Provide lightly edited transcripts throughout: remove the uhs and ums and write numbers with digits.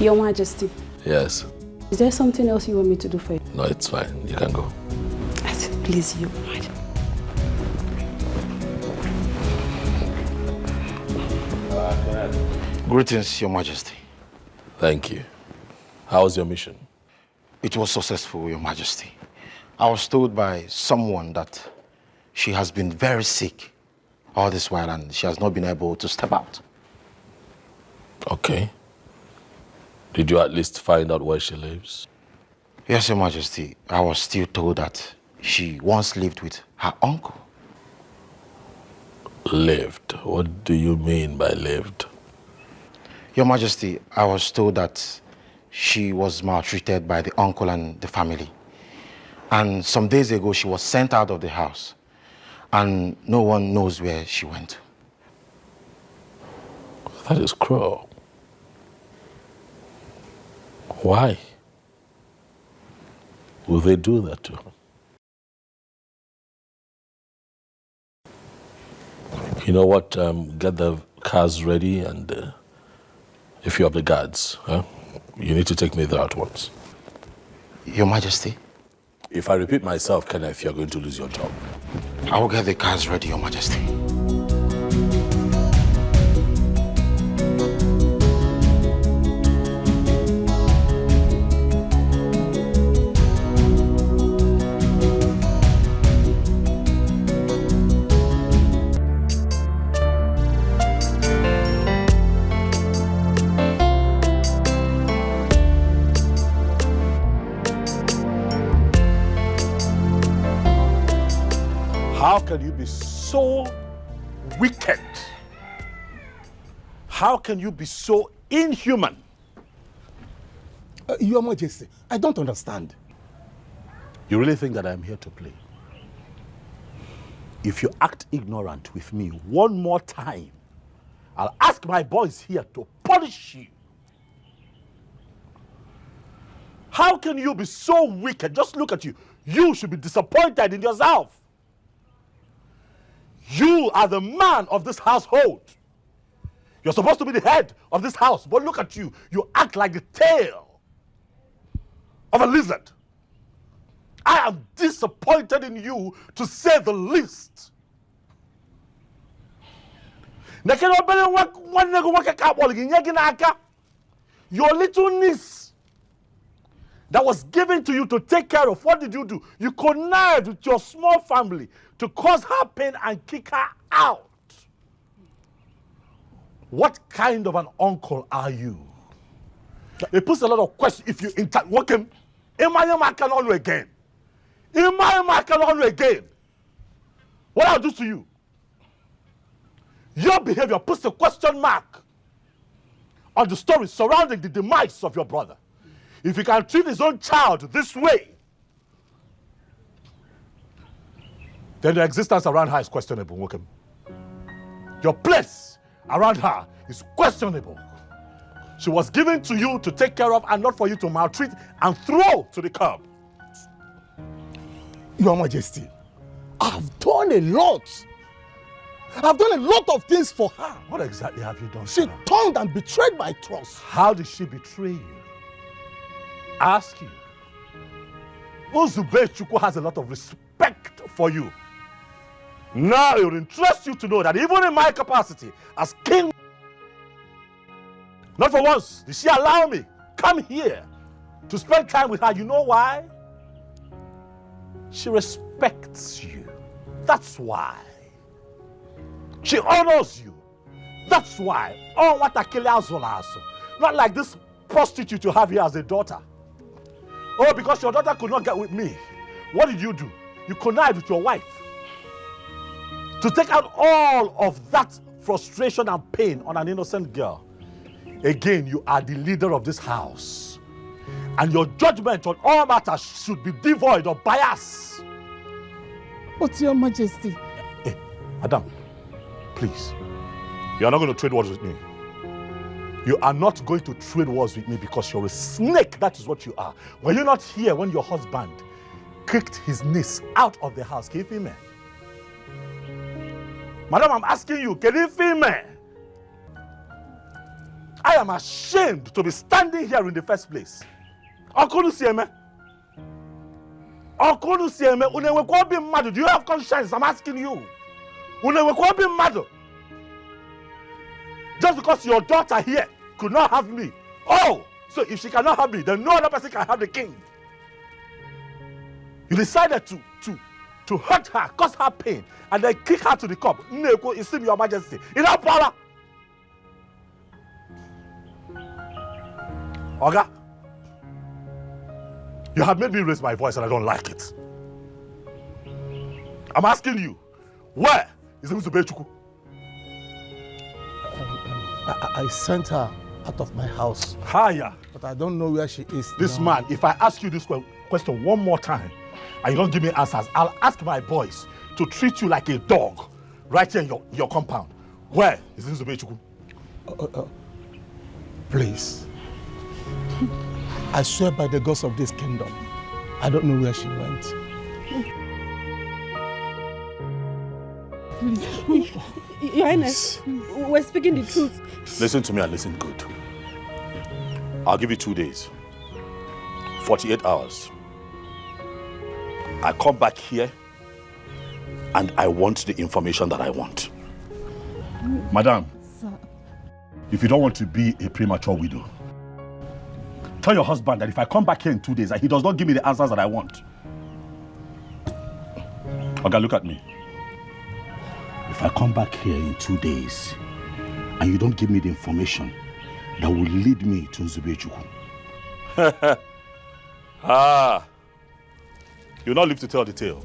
Your Majesty. Yes. Is there something else you want me to do for you? No, it's fine. You can go. Please, Your Majesty. Greetings, Your Majesty. Thank you. How was your mission? It was successful, Your Majesty. I was told by someone that she has been very sick all this while and she has not been able to step out. Okay. Did you at least find out where she lives? Yes, Your Majesty. I was still told that she once lived with her uncle. Lived? What do you mean by lived? Your Majesty, I was told that she was maltreated by the uncle and the family. And some days ago, she was sent out of the house. And no one knows where she went. That is cruel. Why would they do that to her? You know what? Get the cars ready and if you have the guards, you need to take me there at once. Your Majesty? If I repeat myself, Kenneth, you're going to lose your job. I will get the cars ready, Your Majesty. How can you be so wicked? How can you be so inhuman? Your Majesty, I don't understand. You really think that I'm here to play? If you act ignorant with me one more time, I'll ask my boys here to punish you. How can you be so wicked? Just look at you. You should be disappointed in yourself. You are the man of this household. You're supposed to be the head of this house, but look at you. You act like the tail of a lizard. I am disappointed in you, to say the least. Your little niece that was given to you to take care of, what did you do? You connived with your small family to cause her pain and kick her out. What kind of an uncle are you? It puts a lot of questions if you work him. Am I can on again? Am I can on again? What I'll do to you? Your behavior puts a question mark on the story surrounding the demise of your brother. If he can treat his own child this way, then the existence around her is questionable, Wokem. Your place around her is questionable. She was given to you to take care of and not for you to maltreat and throw to the curb. Your Majesty, I've done a lot. I've done a lot of things for her. What exactly have you done? She turned and betrayed my trust. How did she betray you? Ask you. Uzube Chukwu has a lot of respect for you. Now it would interest you to know that even in my capacity as king, not for once did she allow me come here to spend time with her. You know why? She respects you. That's why. She honors you. That's why. Oh, what a killer. Not like this prostitute you have here as a daughter. Oh, because your daughter could not get with me. What did you do? You connived with your wife to take out all of that frustration and pain on an innocent girl. Again, you are the leader of this house. And your judgment on all matters should be devoid of bias. But Your Majesty. Hey, Adam, please. You are not going to trade words with me. You are not going to trade wars with me because you're a snake. That is what you are. Were you not here when your husband kicked his niece out of the house? Can you feel me? Madam, I'm asking you, can you feel me? I am ashamed to be standing here in the first place. Uncle Lucieme, do you have conscience? I'm asking you. Just because your daughter here could not have me. Oh, so if she cannot have me, then no other person can have the king. You decided to hurt her, cause her pain, and then kick her to the cup. Neko, you see me, Your Majesty. In that power. Oga, you have made me raise my voice and I don't like it. I'm asking you, where is Nzube? I sent her out of my house. Higher. But I don't know where she is. This man, if I ask you this question one more time and you don't give me answers, I'll ask my boys to treat you like a dog right here in your compound. Where is Nzube? Please. I swear by the gods of this kingdom, I don't know where she went. Your Highness, we're speaking the truth. Listen to me and listen good. I'll give you 2 days. 48 hours. I come back here and I want the information that I want. Madam, if you don't want to be a premature widow, tell your husband that if I come back here in 2 days, he does not give me the answers that I want. Okay, look at me. If I come back here in 2 days and you don't give me the information that will lead me to Nzube. You'll not live to tell the tale.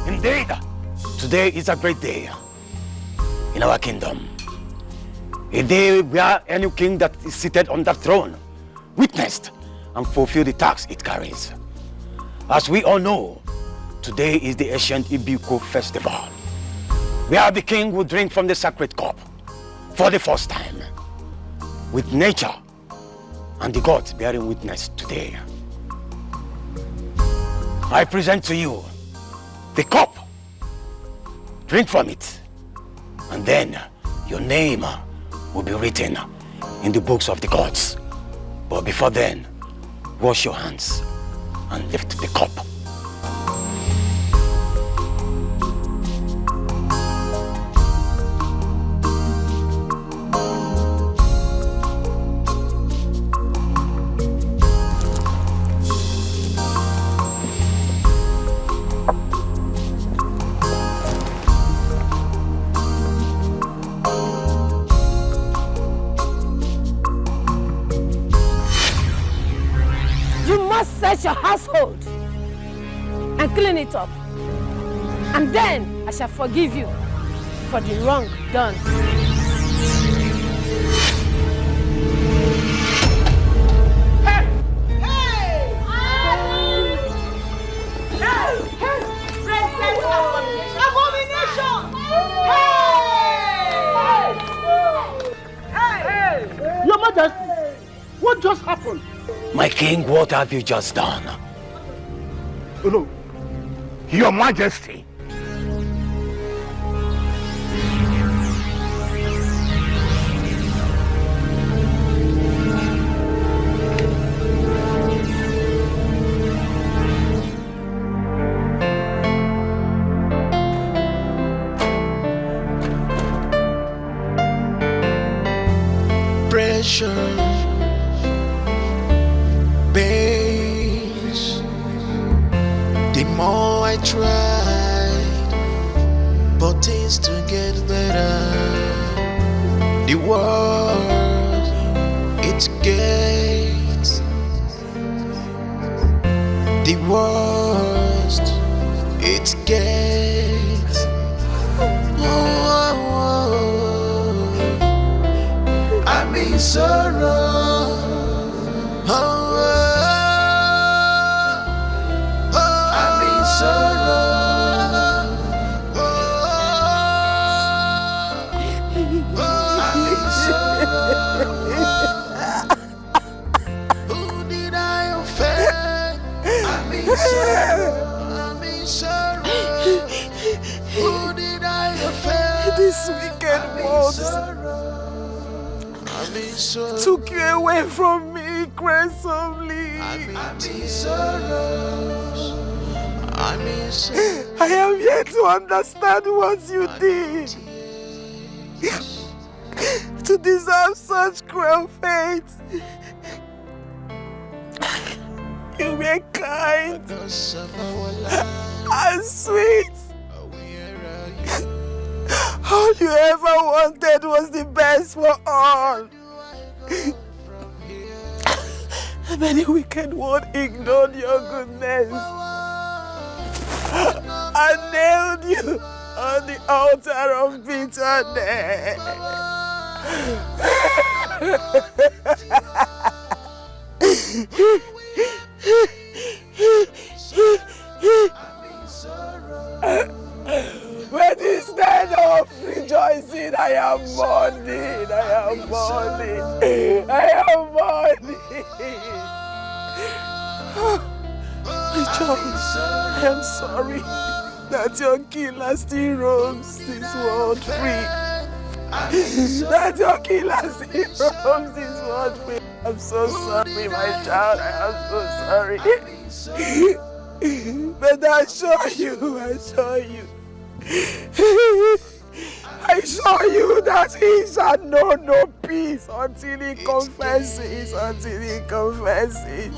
Indeed, today is a great day in our kingdom. A day where any king that is seated on that throne witnessed and fulfilled the task it carries. As we all know, today is the ancient Ibiko festival, where the king will drink from the sacred cup for the first time, with nature and the gods bearing witness today. I present to you the cup. Drink from it, and then your name will be written in the books of the gods. But before then, wash your hands and lift the cup. Search your household and clean it up, and then I shall forgive you for the wrong done. Hey! Hey! Hey! Abomination! Hey! Your Majesty, what just happened? My king, what have you just done? Oh, no. Your Majesty. Pressure, pains. The more I tried, but things to get better. The world, it gets. The worst, it gets. in sorrow. I'm in sorrow. I'm in sorrow. Who did I offend? I'm in sorrow. I'm in sorrow. Who did I offend? This wicked world took you away from me gracefully. I'm in sorrows. I'm in sorrows. I am yet to understand what you did to deserve such cruel fate. You were kind and sweet. All you ever wanted was the best for all. Many wicked one ignored your goodness and nailed you on the altar of bitterness. But instead of rejoicing, I am mourning. I am mourning. I am mourning. My child, I am sorry that your killer still roams this world free. That your killer still roams this world free. I'm so sorry, my child. I am so sorry. But I assure you, I assure you that he shall know no peace until he confesses, Until he confesses,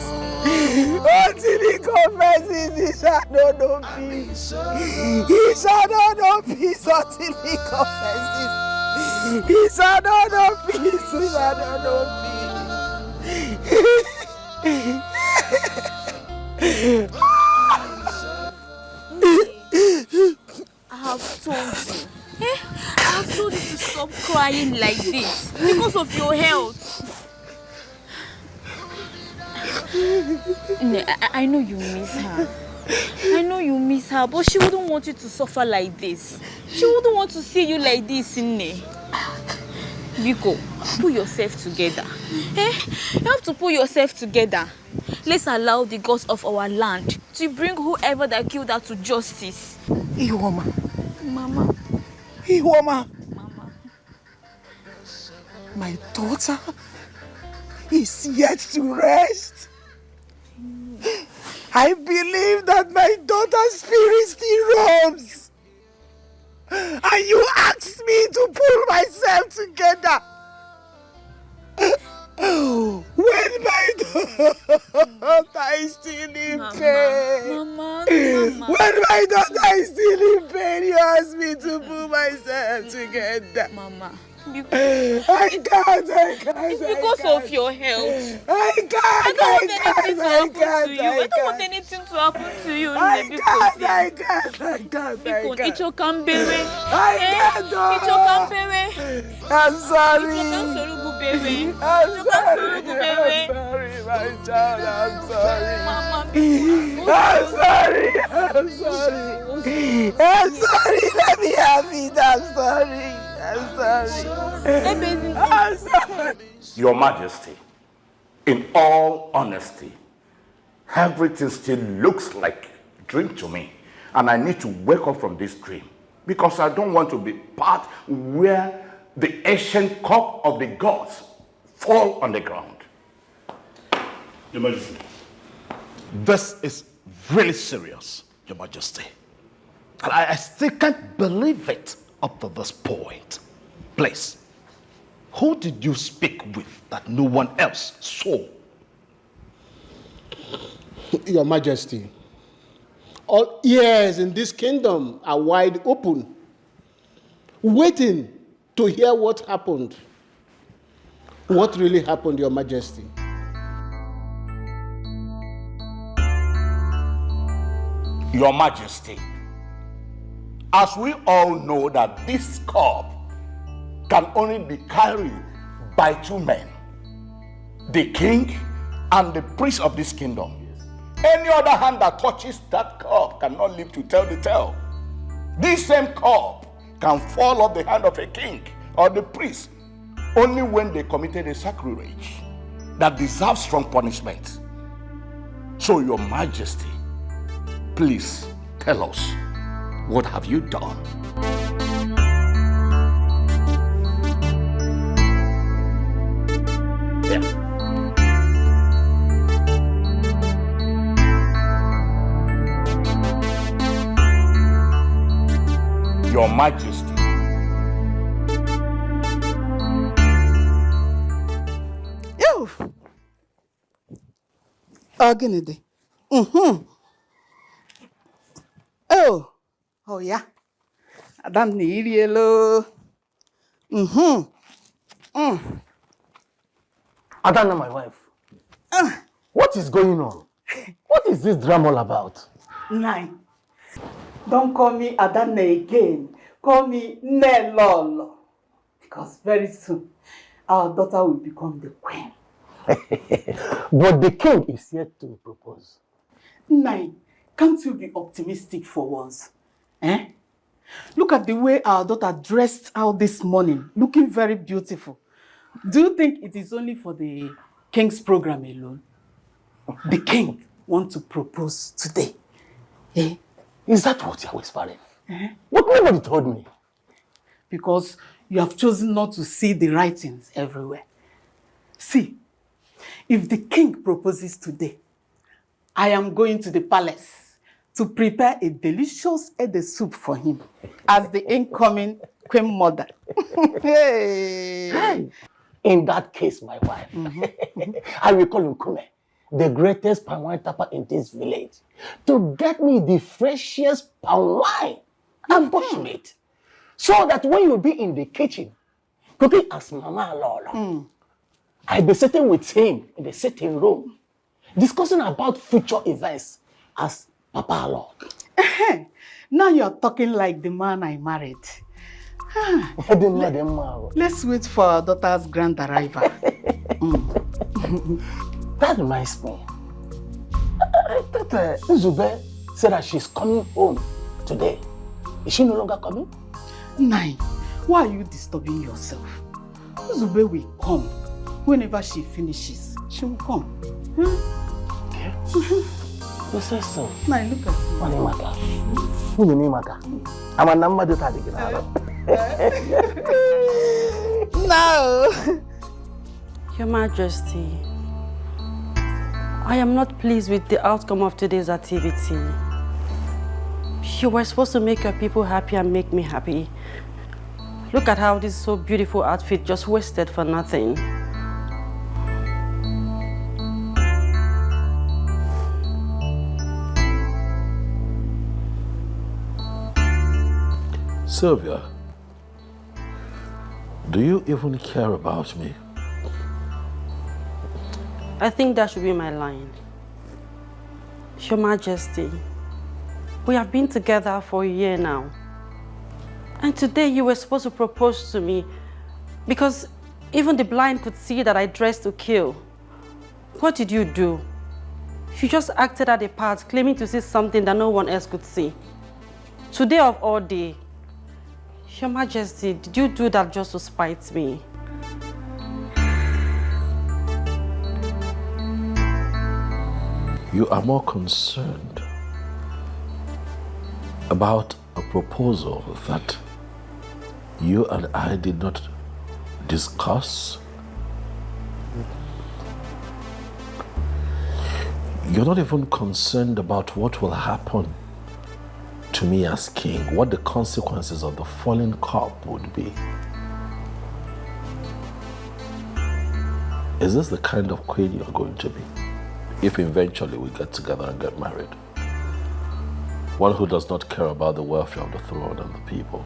he shall know no peace. He shall know no peace until he confesses. He shall know no peace, he shall know no peace. I have told you. I have told you to stop crying like this because of your health. I know you miss her. I know you miss her, but she wouldn't want you to suffer like this. She wouldn't want to see you like this, Nne. Biko, pull yourself together. You have to pull yourself together. Let's allow the gods of our land to bring whoever that killed her to justice. Iwoma. Mama. Iwoma. Mama. My daughter is yet to rest. I believe that my daughter's spirit still roams. And you asked me to pull myself together. When my daughter is still in pain. Mama. When my daughter is still in pain, you asked me to pull myself together. Mama. I can't. It's because of your health. I can't. I don't want anything to happen to you. I don't want anything to happen to you. I can't. Icho Kambere. Icho Kambere. I'm sorry. I'm sorry, my child. I'm sorry. Mama. I'm sorry. Let me have it. I'm sorry. Your Majesty, in all honesty, everything still looks like a dream to me. And I need to wake up from this dream because I don't want to be part where the ancient cup of the gods fall on the ground. Your Majesty. This is really serious, Your Majesty. And I still can't believe it up to this point. Please, who did you speak with that no one else saw? Your Majesty, all ears in this kingdom are wide open, waiting to hear what happened. What really happened, Your Majesty? Your Majesty, as we all know that this cup can only be carried by two men, the king and the priest of this kingdom. Any other hand that touches that cup cannot live to tell the tale. This same cup can fall off the hand of a king or the priest only when they committed a sacrilege that deserves strong punishment. So, Your Majesty, please tell us, what have you done? Yeah. Your Majesty. Yo! Gịnị? Oh yeah. Adam na-irielo. Adana, my wife. What is going on? What is this drama all about? Nine. Don't call me Adana again. Call me Nelolo. Because very soon, our daughter will become the queen. But the king is yet to propose. Nine, can't you be optimistic for once? Eh? Look at the way our daughter dressed out this morning, looking very beautiful. Do you think it is only for the king's program alone? The king wants to propose today. Eh? Is that what you're whispering? What nobody told me? Because you have chosen not to see the writings everywhere. See, if the king proposes today, I am going to the palace to prepare a delicious ede soup for him as the incoming queen mother. Hey! In that case, my wife, I will call Nkume, the greatest palm wine tapper in this village, to get me the freshest palm wine and bushmeat, so that when you be in the kitchen, cooking as Mama Lola, I'll be sitting with him in the sitting room, discussing about future events as Papa Lord. Now you're talking like the man I married. Let's wait for our daughter's grand arrival. That reminds me. I thought Nzube said that she's coming home today. Is she no longer coming? Nine, why are you disturbing yourself? Nzube will come. Whenever she finishes, she will come. Okay. You say so. Nine, look at me. I'm a number that No. Your Majesty, I am not pleased with the outcome of today's activity. You were supposed to make your people happy and make me happy. Look at how this so beautiful outfit just wasted for nothing. Sylvia, do you even care about me? I think that should be my line. Your Majesty, we have been together for a year now. And today you were supposed to propose to me because even the blind could see that I dressed to kill. What did you do? You just acted out a part, claiming to see something that no one else could see. Today of all day, Your Majesty, did you do that just to spite me? You are more concerned about a proposal that you and I did not discuss. You're not even concerned about what will happen to me as king, what the consequences of the fallen cup would be. Is this the kind of queen you're going to be, if eventually we get together and get married? One who does not care about the welfare of the throne and the people.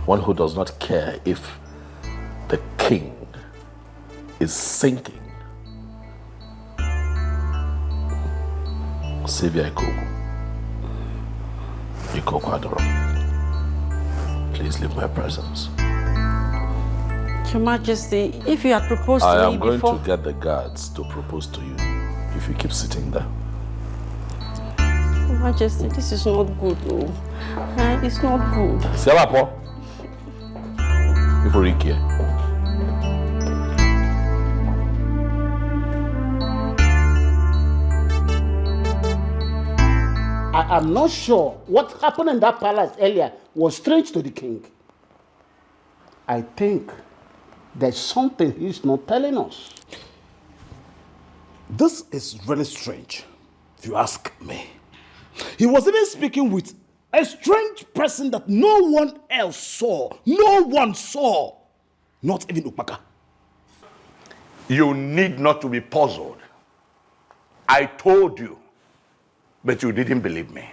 One who does not care if the king is sinking. Sylvia Ikoku. Ikoku Adoro. Please leave my presence. Your Majesty, if you had proposed to me before... I am going to get the guards to propose to you if you keep sitting there. Your Majesty, this is not good, though. It's not good. Sewapo. Before Ricky. I am not sure what happened in that palace earlier was strange to the king. I think there's something he's not telling us. This is really strange, if you ask me. He was even speaking with a strange person that no one else saw. No one saw. Not even Upaka. You need not to be puzzled. I told you, but you didn't believe me.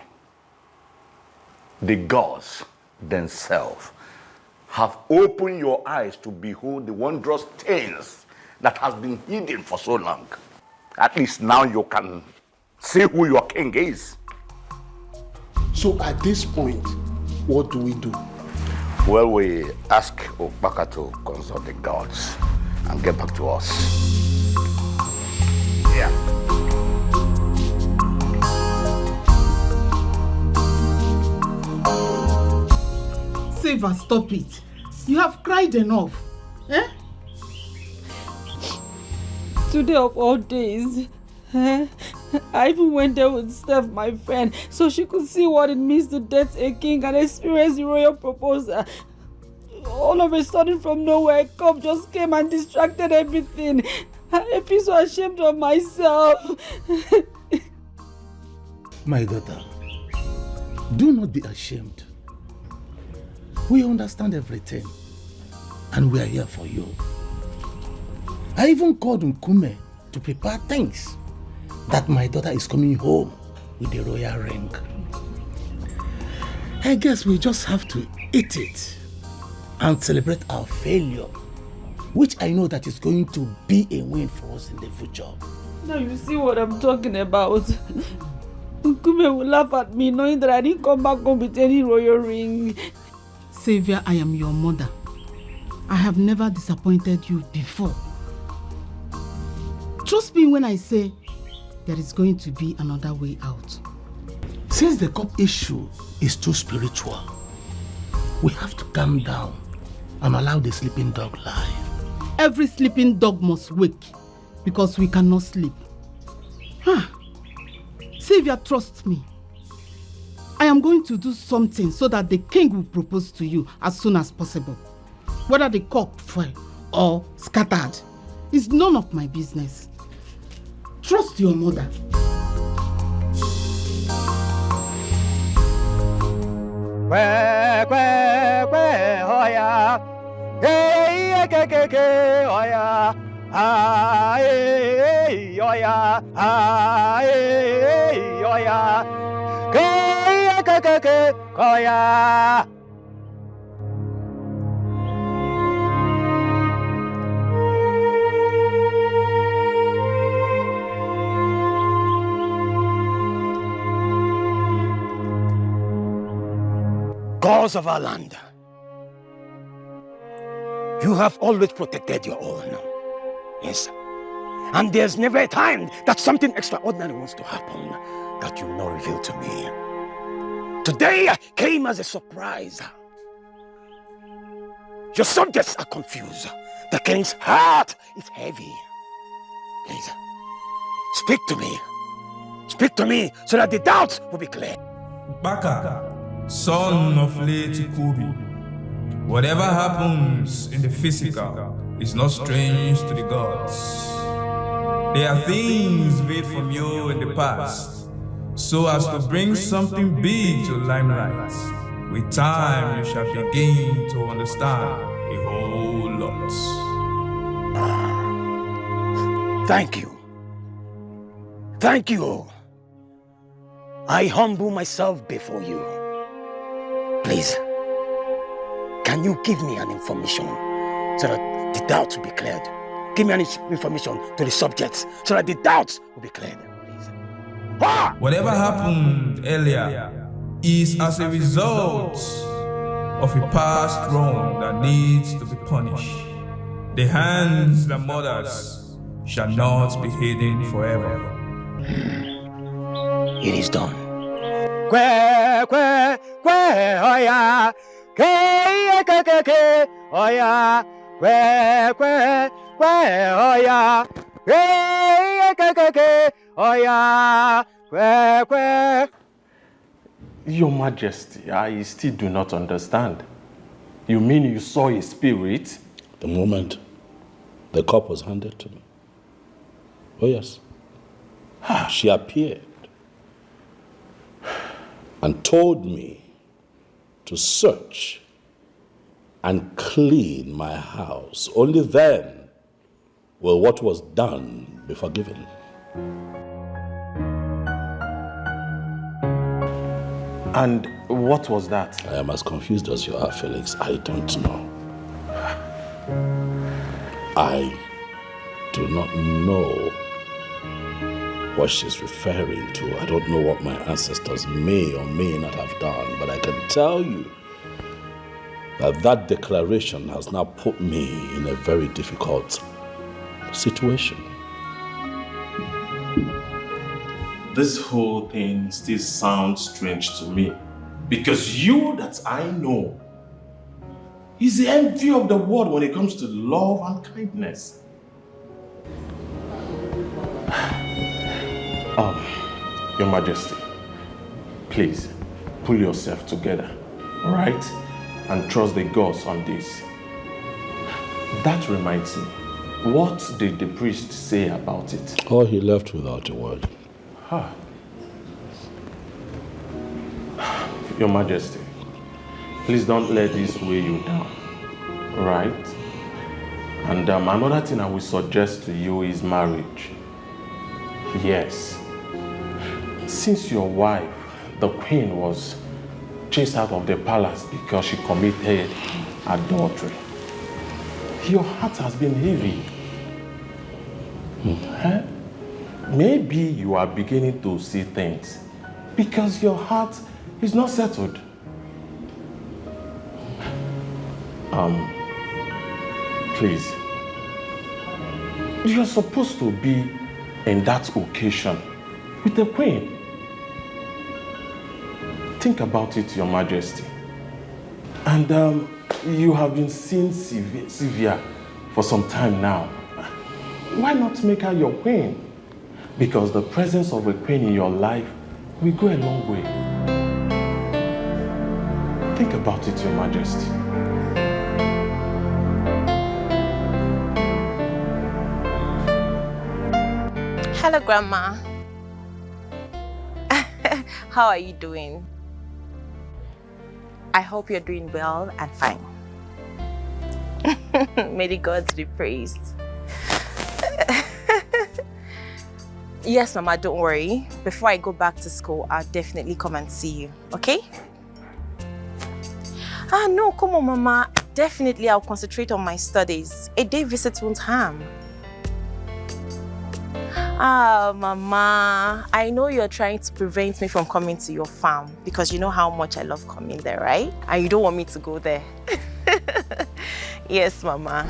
The gods themselves have opened your eyes to behold the wondrous things that has been hidden for so long. At least now you can see who your king is. So at this point, what do we do? Well, we ask Upaka to consult the gods and get back to us. Yeah. Silver, stop it. You have cried enough. Eh? Today of all days, I even went there with Steph, my friend, so she could see what it means to date a king and experience the royal proposal. All of a sudden, from nowhere, a cop just came and distracted everything. I feel so ashamed of myself. My daughter, do not be ashamed. We understand everything, and we are here for you. I even called Nkume to prepare things that my daughter is coming home with the royal ring. I guess we just have to eat it and celebrate our failure, which I know that is going to be a win for us in the future. Now you see what I'm talking about. Nkume will laugh at me knowing that I didn't come back home with any royal ring. Savior, I am your mother. I have never disappointed you before. Trust me when I say there is going to be another way out. Since the cup issue is too spiritual, we have to calm down and allow the sleeping dog lie. Every sleeping dog must wake because we cannot sleep. Savior, trust me. I am going to do something so that the king will propose to you as soon as possible. Whether the cup fell or scattered is none of my business. Trust your mother. Gods of our land, you have always protected your own. Yes. And there's never a time that something extraordinary wants to happen that you will not reveal to me. Today came as a surprise. Your subjects are confused. The king's heart is heavy. Please, speak to me. Speak to me so that the doubts will be clear. Baka, son of late Kubi, whatever happens in the physical is not strange to the gods. There are things veiled from you in the past, so as to bring something big to limelight. With time, you shall begin to understand a whole lot. Thank you. Thank you. I humble myself before you. Please, can you give me an information so that the doubts will be cleared? Give me an information to the subjects so that the doubts will be cleared, please. Ah! Whatever happened earlier is as a result of a past wrong that needs to be punished. The hands that mothers shall not be hidden forever. It is done. Kwe, kwe, kwe, oya. Ke, ke, ke, ke, oya. Kwe, kwe, kwe, oya. Ke, ke, ke, oya. Kwe, kwe. Your Majesty, I still do not understand. You mean you saw a spirit? The moment the cup was handed to me. Oh yes. She appeared and told me to search and clean my house. Only then will what was done be forgiven. And what was that? I am as confused as you are, Felix. I don't know. I do not know what she's referring to. I don't know what my ancestors may or may not have done, but I can tell you that that declaration has now put me in a very difficult situation. This whole thing still sounds strange to me, because you that I know is the envy of the world when it comes to love and kindness. Your Majesty, please pull yourself together, all right? And trust the gods on this. That reminds me, what did the priest say about it? Oh, he left without a word. Your Majesty, please don't let this weigh you down, all right? And another thing I will suggest to you is marriage. Yes. Since your wife, the queen, was chased out of the palace because she committed adultery, your heart has been heavy. Huh? Maybe you are beginning to see things because your heart is not settled. Please, you're supposed to be in that occasion with the queen. Think about it, Your Majesty. And you have been seeing Sylvia for some time now. Why not make her your queen? Because the presence of a queen in your life will go a long way. Think about it, Your Majesty. Hello, Grandma. How are you doing? I hope you're doing well and fine. May the gods be praised. Yes, Mama, don't worry. Before I go back to school, I'll definitely come and see you, okay? No, come on, Mama. Definitely, I'll concentrate on my studies. A day visit won't harm. Mama, I know you're trying to prevent me from coming to your farm because you know how much I love coming there, right? And you don't want me to go there. Yes, Mama.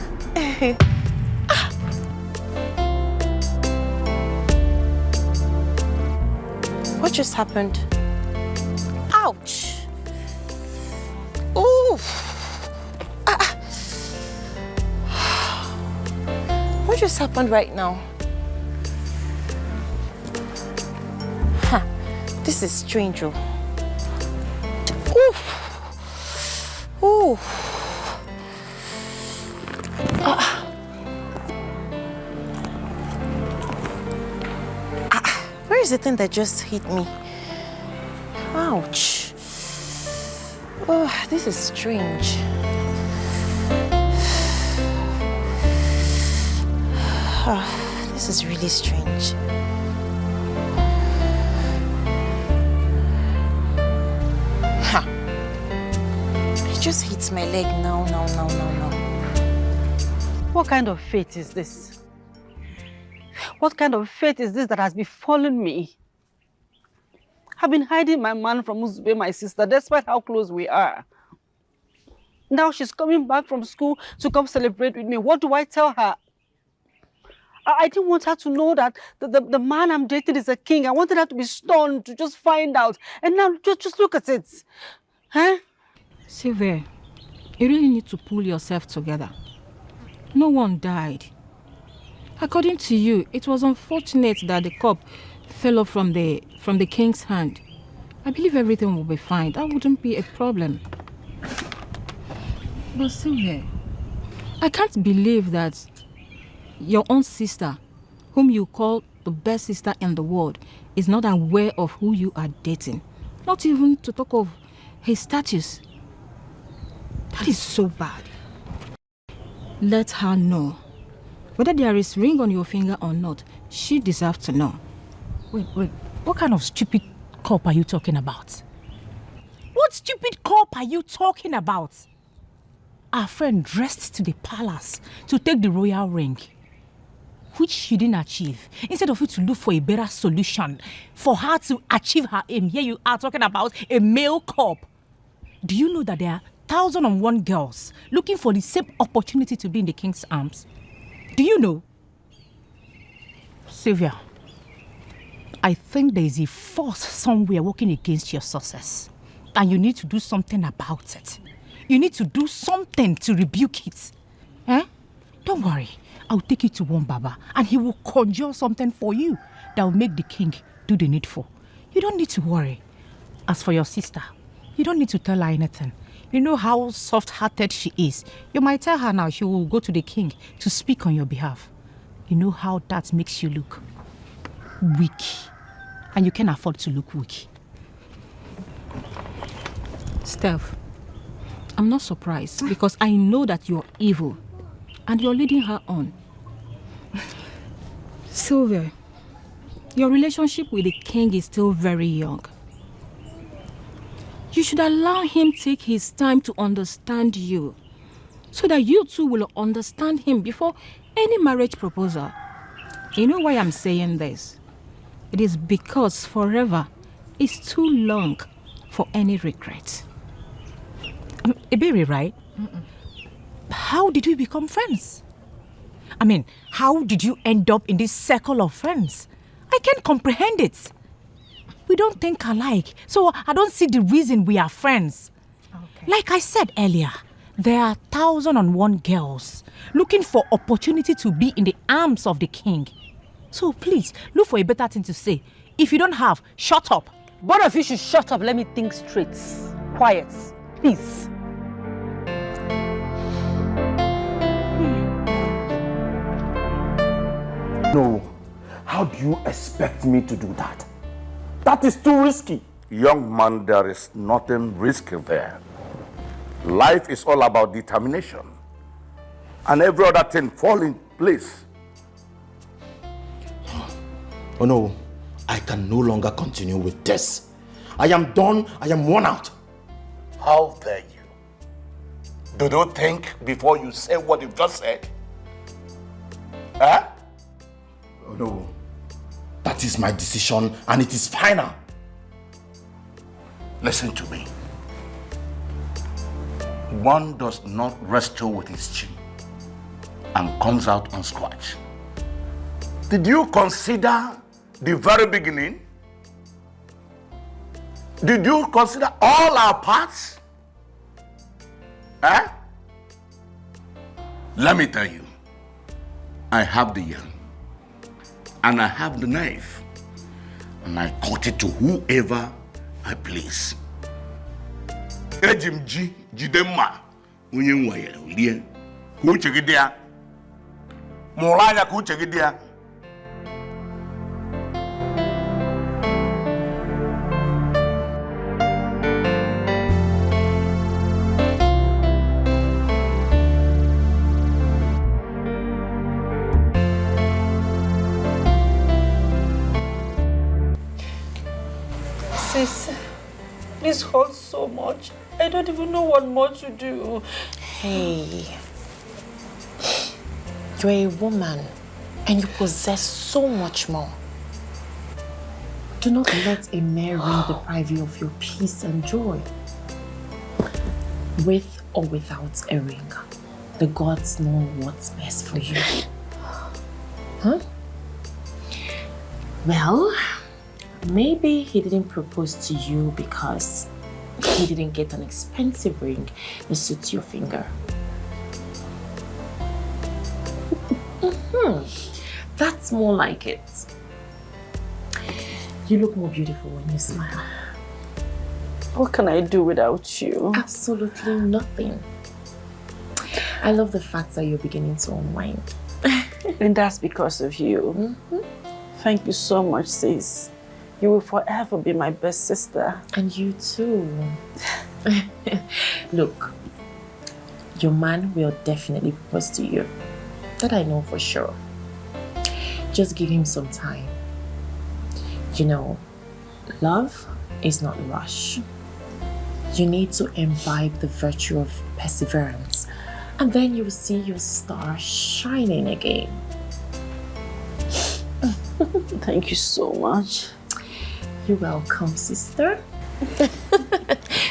What just happened? Ouch! Ooh! What just happened right now? This is strange. Ooh. Ooh. Where is the thing that just hit me? Ouch. Oh, this is strange. This is really strange. It just hits my leg now. What kind of fate is this? What kind of fate is this that has befallen me? I've been hiding my man from Uzube, my sister, despite how close we are. Now she's coming back from school to come celebrate with me. What do I tell her? I didn't want her to know that the man I'm dating is a king. I wanted her to be stunned, to just find out. And now just look at it. Huh? Sylvia, you really need to pull yourself together. No one died. According to you, it was unfortunate that the cup fell off from the king's hand. I believe everything will be fine. That wouldn't be a problem. But Sylvia, I can't believe that your own sister, whom you call the best sister in the world, is not aware of who you are dating. Not even to talk of his status. That is so bad. Let her know. Whether there is ring on your finger or not, she deserves to know. Wait. What kind of stupid cup are you talking about? What stupid cup are you talking about? Our friend dressed to the palace to take the royal ring, which she didn't achieve. Instead of you to look for a better solution for her to achieve her aim, here you are talking about a male cup. Do you know that there are 1,001 girls looking for the same opportunity to be in the king's arms? Do you know? Sylvia, I think there is a force somewhere working against your success, and you need to do something about it. You need to do something to rebuke it. Eh? Don't worry. I'll take you to one Baba, and he will conjure something for you that will make the king do the needful. You don't need to worry. As for your sister, you don't need to tell her anything. You know how soft-hearted she is. You might tell her now she will go to the king to speak on your behalf. You know how that makes you look weak. And you can't afford to look weak. Steph, I'm not surprised because I know that you're evil and you're leading her on. Sylvia, your relationship with the king is still very young. You should allow him take his time to understand you so that you two will understand him before any marriage proposal. You know why I'm saying this? It is because forever is too long for any regret. Iberi, right? How did we become friends? I mean, how did you end up in this circle of friends? I can't comprehend it. We don't think alike, so I don't see the reason we are friends. Okay. Like I said earlier, there are 1,001 girls looking for opportunity to be in the arms of the king. So please, look for a better thing to say. If you don't have, shut up. Both of you should shut up. Let me think straight. Quiet, please. No. How do you expect me to do that? That is too risky. Young man, there is nothing risky there. Life is all about determination. And every other thing fall in place. Oh no, I can no longer continue with this. I am done, I am worn out. How dare you? Do you think before you say what you've just said? Huh? Oh no, that is my decision and it is final. Listen to me. One does not wrestle with his chin and comes out unscratched. Did you consider the very beginning? Did you consider all our parts? Let me tell you, I have the yam and I have the knife and I cut it to whoever I please. Ejimji jidemma onye nwaye olie ku chegidia mulanya ku chegidia. Sis, this hurts so much. I don't even know what more to do. Hey, you're a woman and you possess so much more. Do not let a mere ring deprive you of your peace and joy. With or without a ring, the gods know what's best for you. Huh? Well, maybe he didn't propose to you because he didn't get an expensive ring that suits your finger. That's more like it. You look more beautiful when you smile. What can I do without you? Absolutely nothing. I love the fact that you're beginning to unwind. And that's because of you. Thank you so much, sis. You will forever be my best sister. And you too. Look, your man will definitely propose to you. That I know for sure. Just give him some time. You know, love is not rush. You need to imbibe the virtue of perseverance, and then you will see your star shining again. Thank you so much. You're welcome, sister.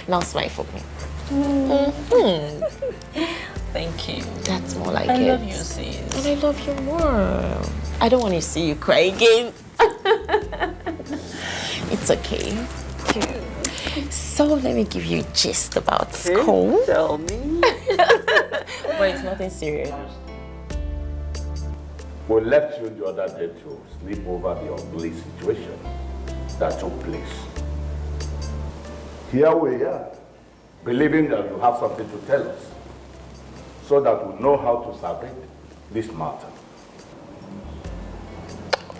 Now smile for me. Thank you. That's more like it. I love you, sis. And I love you more. I don't want to see you cry again. It's okay. So let me give you a gist about school. Tell me. But it's nothing serious. We left you the other day to sleep over the ugly situation that took place. Here we are, believing that you have something to tell us, so that we know how to survey this matter.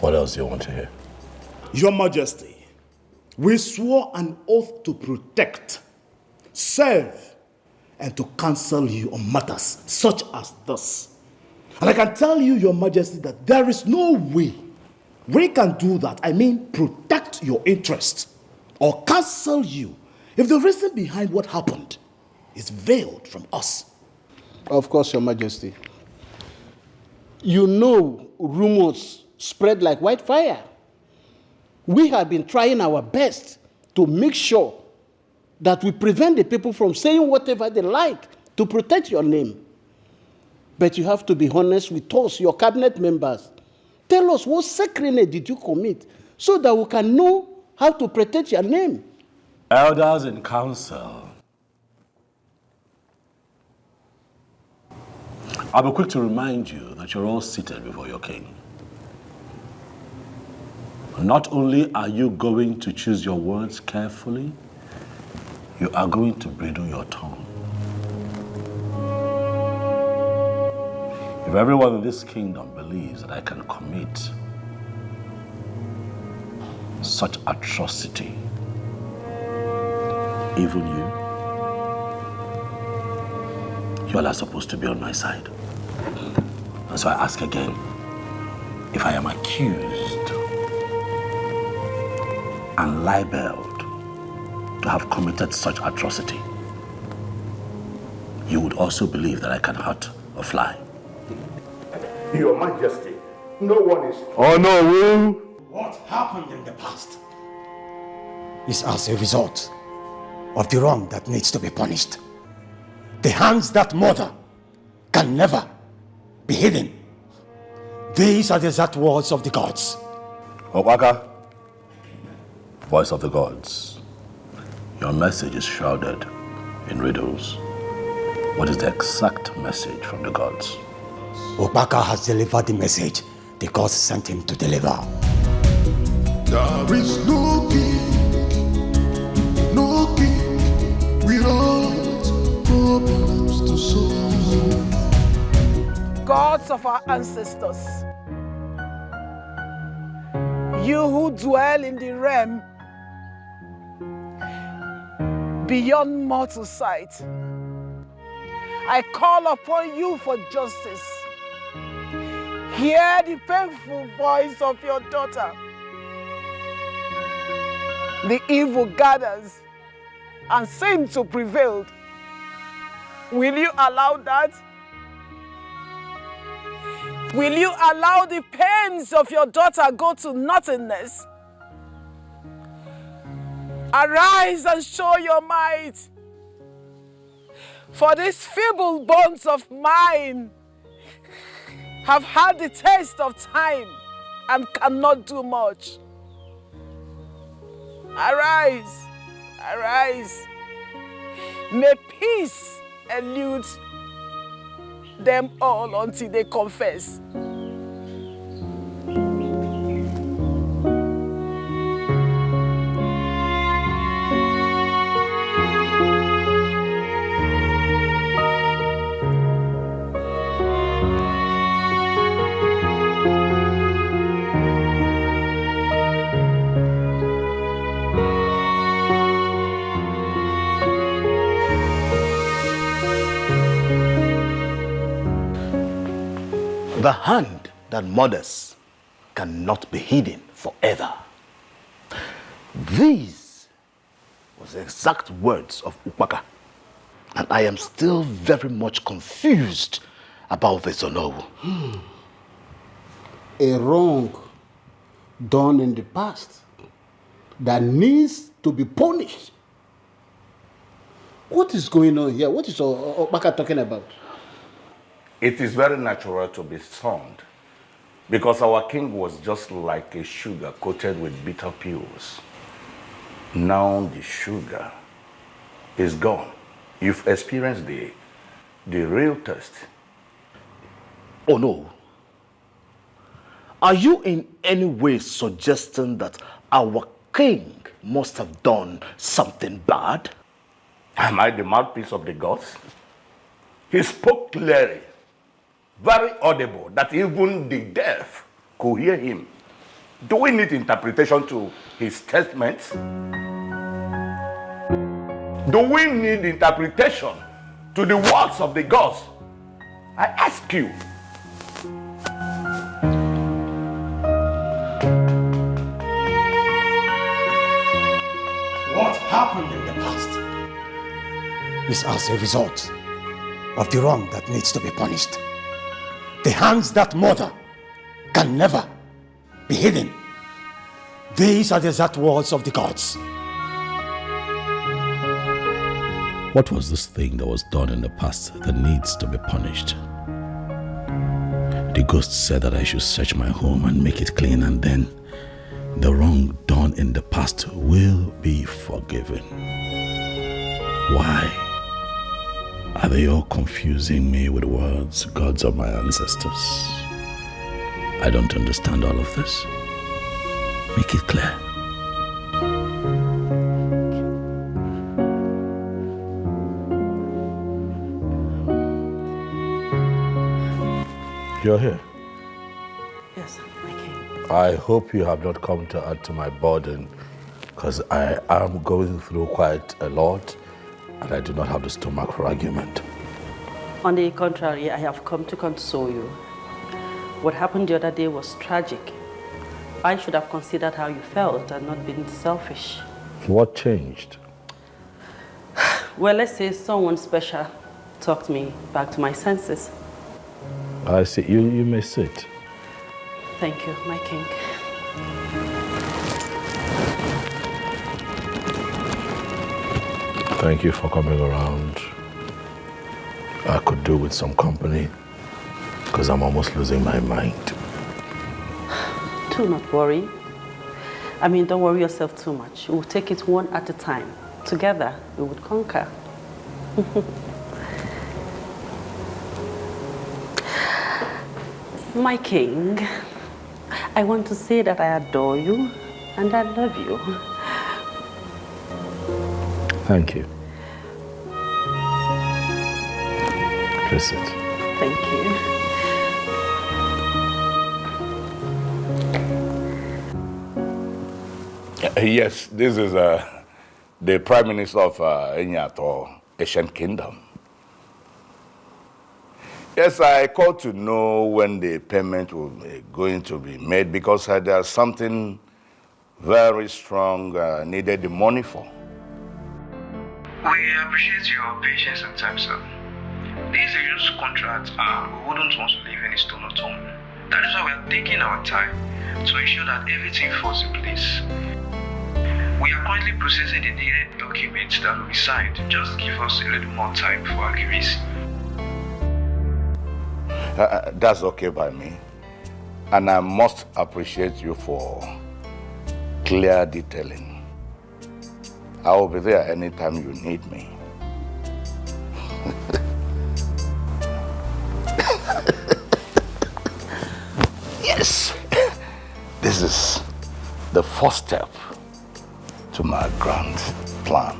What else do you want to hear? Your Majesty, we swore an oath to protect, serve, and to counsel you on matters such as this. And I can tell you, Your Majesty, that there is no way we can do that. I mean, protect your interests or counsel you if the reason behind what happened is veiled from us. Of course, Your Majesty. You know rumors spread like wildfire. We have been trying our best to make sure that we prevent the people from saying whatever they like to protect your name. But you have to be honest with us, your cabinet members. Tell us what sacrilege did you commit so that we can know how to protect your name. Elders in council, I'll be quick to remind you that you're all seated before your king. Not only are you going to choose your words carefully, you are going to bridle your tongue. If everyone in this kingdom believes that I can commit such atrocity, even you all are supposed to be on my side. And so I ask again, if I am accused and libeled to have committed such atrocity, you would also believe that I can hurt a fly. Your Majesty, no one is... Oh no, What happened in the past is as a result of the wrong that needs to be punished. The hands that murder can never be hidden. These are the exact words of the gods. Obaka, voice of the gods, your message is shrouded in riddles. What is the exact message from the gods? Obaka has delivered the message the gods sent him to deliver. There is no king without problems to solve. Gods of our ancestors, you who dwell in the realm beyond mortal sight, I call upon you for justice. Hear the painful voice of your daughter. The evil gathers and seems to prevail. Will you allow that? Will you allow the pains of your daughter go to nothingness? Arise and show your might. For these feeble bones of mine have had the taste of time and cannot do much. Arise, arise. May peace elude them all until they confess. The hand that murders cannot be hidden forever. These was the exact words of Ukpaka. And I am still very much confused about this Onowu. A wrong done in the past that needs to be punished. What is going on here? What is Ukpaka talking about? It is very natural to be stunned because our king was just like a sugar coated with bitter pills. Now the sugar is gone. You've experienced the real taste. Oh no. Are you in any way suggesting that our king must have done something bad? Am I the mouthpiece of the gods? He spoke clearly, very audible, that even the deaf could hear him. Do we need interpretation to his statements? Do we need interpretation to the words of the gods? I ask you. What happened in the past is as a result of the wrong that needs to be punished. The hands that murder can never be hidden. These are the exact words of the gods. What was this thing that was done in the past that needs to be punished? The ghost said that I should search my home and make it clean, and then the wrong done in the past will be forgiven. Why are they all confusing me with words, gods of my ancestors? I don't understand all of this. Make it clear. You're here. Yes, my king. I hope you have not come to add to my burden, because I am going through quite a lot and I do not have the stomach for argument. On the contrary, I have come to console you. What happened the other day was tragic. I should have considered how you felt and not been selfish. What changed? Well, let's say someone special talked me back to my senses. I see. You may sit. Thank you, my king. Thank you for coming around. I could do with some company, because I'm almost losing my mind. Do not worry. I mean, don't worry yourself too much. We'll take it one at a time. Together, we would conquer. My king, I want to say that I adore you and I love you. Thank you. Please sit. Thank you. Yes, this is the Prime Minister of Enyato, Asian Kingdom. Yes, I called to know when the payment will be going to be made, because there's something very strong needed the money for. We appreciate your patience and time, sir. This is a huge contract and we wouldn't want to leave any stone unturned. That is why we are taking our time to ensure that everything falls in place. We We are currently processing the needed documents that will be signed. Just give us a little more time for accuracy. That's okay by me. And I must appreciate you for clear detailing. I will be there anytime you need me. Yes, this is the first step to my grand plan.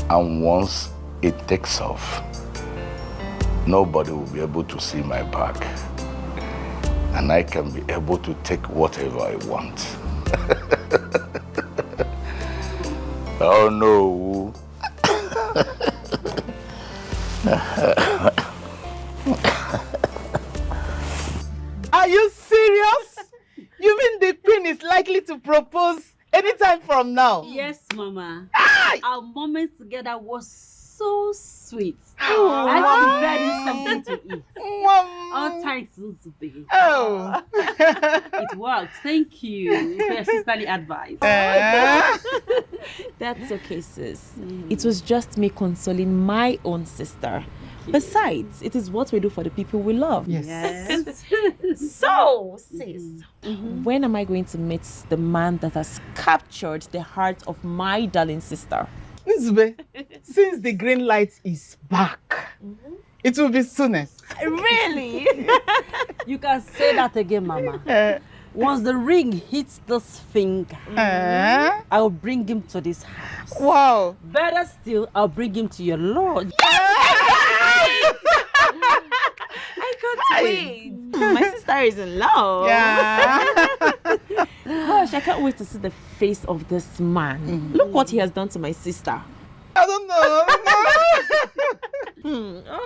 And once it takes off, nobody will be able to see my back. And I can be able to take whatever I want. Oh no. Are you serious? You mean the queen is likely to propose anytime from now? Yes, Mama. Ah! Our moments together was so sweet. Oh, I prepared something to eat. Mama. All thanks to Zube. Oh. It worked. Thank you for your sisterly advice. That's okay, sis. It was just me consoling my own sister. Besides, it is what we do for the people we love. Yes. So, sis, when am I going to meet the man that has captured the heart of my darling sister? Nzube, since the green light is back, it will be soonest. Really? You can say that again, Mama. Once the ring hits this finger, I'll bring him to this house. Wow. Better still, I'll bring him to your lodge. I can't wait. My sister is in love. Yeah. Gosh, I can't wait to see the face of this man. Look what he has done to my sister. I don't know.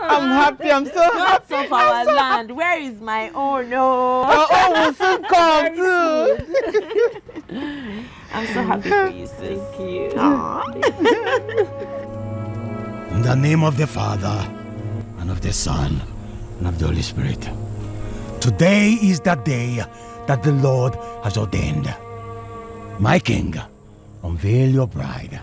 I'm happy. I'm so happy. Of our land. Where is my own? No. Your own will soon come too. I'm so happy for you, sis. Thank you. In the name of the Father, and of the Son, and of the Holy Spirit. Today is the day that the Lord has ordained. My King, unveil your bride.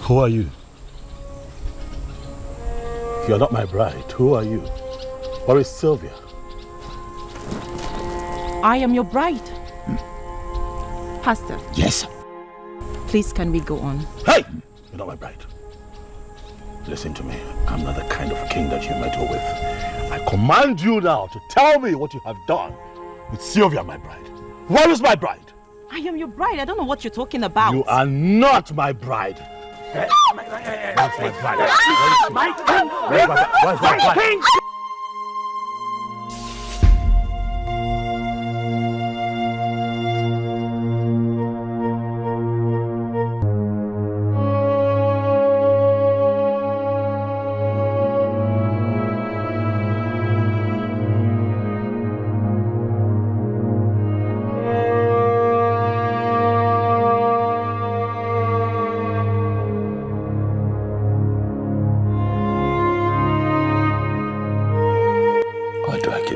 Who are you? You're not my bride. Who are you? Where is Sylvia? I am your bride. Pastor. Yes. Please, can we go on? Hey! You're not my bride. Listen to me. I'm not the kind of king that you meddle with. I command you now to tell me what you have done with Sylvia, my bride. Where is my bride? I am your bride. I don't know what you're talking about. You are not my bride. Hey. Where's my bride? Where's my bride?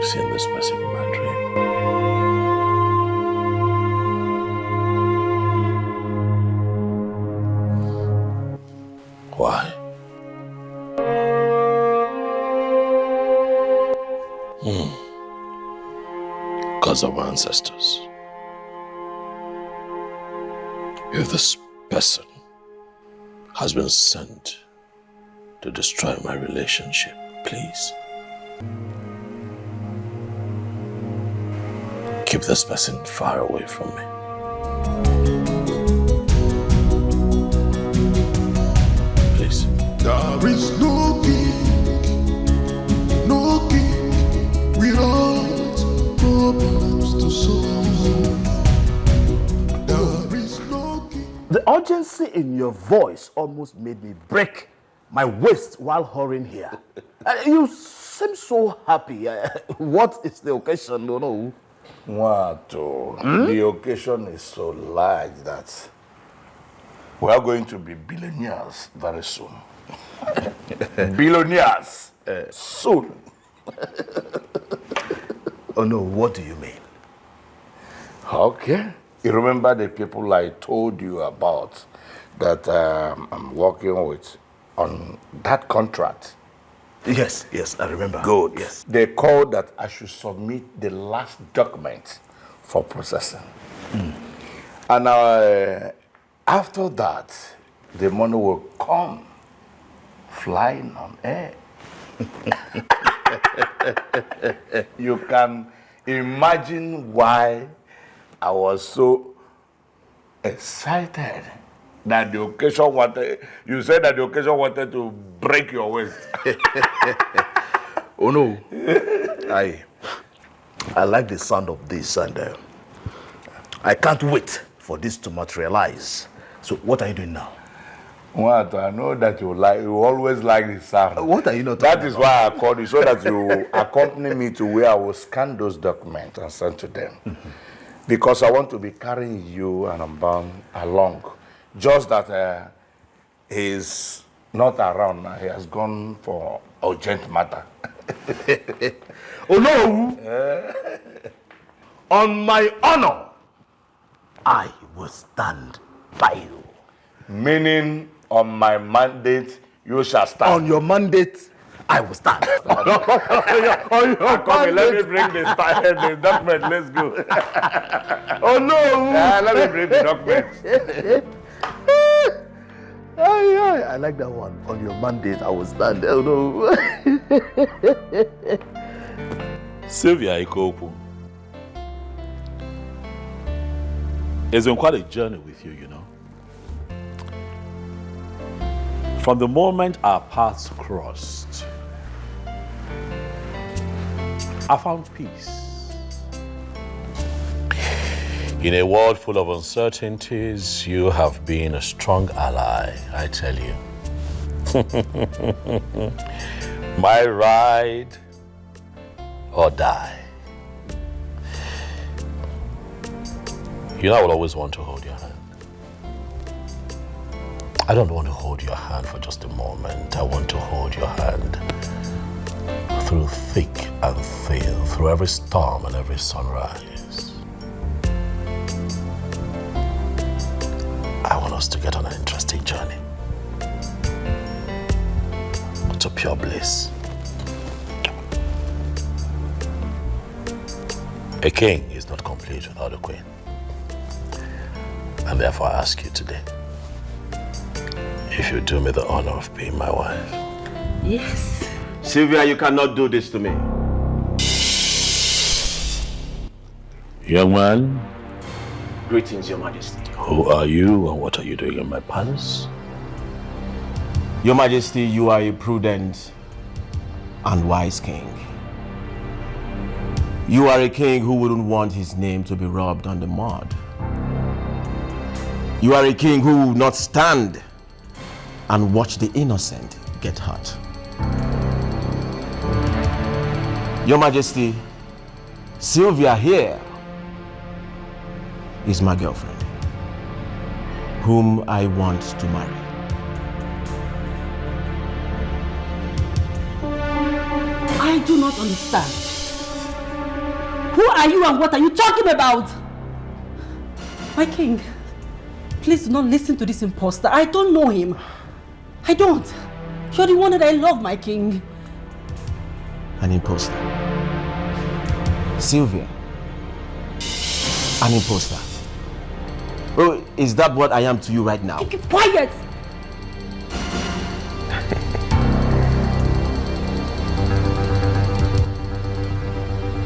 Seeing this person in my dream. Why? Because of our ancestors. If this person has been sent to destroy my relationship, please keep this person far away from me. Please. There is no king without problems to solve. There is no king. The urgency in your voice almost made me break my waist while hurrying here. You seem so happy. What is the occasion? No. What? The occasion is so large that We are going to be billionaires very soon. Billionaires soon. Oh no, what do you mean? Okay. You remember the people I told you about that I'm working with on that contract? Yes, I remember. Good. Yes. They called that I should submit the last document for processing. And after that, the money will come flying on air. You can imagine why I was so excited that the occasion wanted, you said that the occasion wanted to break your waist. Oh no, I like the sound of this, and I can't wait for this to materialize. So what are you doing now? What? I know that you always like the sound. What are you not That talking is about? why I called you, so that you accompany me to where I will scan those documents and send to them. Because I want to be carrying you and I'm bound along. Just that he's not around now. He has gone for urgent matter. Oh no! On my honor, I will stand by you. Meaning, on my mandate, you shall stand. On your mandate, I will stand. Come, let me bring the document. Let's go. Oh no! Let me bring the document. I like that one. On your mandate, I will stand. Oh no! Sylvia Ikoku, it's been quite a journey with you, you know. From the moment our paths crossed, I found peace. In a world full of uncertainties, you have been a strong ally, I tell you. My ride or die. You know, I will always want to hold your hand. I don't want to hold your hand for just a moment. I want to hold your hand through thick and thin, through every storm and every sunrise. I want us to get on an interesting journey to pure bliss. A king is not complete without a queen. And therefore I ask you today, if you do me the honor of being my wife. Yes. Sylvia, you cannot do this to me. Young man. Greetings, Your Majesty. Who are you and what are you doing in my palace? Your Majesty, you are a prudent and wise king. You are a king who wouldn't want his name to be rubbed on the mud. You are a king who will not stand and watch the innocent get hurt. Your Majesty, Sylvia here is my girlfriend, whom I want to marry. I do not understand. Who are you and what are you talking about? My king, please do not listen to this imposter. I don't know him. I don't. You're the one that I love, my king. An imposter. Sylvia. An imposter. Oh, is that what I am to you right now? Keep quiet!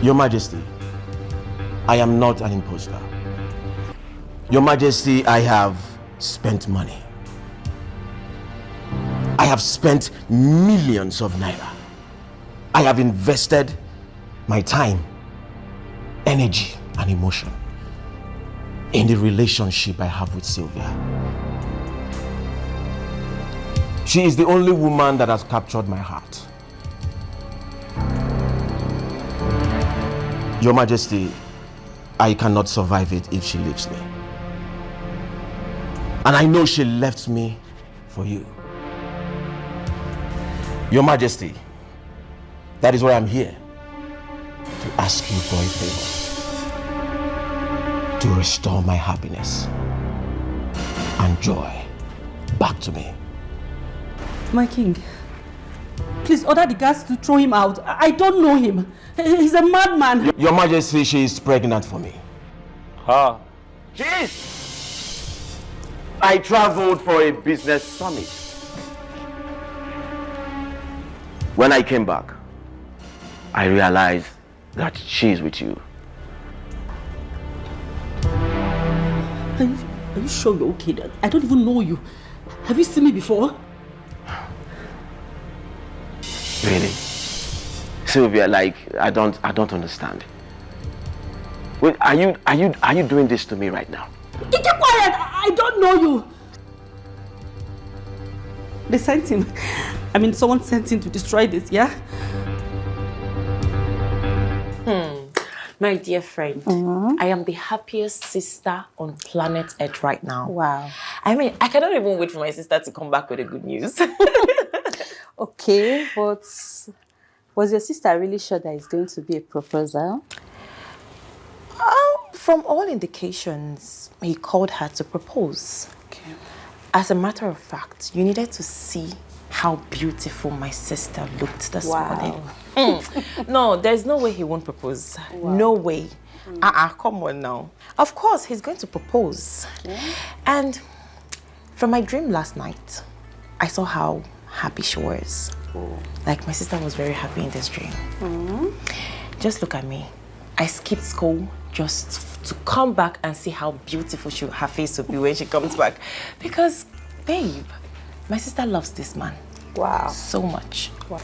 Your Majesty, I am not an imposter. Your Majesty, I have spent money. I have spent millions of naira. I have invested my time, energy, and emotion in the relationship I have with Sylvia. She is the only woman that has captured my heart. Your Majesty, I cannot survive it if she leaves me. And I know she left me for you. Your Majesty, that is why I'm here. To ask you for a favor. To restore my happiness and joy back to me. My king, please order the guards to throw him out. I don't know him. He's a madman. Your Majesty, she is pregnant for me. Huh? Jeez! I traveled for a business summit. When I came back, I realized that she is with you. Are you sure you're okay? I don't even know you. Have you seen me before? Really? Sylvia, like, I don't understand. Wait, are you doing this to me right now? Keep quiet! I don't know you! They sent him. Someone sent him to destroy this, yeah? My dear friend, I am the happiest sister on planet Earth right now. Wow. I cannot even wait for my sister to come back with the good news. Okay, but was your sister really sure that it's going to be a proposal? From all indications, he called her to propose. Okay. As a matter of fact, you needed to see how beautiful my sister looked this morning. No, there's no way he won't propose. Wow. No way. Come on now. Of course, he's going to propose. Yeah. And from my dream last night, I saw how happy she was. Oh. Like, my sister was very happy in this dream. Just look at me. I skipped school just to come back and see how beautiful her face will be when she comes back. Because, babe, my sister loves this man. Wow. So much. Wow.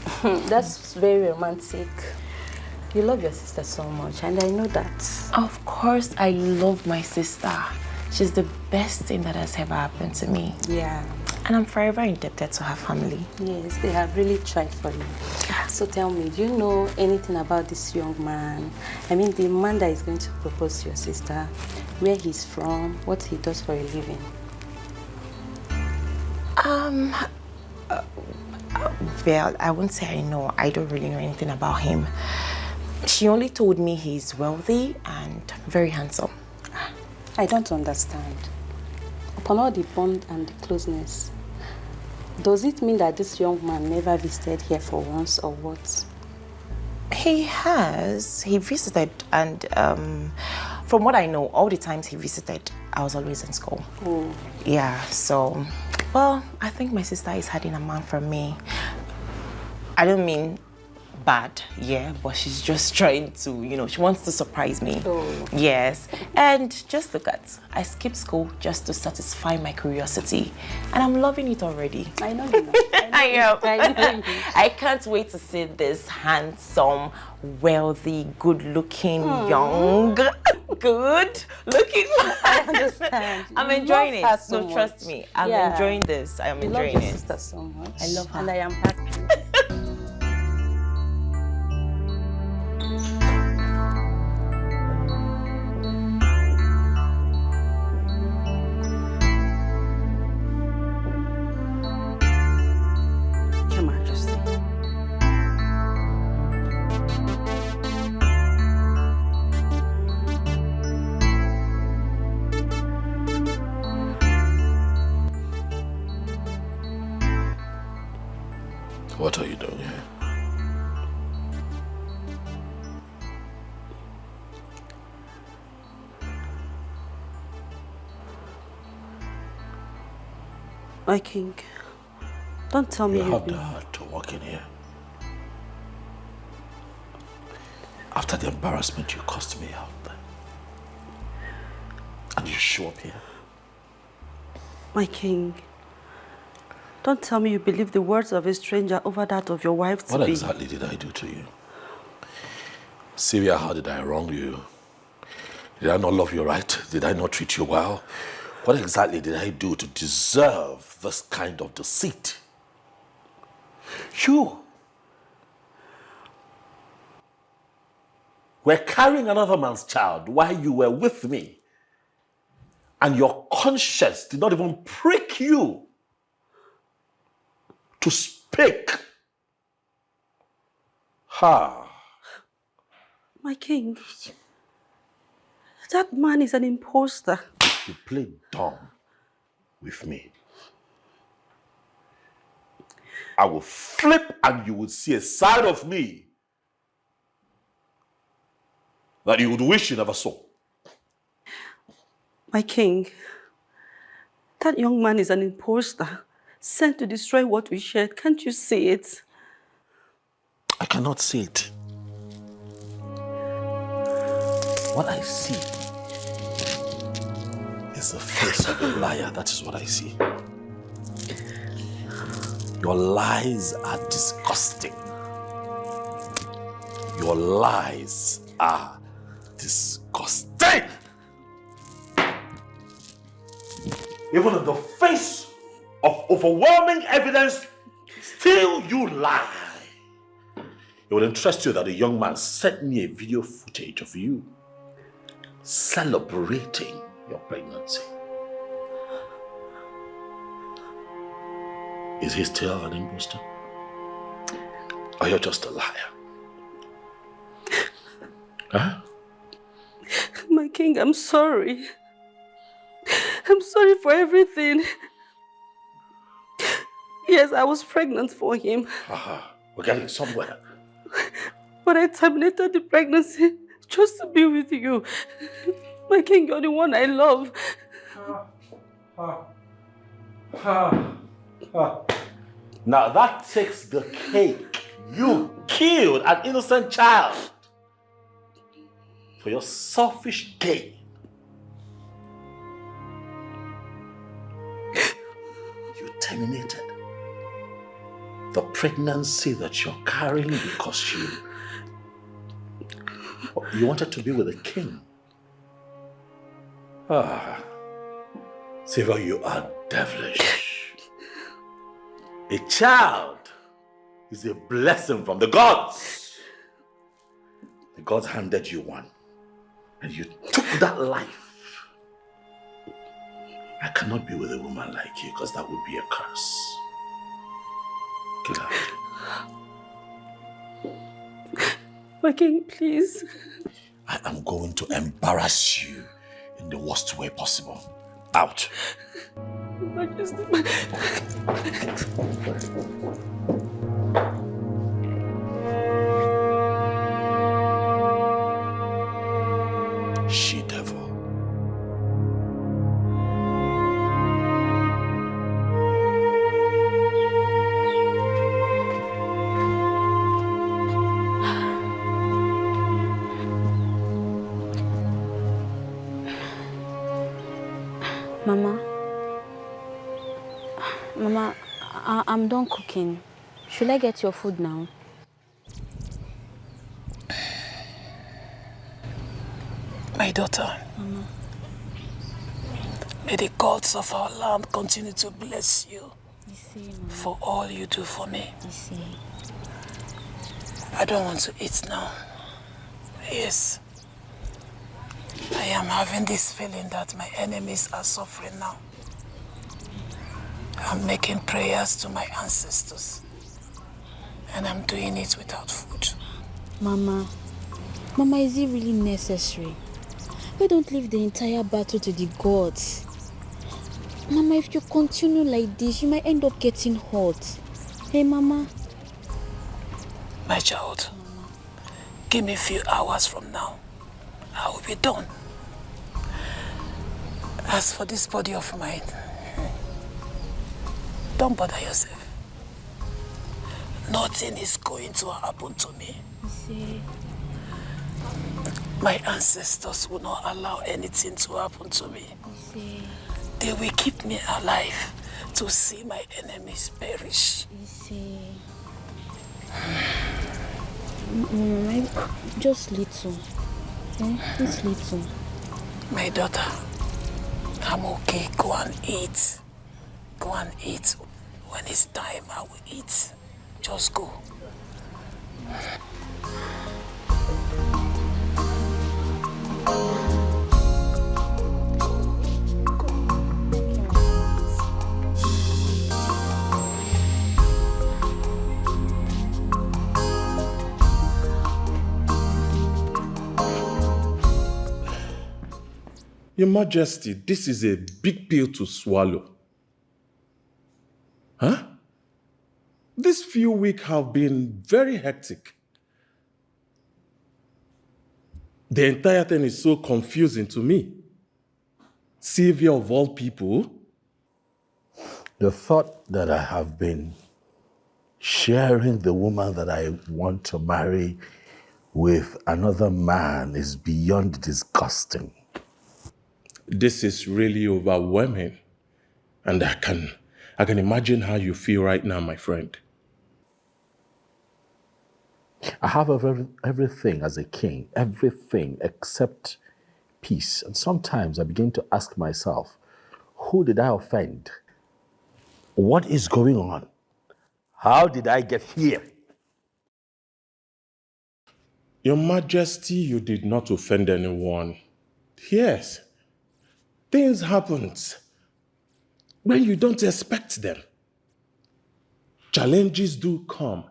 That's very romantic. You love your sister so much, and I know that. Of course, I love my sister. She's the best thing that has ever happened to me. Yeah. And I'm forever indebted to her family. Yes, they have really tried for you. So tell me, do you know anything about this young man? The man that is going to propose to your sister, where he's from, what he does for a living? Well, I won't say I know. I don't really know anything about him. She only told me he's wealthy and very handsome. I don't understand. Upon all the bond and the closeness, does it mean that this young man never visited here for once, or what? He has. He visited, and from what I know, all the times he visited, I was always in school. Oh. Yeah, so, well, I think my sister is hiding a man from me. I don't mean bad, yeah, but she's just trying to, she wants to surprise me. Oh. Yes, and just look at, I skipped school just to satisfy my curiosity, and I'm loving it already. I know you know. I am. I can't wait to see this handsome, wealthy, good-looking, young, good-looking man. I understand. I'm You enjoying it. love her so No, trust me. I'm Yeah. enjoying this. I am You enjoying love your it. sister so much. I love her. And I am happy. Your Majesty. What are you doing here? My king, don't tell me You you've have the been... heart to walk in here. After the embarrassment you caused me out there. And you show up here. My king, don't tell me you believe the words of a stranger over that of your wife to What be. exactly did I do to you? Sylvia, how did I wrong you? Did I not love you right? Did I not treat you well? What exactly did I do to deserve this kind of deceit? You were carrying another man's child while you were with me. And your conscience did not even prick you to speak. Ha! My king, that man is an imposter. You play dumb with me. I will flip and you would see a side of me that you would wish you never saw. My king, that young man is an imposter, sent to destroy what we shared. Can't you see it? I cannot see it. What I see is the face of a liar. That is what I see. Your lies are disgusting. Your lies are disgusting. Even in the face of overwhelming evidence, still you lie. It would interest you that a young man sent me a video footage of you celebrating your pregnancy. Is he still an imposter? Or you're just a liar? Huh? My king, I'm sorry. I'm sorry for everything. Yes, I was pregnant for him. We're getting somewhere. But I terminated the pregnancy just to be with you. My king, you're the one I love. Now that takes the cake. You killed an innocent child for your selfish gain. You terminated the pregnancy that you're carrying because you wanted to be with a king. Silver, you are devilish. A child is a blessing from the gods. The gods handed you one, and you took that life. I cannot be with a woman like you because that would be a curse. Get out. My king, please. I am going to embarrass you in the worst way possible. Out. Majesty. She devil. Mama, I'm done cooking. Should I get your food now? My daughter, Mama. may the gods of our land continue to bless you Mama. for all you do for me. See. I don't want to eat now. Yes. I am having this feeling that my enemies are suffering now. I'm making prayers to my ancestors. And I'm doing it without food. Mama, is it really necessary? We don't leave the entire battle to the gods. Mama, if you continue like this, you might end up getting hurt. Hey, Mama. My child, give me a few hours from now. I will be done. As for this body of mine, don't bother yourself. Nothing is going to happen to me. My ancestors will not allow anything to happen to me. They will keep me alive to see my enemies perish. Just little. Just little. My daughter, I'm okay. Go and eat. Go and eat. When it's time, I will eat. Just go. Your Majesty, this is a big pill to swallow. Huh? These few weeks have been very hectic. The entire thing is so confusing to me. Savior of all people. The thought that I have been sharing the woman that I want to marry with another man is beyond disgusting. This is really overwhelming. And I can imagine how you feel right now, my friend. I have everything as a king, everything except peace. And sometimes I begin to ask myself, who did I offend? What is going on? How did I get here? Your Majesty, you did not offend anyone. Yes, things happen when you don't expect them. Challenges do come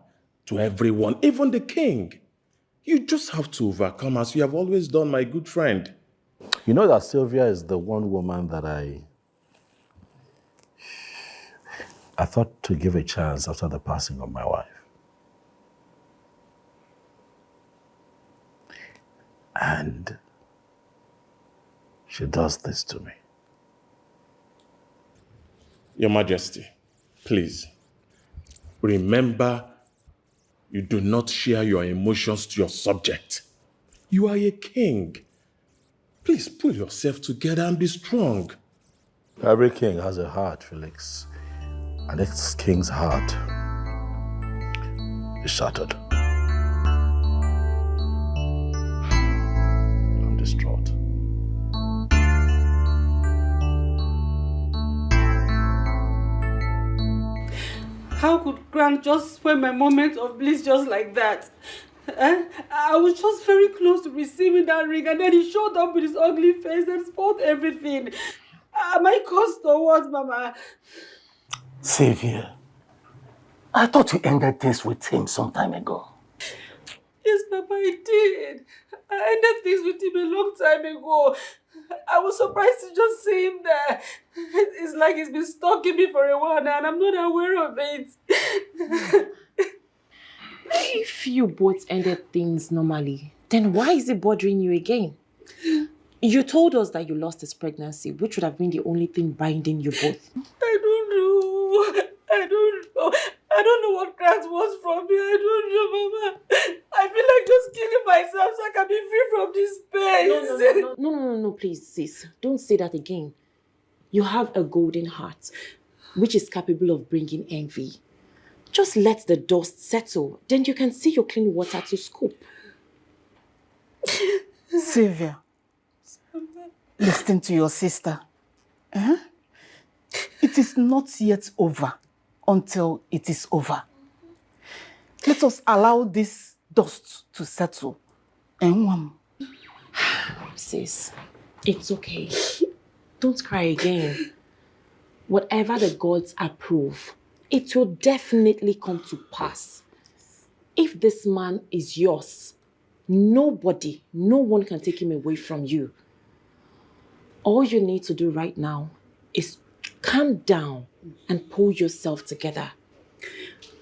to everyone, even the king. You just have to overcome as you have always done, my good friend. You know that Sylvia is the one woman that I thought to give a chance after the passing of my wife. And she does this to me. Your Majesty, please, remember, you do not share your emotions to your subject. You are a king. Please pull yourself together and be strong. Every king has a heart, Felix. And this king's heart is shattered. I'm distraught. How could Grant just spoil my moment of bliss just like that? I was just very close to receiving that ring, and then he showed up with his ugly face and spoiled everything. Am I cursed or what, Mama? Xavier, I thought you ended things with him some time ago. Yes, Papa, I did. I ended things with him a long time ago. I was surprised to just see him there. It's like he's been stalking me for a while now, and I'm not aware of it. If you both ended things normally, then why is it bothering you again? You told us that you lost his pregnancy, which would have been the only thing binding you both. I don't know. I don't know what Grant wants from me. I don't know, Mama. I feel like just killing myself so I can be free from this pain. No, please, sis. Don't say that again. You have a golden heart, which is capable of bringing envy. Just let the dust settle. Then you can see your clean water to scoop. Sylvia, listen to your sister. It is not yet over until it is over. Let us allow this dust to settle. Sis, it's okay. Don't cry again. Whatever the gods approve, it will definitely come to pass. If this man is yours, no one can take him away from you. All you need to do right now is calm down and pull yourself together.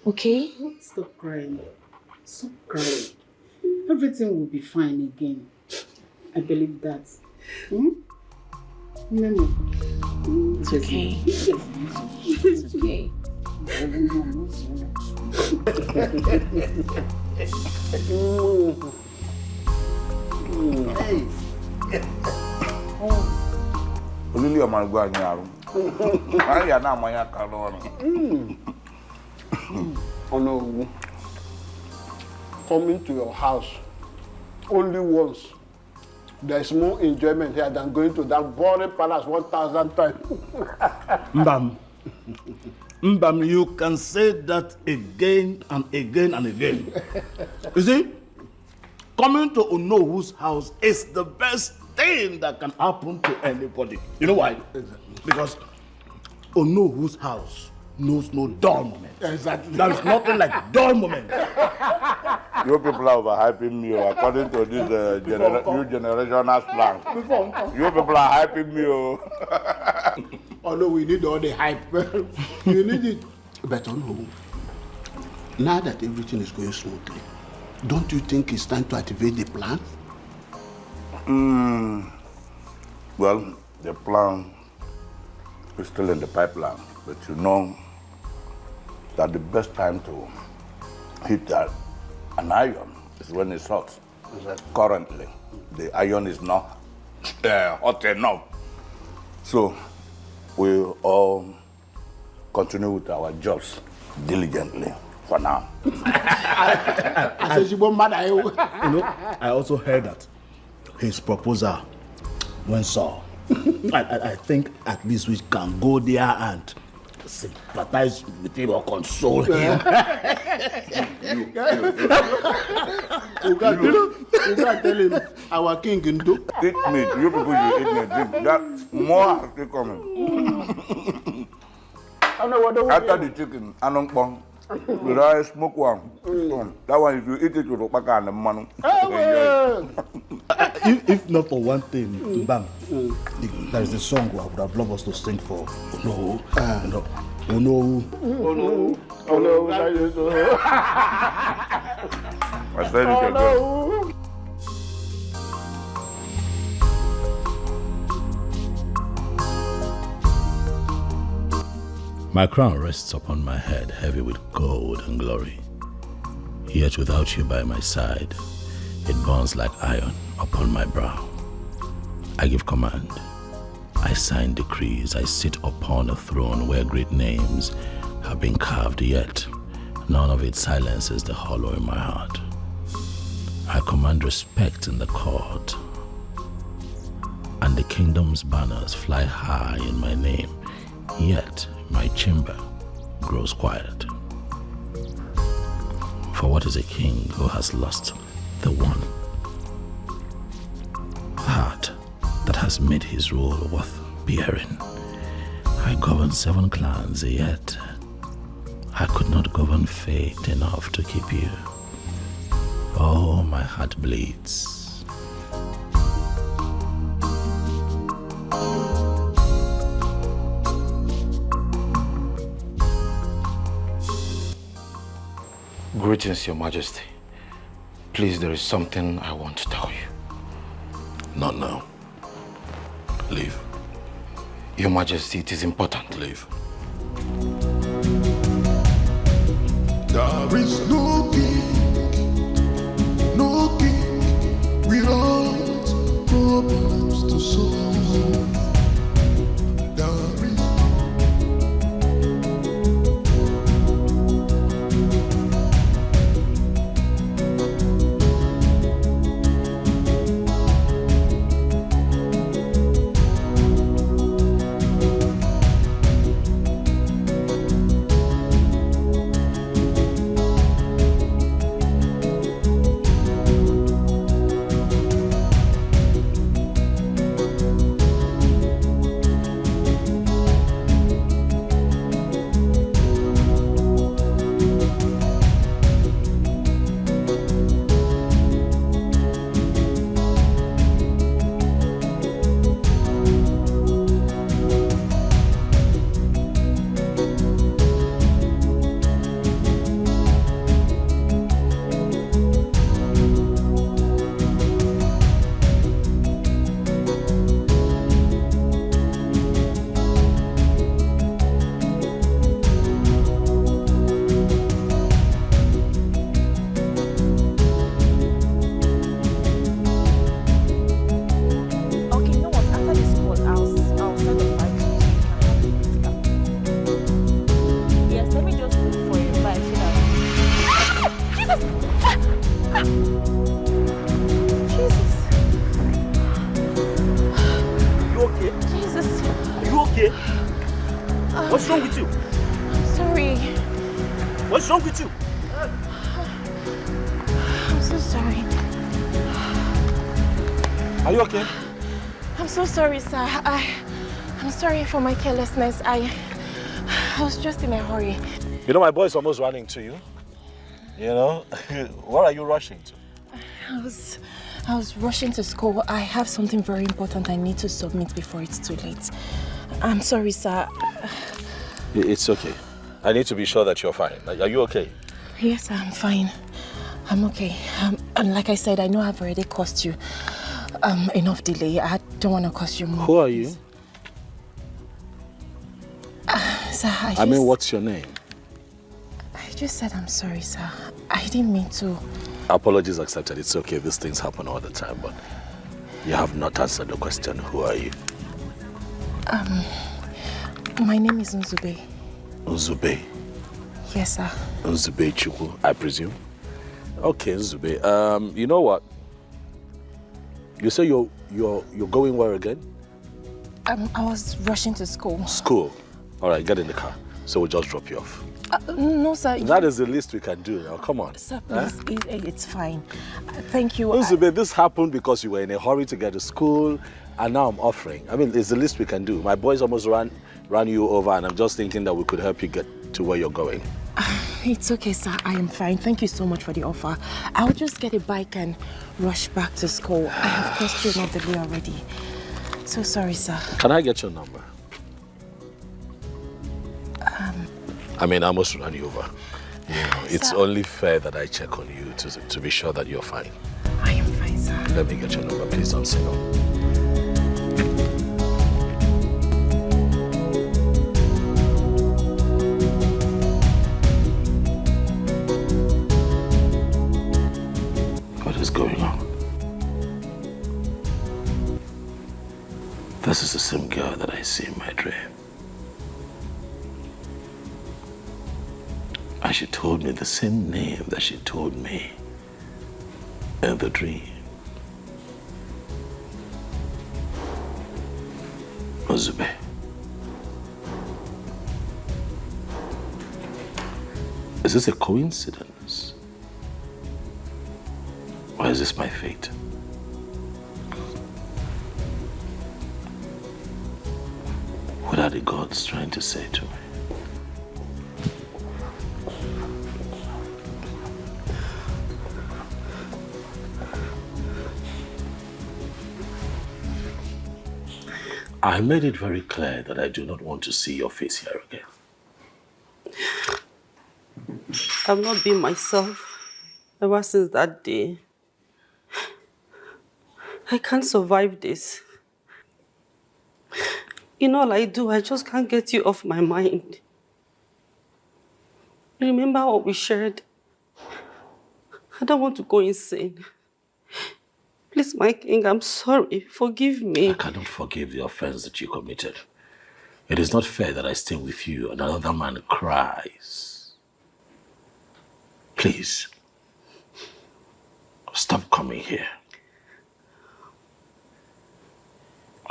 Okay? Stop crying. Stop crying. Everything will be fine again. I believe that. It's okay. It's okay. Olili amargo anyaru. Ari ana amanya kaloro. Ono, coming to your house only once. There's more enjoyment here than going to that boring palace 1,000 times. Mbam, you can say that again and again and again. You see, coming to Onohu's house is the best thing that can happen to anybody. You know why? Because Onohu's house knows no dull moment. Exactly. There is nothing like dull moment. You people are overhyping me according to this new generational plan. You people are hyping me. Although we need all the hype. You need it. But no. Now that everything is going smoothly, don't you think it's time to activate the plan? Well, the plan is still in the pipeline, but you know that the best time to hit an iron is when it's hot. Exactly. Currently, the iron is not hot enough. So we all continue with our jobs diligently for now. I also heard that his proposal went sour. I think at least we can go there and sympathize with him or console him. You can tell him our king can do. Eat meat. You people you eat meat. That more has to come. After the chicken, anong pong. We rather smoke one. That one, if you eat it with opaka and the man. If not for one thing, bang, there is a song I would have loved us to sing for. Oh no. Oh no. Oh no. Oh no. I said it again. My crown rests upon my head, heavy with gold and glory. Yet without you by my side, it burns like iron upon my brow. I give command. I sign decrees. I sit upon a throne where great names have been carved, yet none of it silences the hollow in my heart. I command respect in the court, and the kingdom's banners fly high in my name, yet my chamber grows quiet. For what is a king who has lost the one heart that has made his rule worth bearing? I govern 7 clans, yet I could not govern fate enough to keep you. Oh, my heart bleeds. Greetings, Your Majesty. Please, there is something I want to tell you. Not now. Leave. Your Majesty, it is important. Leave. There is no king without problems to solve. What's wrong with you? I'm sorry. What's wrong with you? I'm so sorry. Are you okay? I'm so sorry, sir. I'm sorry for my carelessness. I was just in a hurry. You know, my boy's almost running to you. You know? What are you rushing to? I was rushing to school. I have something very important I need to submit before it's too late. I'm sorry, sir. It's okay. I need to be sure that you're fine. Are you okay? Yes, sir, I'm fine. I'm okay. And like I said, I know I've already caused you enough delay. I don't want to cause you more. Who are you? Sir, I mean, what's your name? I just said I'm sorry, sir. I didn't mean to. Apologies accepted. It's okay. These things happen all the time, but you have not answered the question. Who are you? My name is Nzube. Nzube? Yes, sir. Nzube Chukwu, I presume. Okay, Nzube. You know what? You say you're going where again? I was rushing to school. School. All right, get in the car. So we'll just drop you off. No, sir. That is the least we can do now. Come on. Sir, please, it's fine. Thank you. Nzube, this happened because you were in a hurry to get to school, and now I'm offering. I mean, it's the least we can do. My boys almost ran you over, and I'm just thinking that we could help you get to where you're going. It's okay, sir. I am fine. Thank you so much for the offer. I'll just get a bike and rush back to school. I have caused you enough delay already. So sorry, sir. Can I get your number? I mean, I almost ran you over. You know, it's only fair that I check on you to be sure that you're fine. I am fine, sir. Let me get your number. Please don't say no. What is going on? This is the same girl that I see in my dream. And she told me the same name that she told me in the dream. Nzube. Is this a coincidence? Or is this my fate? What are the gods trying to say to me? I made it very clear that I do not want to see your face here again. I've not been myself ever since that day. I can't survive this. In all I do, I just can't get you off my mind. Remember what we shared? I don't want to go insane. Please, my king, I'm sorry. Forgive me. I cannot forgive the offense that you committed. It is not fair that I stay with you and another man cries. Please, stop coming here.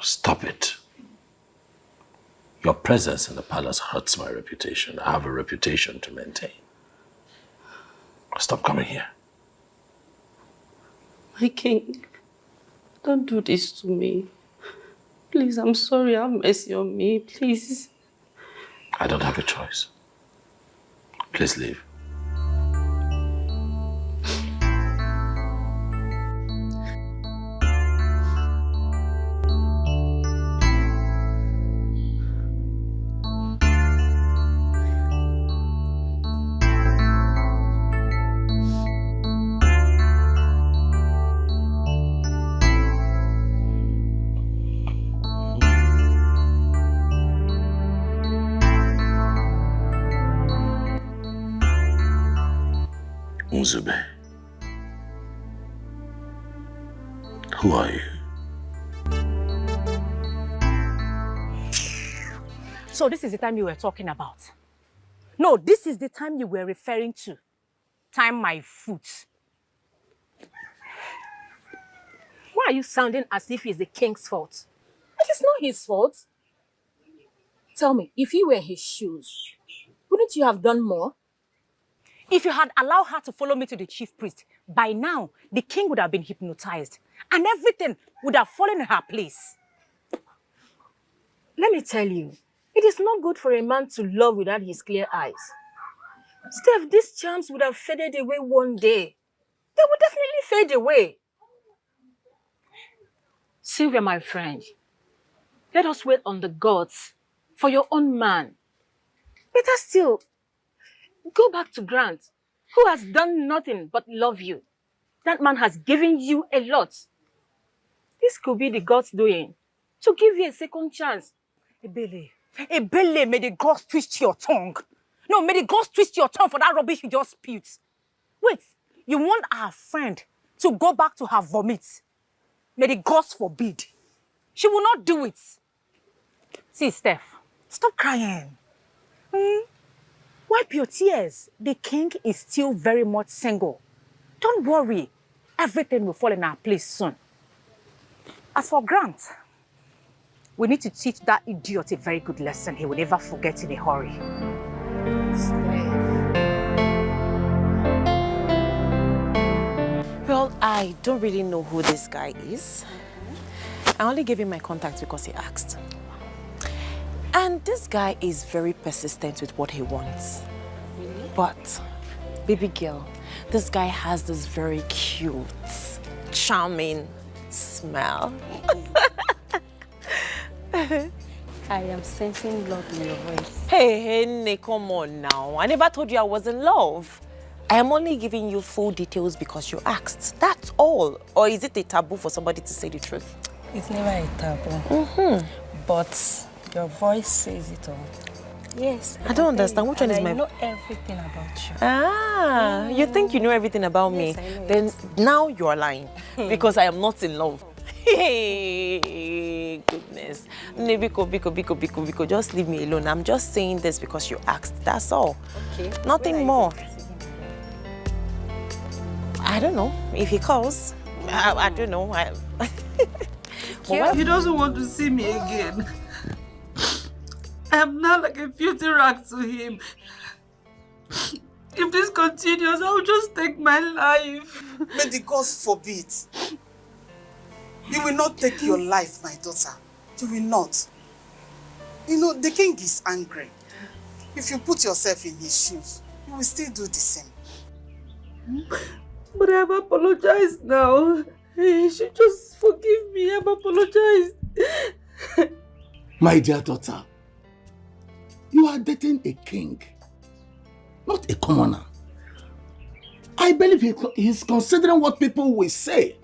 Stop it. Your presence in the palace hurts my reputation. I have a reputation to maintain. Stop coming here. My king, don't do this to me. Please, I'm sorry. Have mercy on me, please. I don't have a choice. Please leave. Nzube, who are you? So this is the time you were talking about? No, this is the time you were referring to. Time my foot. Why are you sounding as if it's the king's fault? It is not his fault. Tell me, if you were in his shoes, wouldn't you have done more? If you had allowed her to follow me to the chief priest, by now, the king would have been hypnotized and everything would have fallen in her place. Let me tell you, It is not good for a man to love without his clear eyes. Steph, these charms would have faded away one day. They would definitely fade away. Sylvia, my friend, let us wait on the gods for your own man. Better still, go back to Grant, who has done nothing but love you. That man has given you a lot. This could be the gods doing to give you a second chance. Ebele, may the gods twist your tongue. No, may the gods twist your tongue for that rubbish you just spewed. Wait, you want our friend to go back to her vomit? May the gods forbid. She will not do it. See, Steph, stop crying. Wipe your tears. The king is still very much single. Don't worry. Everything will fall in our place soon. As for Grant, we need to teach that idiot a very good lesson he will never forget in a hurry. Well, I don't really know who this guy is. I only gave him my contact because he asked. And this guy is very persistent with what he wants. Really? But, baby girl, this guy has this very cute, charming smell. I am sensing love in your voice. Hey, Nene, come on now. I never told you I was in love. I am only giving you full details because you asked. That's all. Or is it a taboo for somebody to say the truth? It's never a taboo. But your voice says it all. Yes. I don't understand. Which one is my... I know everything about you. Ah, you think you know everything about me? Then now you are lying. Because I am not in love. Hey, goodness. Biko, just leave me alone. I'm just saying this because you asked. That's all. Okay. Nothing more. I don't know. If he calls, I don't know. He doesn't want to see me again. I am now like a filthy rag to him. If this continues, I'll just take my life. May the gods forbid. You will not take your life, my daughter. You will not. You know, the king is angry. If you put yourself in his shoes, you will still do the same. But I have apologized now. You should just forgive me. I have apologized. My dear daughter, you are dating a king, not a commoner. I believe he's considering what people will say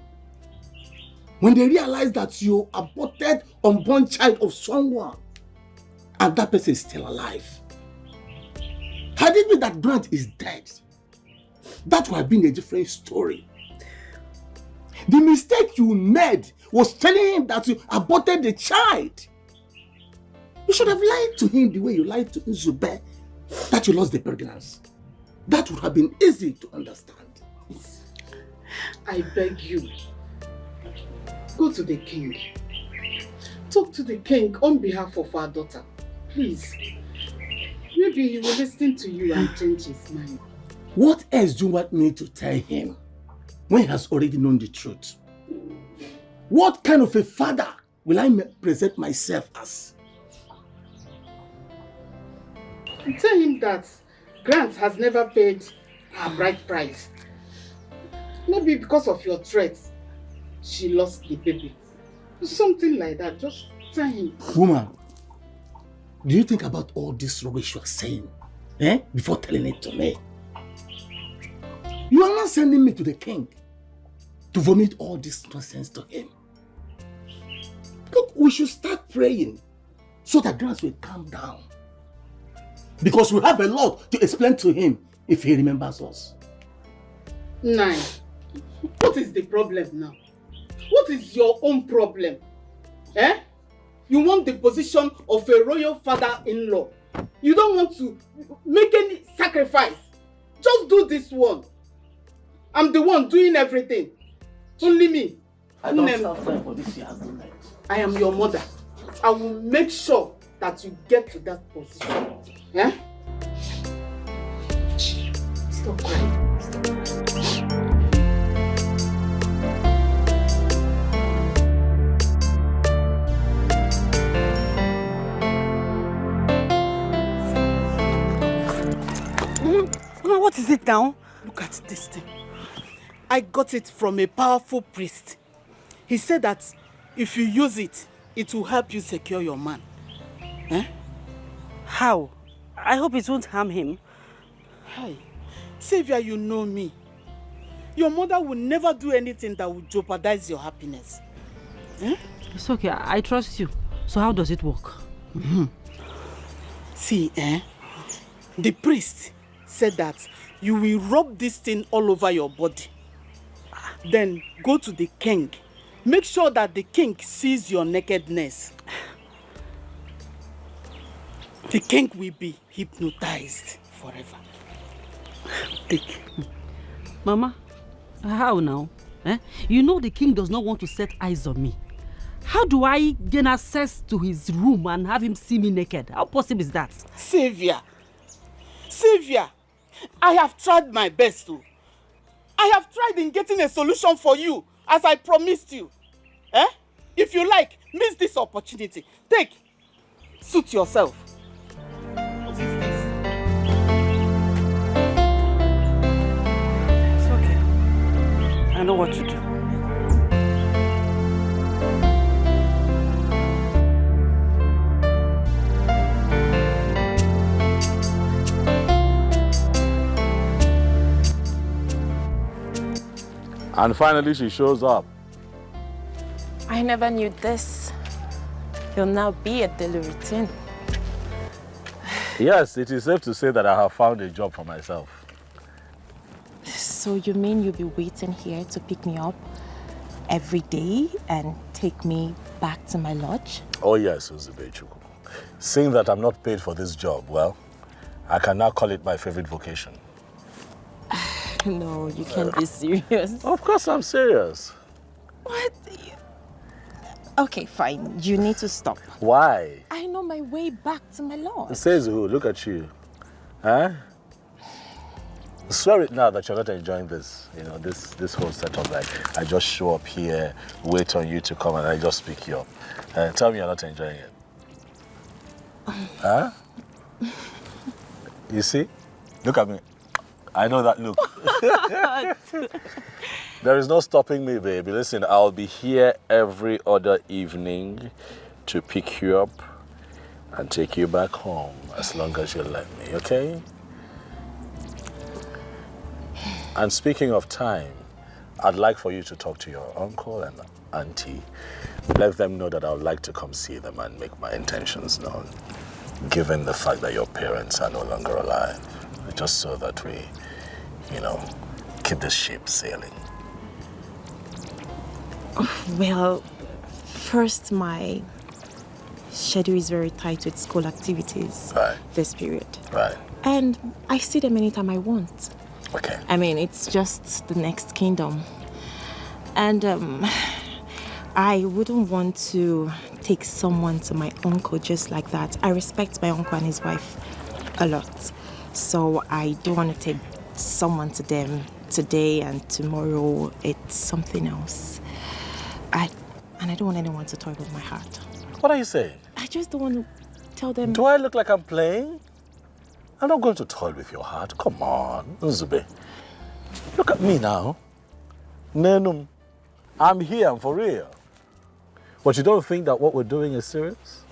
when they realize that you aborted unborn child of someone and that person is still alive. Had it been that Grant is dead, that would have been a different story. The mistake you made was telling him that you aborted the child. You should have lied to him the way you lied to Nzube, that you lost the pregnancy. That would have been easy to understand. I beg you, go to the king. Talk to the king on behalf of our daughter. Please. Maybe he will listen to you and change his mind. What else do you want me to tell him when he has already known the truth? What kind of a father will I present myself as? Tell him that Grant has never paid her bride price. Maybe because of your threats, she lost the baby. Something like that. Just tell him. Woman, do you think about all this rubbish you are saying before telling it to me? You are not sending me to the king to vomit all this nonsense to him. Look, we should start praying so that Grant will calm down. Because we have a lot to explain to him if he remembers us. Nine, what is the problem now? What is your own problem? You want the position of a royal father-in-law. You don't want to make any sacrifice. Just do this one. I'm the one doing everything. Only me. I don't have time for this argument. I am your mother. I will make sure that you get to that position. Stop crying. What is it now? Look at this thing. I got it from a powerful priest. He said that if you use it, it will help you secure your man. Eh? How? I hope it won't harm him. Hi. Savior, you know me. Your mother will never do anything that will jeopardize your happiness. Eh? It's okay, I trust you. So how does it work? See, the priest said that you will rub this thing all over your body. Then go to the king. Make sure that the king sees your nakedness. The king will be hypnotized forever. Take. Mama, how now? You know the king does not want to set eyes on me. How do I gain access to his room and have him see me naked? How possible is that? Savior, I have tried my best to. I have tried in getting a solution for you, as I promised you. If you like, miss this opportunity. Take, suit yourself. What is this? It's okay. I know what to do. And finally, she shows up. I never knew this. You'll now be a daily routine. Yes, it is safe to say that I have found a job for myself. So you mean you'll be waiting here to pick me up every day and take me back to my lodge? Oh yes, Uzubechuku. Seeing that I'm not paid for this job, well, I can now call it my favorite vocation. No, you can't be serious. Of course I'm serious. What? Okay, fine. You need to stop. Why? I know my way back to my lodge. Says who? Look at you. Huh? Swear it now that you're not enjoying this. You know, this whole setup. Like, I just show up here, wait on you to come, and I just pick you up. Tell me you're not enjoying it. Huh? You see? Look at me. I know that look. There is no stopping me, baby. Listen, I'll be here every other evening to pick you up and take you back home as long as you let me, okay? And speaking of time, I'd like for you to talk to your uncle and auntie. Let them know that I would like to come see them and make my intentions known, given the fact that your parents are no longer alive, just so that we, you know, keep the ship sailing. Well, first, my schedule is very tight with school activities this period. Right. And I see them anytime I want. Okay. I mean, it's just the next kingdom. And I wouldn't want to take someone to my uncle just like that. I respect my uncle and his wife a lot. So I don't want to take someone to them today and tomorrow. It's something else. And I don't want anyone to toy with my heart. What are you saying? I just don't want to tell them... Do I look like I'm playing? I'm not going to toy with your heart. Come on, Nzube. Look at me now. Nenum, I'm here, I'm for real. But you don't think that what we're doing is serious?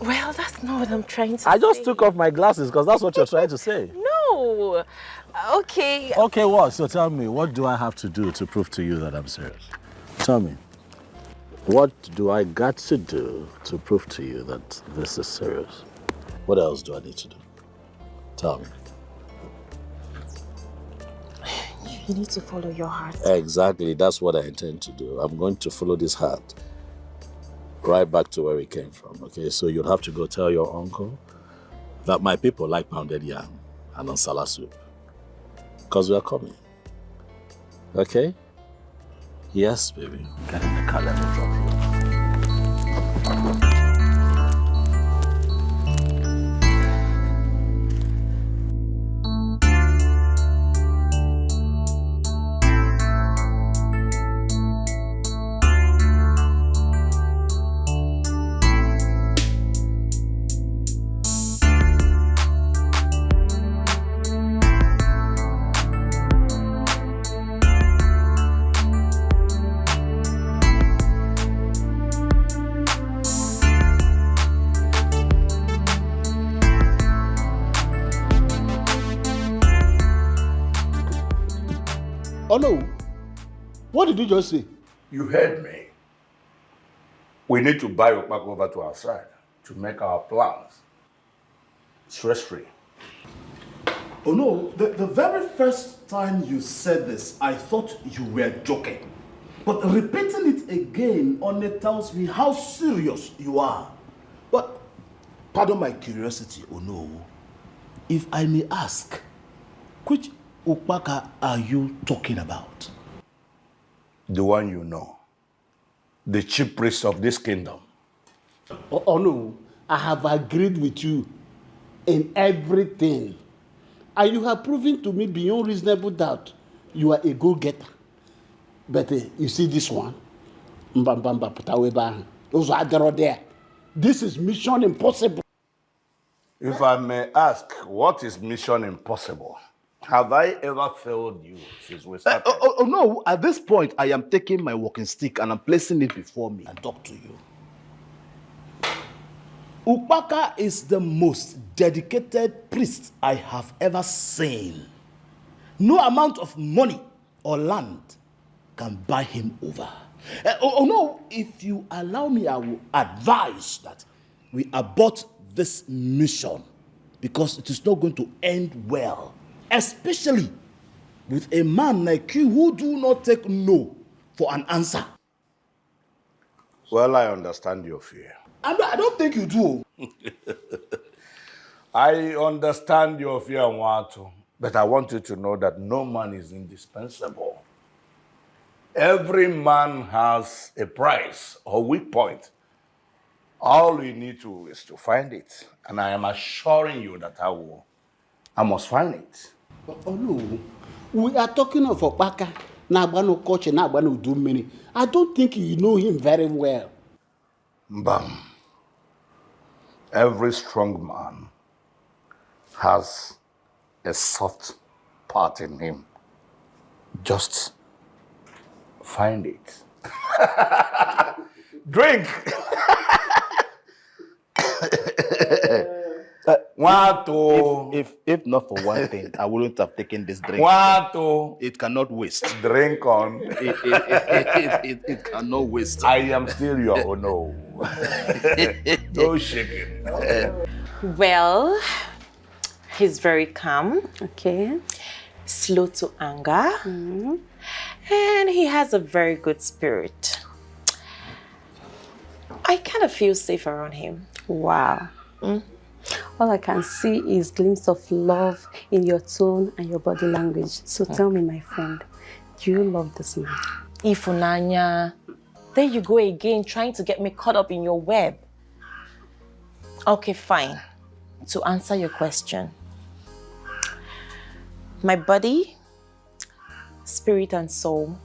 Well, that's not what I'm trying to say. I just took off my glasses because that's what you're trying to say. No. Okay. Okay, what? So tell me, what do I have to do to prove to you that I'm serious? Tell me. What do I got to do to prove to you that this is serious? What else do I need to do? Tell me. You need to follow your heart. Exactly, that's what I intend to do. I'm going to follow this heart right back to where it came from, okay? So you'll have to go tell your uncle that my people like pounded yam and nsala soup. Because we are coming. Okay? Yes, baby. Get in the car, let me drop you off. Oh no. What did you just say? You heard me. We need to buy your back over to our side to make our plans stress-free. Oh no, the very first time you said this, I thought you were joking. But repeating it again only tells me how serious you are. But, pardon my curiosity, oh no, if I may ask, which Ukpaka are you talking about? The one you know. The chief priest of this kingdom. Oh no, I have agreed with you in everything. And you have proven to me beyond reasonable doubt you are a go-getter. But you see this one? Those are there. This is mission impossible. If I may ask, what is mission impossible? Have I ever failed you since we started? Oh no, at this point, I am taking my walking stick and I'm placing it before me and talk to you. Ukpaka is the most dedicated priest I have ever seen. No amount of money or land can buy him over. Oh no, if you allow me, I will advise that we abort this mission because it is not going to end well, especially with a man like you who do not take no for an answer. Well, I understand your fear. I don't think you do. I understand your fear, Nwatu, but I want you to know that no man is indispensable. Every man has a price or weak point. All we need to is to find it. And I am assuring you that I must find it. Oh no, we are talking of Ukpaka. Nagbano Koche, Nagbano Dumini. I don't think you know him very well. Mbam. Every strong man has a soft part in him. Just find it. Drink! If not for one thing, I wouldn't have taken this drink. It cannot waste. Drink on. It cannot waste. I am still your Ono. No shaking. Well, he's very calm. Okay. Slow to anger. And he has a very good spirit. I kind of feel safe around him. Wow. All I can see is glimpse of love in your tone and your body language. So tell me, my friend, do you love this man? Ifunanya, there you go again, trying to get me caught up in your web. Okay, fine. To answer your question, my body, spirit, and soul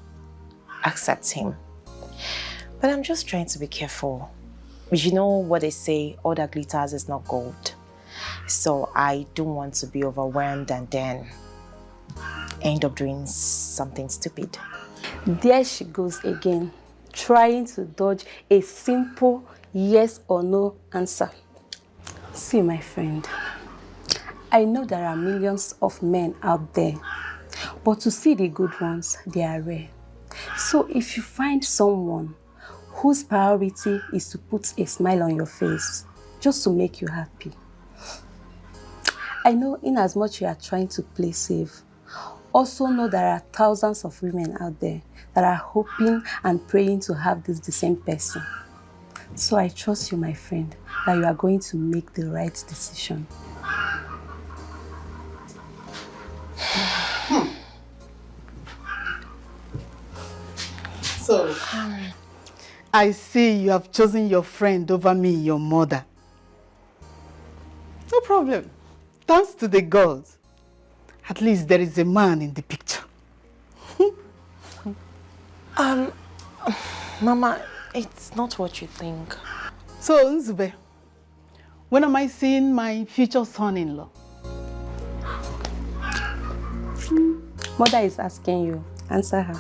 accept him. But I'm just trying to be careful. You know what they say, all that glitters is not gold. So I don't want to be overwhelmed and then end up doing something stupid. There she goes again, trying to dodge a simple yes or no answer. See, my friend, I know there are millions of men out there, but to see the good ones, they are rare. So if you find someone whose priority is to put a smile on your face, just to make you happy, I know in as much you are trying to play safe, also know there are thousands of women out there that are hoping and praying to have the same person. So I trust you, my friend, that you are going to make the right decision. So, I see you have chosen your friend over me, your mother. No problem. Thanks to the gods. At least there is a man in the picture. Mama, it's not what you think. So, Nzube, when am I seeing my future son-in-law? Mother is asking you. Answer her.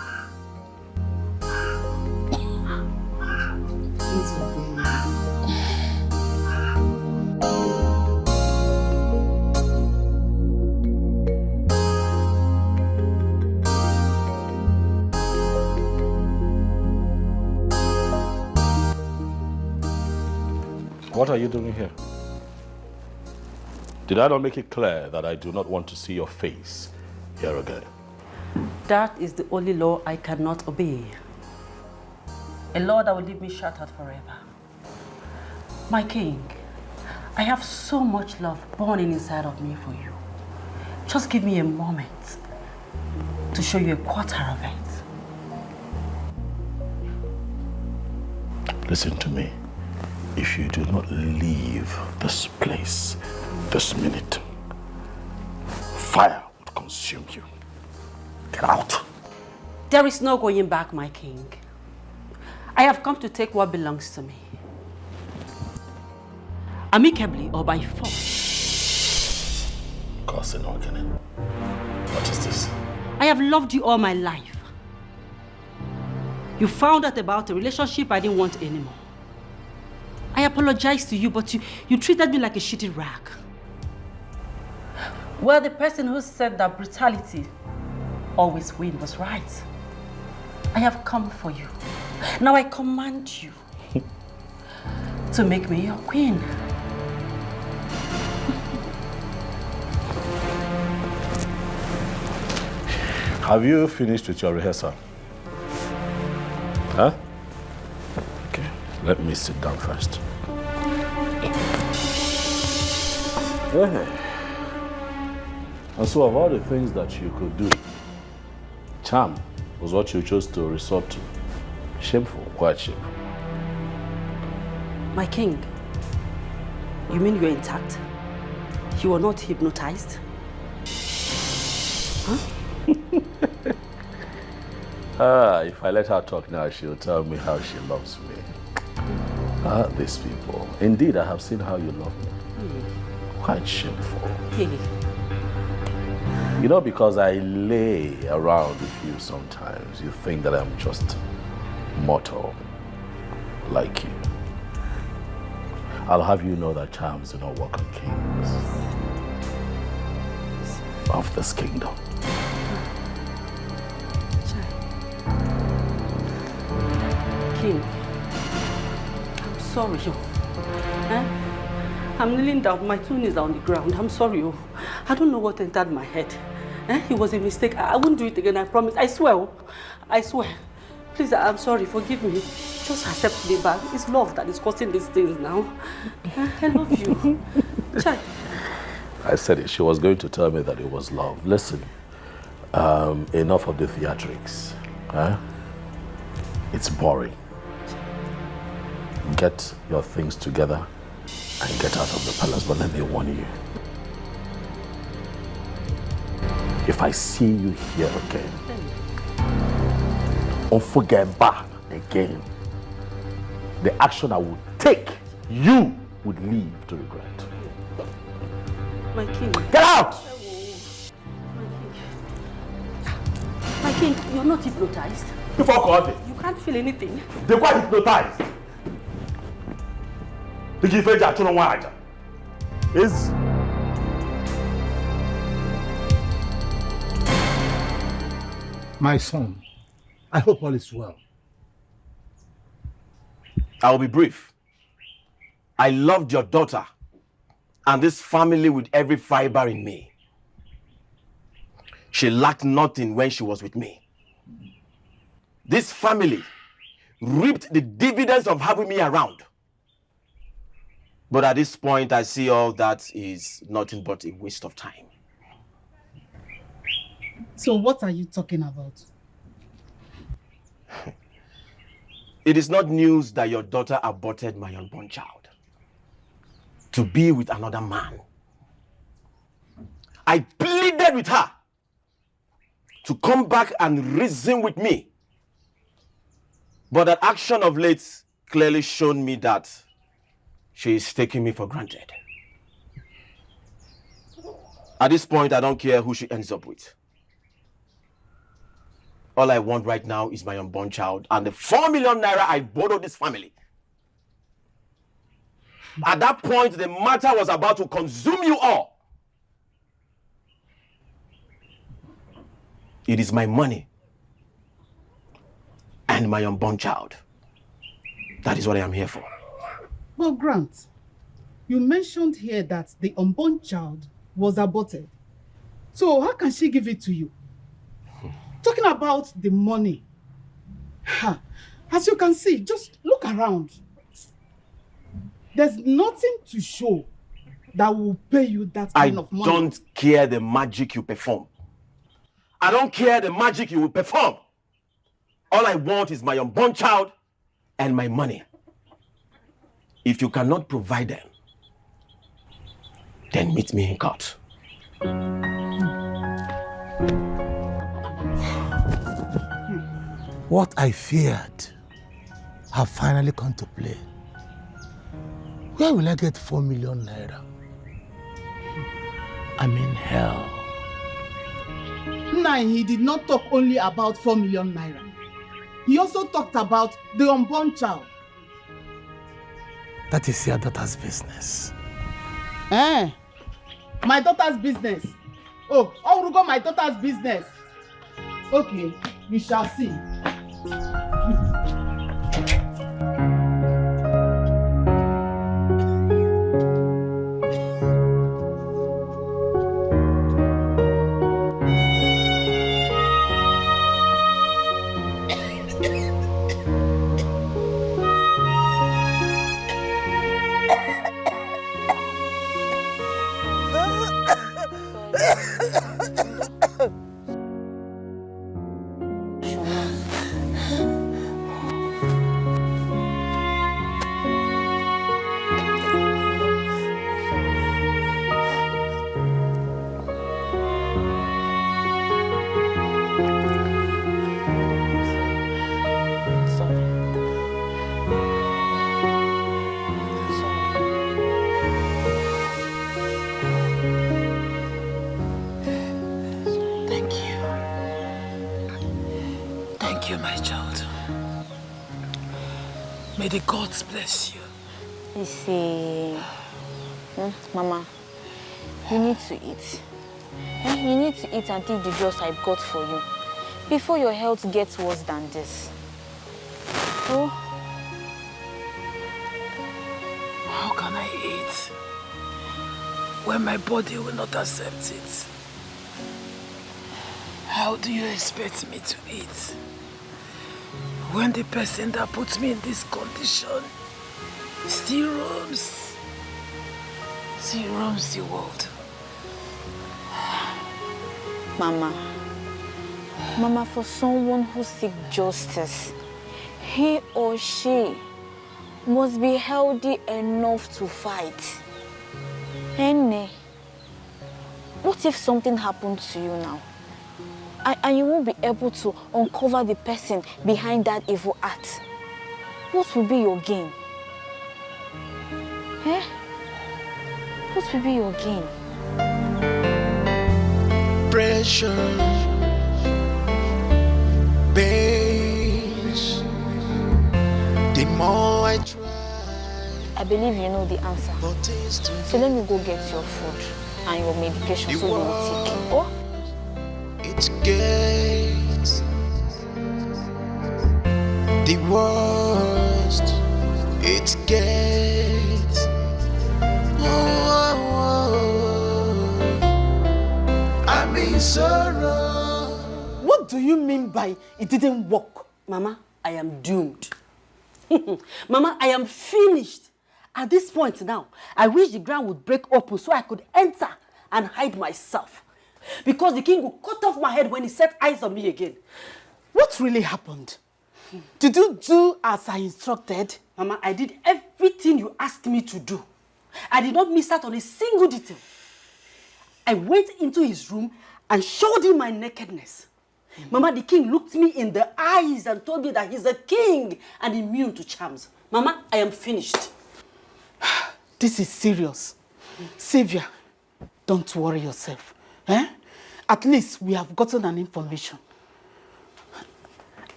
What are you doing here? Did I not make it clear that I do not want to see your face here again? That is the only law I cannot obey. A law that will leave me shattered forever. My king, I have so much love burning inside of me for you. Just give me a moment to show you a quarter of it. Listen to me. If you do not leave this place this minute, fire would consume you. Get out. There is no going back, my king. I have come to take what belongs to me. Amicably or by force. What is this? I have loved you all my life. You found out about a relationship I didn't want anymore. I apologized to you, but you treated me like a shitty rag. Well, the person who said that brutality always wins was right. I have come for you. Now I command you to make me your queen. Have you finished with your rehearsal? Huh? Okay, let me sit down first. Hey. And so of all the things that you could do, charm was what you chose to resort to. Shameful, quite shameful. My king, you mean you're intact? You were not hypnotized? Huh? If I let her talk now, she'll tell me how she loves me. These people. Indeed, I have seen how you love me. Quite shameful. You know, because I lay around with you sometimes, you think that I'm just mortal, like you. I'll have you know that charms do not work on kings of this kingdom. King, I'm sorry. I'm kneeling down, my tune is on the ground. I'm sorry. I don't know what entered my head. It was a mistake. I won't do it again, I promise. I swear. I swear. Please, I'm sorry. Forgive me. Just accept me back. It's love that is causing these things now. I love you. Chai. I said it. She was going to tell me that it was love. Listen, enough of the theatrics. It's boring. Get your things together and get out of the palace, but let me warn you. If I see you here again, or forget back again, the action I would take, you would leave to regret. My king. Get out! My king, you're not hypnotized. You forgot it. You can't feel anything. They're quite hypnotized. Is My son, I hope all is well. I'll be brief. I loved your daughter and this family with every fiber in me. She lacked nothing when she was with me. This family reaped the dividends of having me around. But at this point, I see all that is nothing but a waste of time. So what are you talking about? It is not news that your daughter aborted my unborn child to be with another man. I pleaded with her to come back and reason with me. But that action of late clearly shown me that she is taking me for granted. At this point, I don't care who she ends up with. All I want right now is my unborn child and the 4 million naira I borrowed this family. At that point, the matter was about to consume you all. It is my money and my unborn child. That is what I am here for. Well, Grant, you mentioned here that the unborn child was aborted. So how can she give it to you? Talking about the money. As you can see, just look around. There's nothing to show that will pay you that kind of money. I don't care the magic you perform. I don't care the magic you will perform. All I want is my unborn child and my money. If you cannot provide them, then meet me in court. What I feared have finally come to play. Where will I get 4 million naira? I'm in hell. Nah, he did not talk only about 4 million naira. He also talked about the unborn child. That is your daughter's business. My daughter's business. Oh, Orugo, my daughter's business. Okay, we shall see. May the gods bless you. You see, Mama, you need to eat. You need to eat and take the drugs I got for you before your health gets worse than this. Oh. How can I eat when my body will not accept it? How do you expect me to eat when the person that puts me in this condition still roams the world? Mama, for someone who seeks justice, he or she must be healthy enough to fight. Ene, what if something happened to you now? And you won't be able to uncover the person behind that evil act? What will be your gain? What will be your gain? Pressure, pains. The more I try, I believe you know the answer. So let me go get your food and your medication so you will take it. Oh? It gets the worst. It gets. I'm in sorrow. What do you mean by it didn't work? Mama, I am doomed. Mama, I am finished. At this point now, I wish the ground would break open so I could enter and hide myself. Because the king will cut off my head when he set eyes on me again. What really happened? Did you do as I instructed? Mama, I did everything you asked me to do. I did not miss out on a single detail. I went into his room and showed him my nakedness. Mama, the king looked me in the eyes and told me that he's a king and immune to charms. Mama, I am finished. This is serious. Sylvia, don't worry yourself. At least we have gotten an information.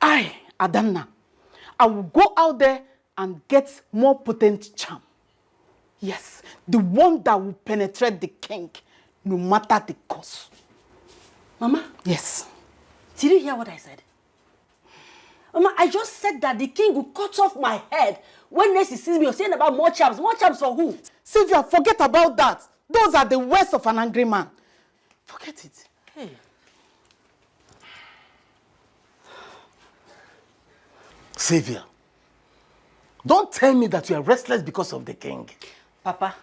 I, Adamna, I will go out there and get more potent charm. Yes, the one that will penetrate the king, no matter the cost. Mama? Yes. Did you hear what I said? Mama, I just said that the king will cut off my head when next he sees me. You're saying about more charms. More charms for who? Sylvia, forget about that. Those are the words of an angry man. Forget it. Hey. Sylvia, don't tell me that you are restless because of the king. Papa,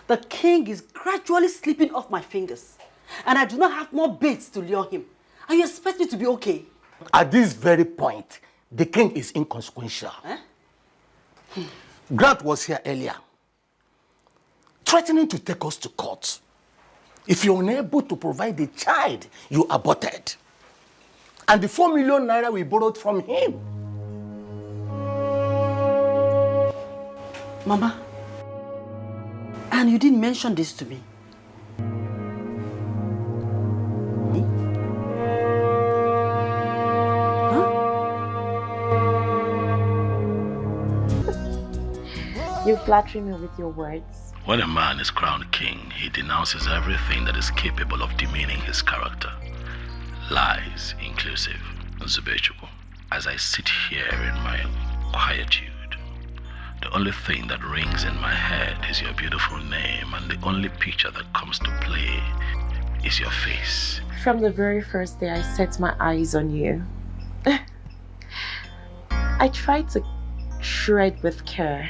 the king is gradually slipping off my fingers. And I do not have more baits to lure him. And you expect me to be okay? At this very point, the king is inconsequential. Grant was here earlier, threatening to take us to court. If you're unable to provide the child, you aborted. And the 4 million naira we borrowed from him. Mama, and you didn't mention this to me. You flatter me with your words. When a man is crowned king, he denounces everything that is capable of demeaning his character. Lies inclusive. Zubechuku, as I sit here in my quietude, the only thing that rings in my head is your beautiful name, and the only picture that comes to play is your face. From the very first day I set my eyes on you, I tried to tread with care,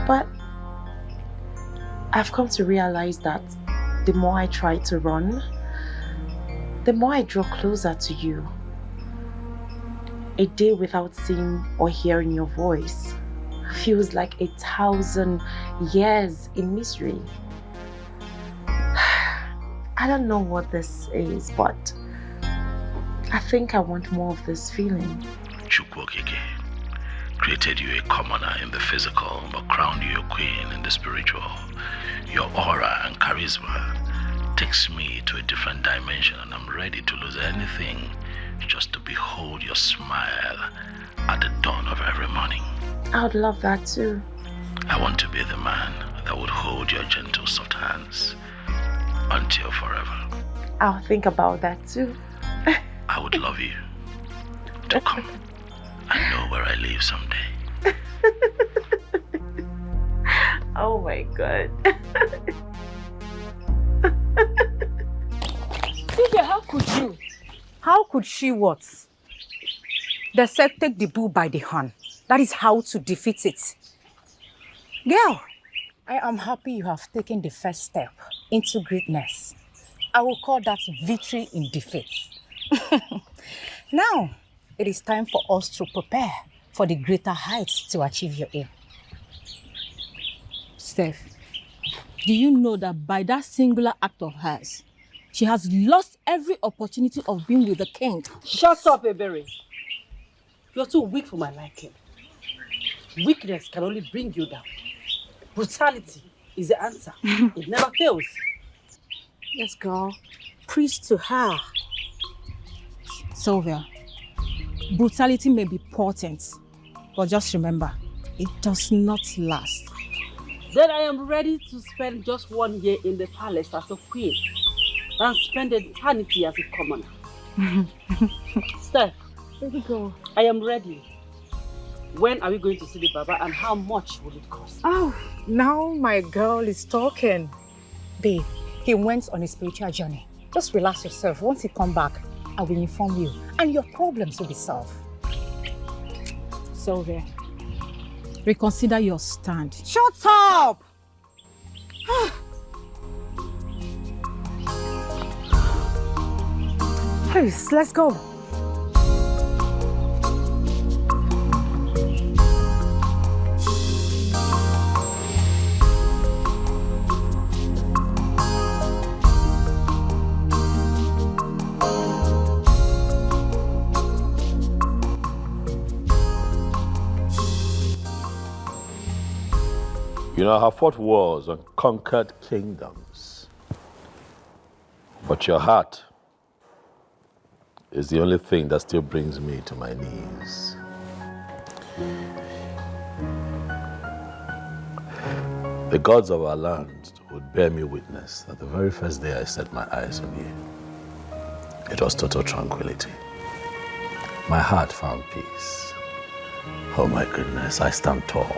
but I've come to realize that the more I try to run, the more I draw closer to you. A day without seeing or hearing your voice feels like 1,000 years in misery. I don't know what this is, but I think I want more of this feeling. Chukwokike created you a commoner in the physical, but crowned you a queen in the spiritual. Your aura and charisma takes me to a different dimension, and I'm ready to lose anything just to behold your smile at the dawn of every morning. I would love that too. I want to be the man that would hold your gentle, soft hands until forever. I'll think about that too. I would love you to come and know where I live someday. Oh my God. Sylvia, how could you? How could she what? They said take the bull by the horn. That is how to defeat it. Girl, I am happy you have taken the first step into greatness. I will call that victory in defeat. Now, it is time for us to prepare for the greater heights to achieve your aim. Steph, do you know that by that singular act of hers, she has lost every opportunity of being with the king? Shut up, Ebere. You're too weak for my liking. Weakness can only bring you down. Brutality is the answer. It never fails. Yes, girl. Preach to her. Sylvia, brutality may be potent, but just remember, it does not last. Then I am ready to spend just 1 year in the palace as a queen and spend eternity as a commoner. Steph, baby girl, I am ready. When are we going to see the Baba and how much will it cost? Oh, now my girl is talking. Babe, he went on a spiritual journey. Just relax yourself. Once he comes back, I will inform you and your problems will be solved. Sylvia, reconsider your stand. Shut up! Please, let's go. You know, I have fought wars and conquered kingdoms. But your heart is the only thing that still brings me to my knees. The gods of our land would bear me witness that the very first day I set my eyes on you, it was total tranquility. My heart found peace. Oh my goodness, I stand tall,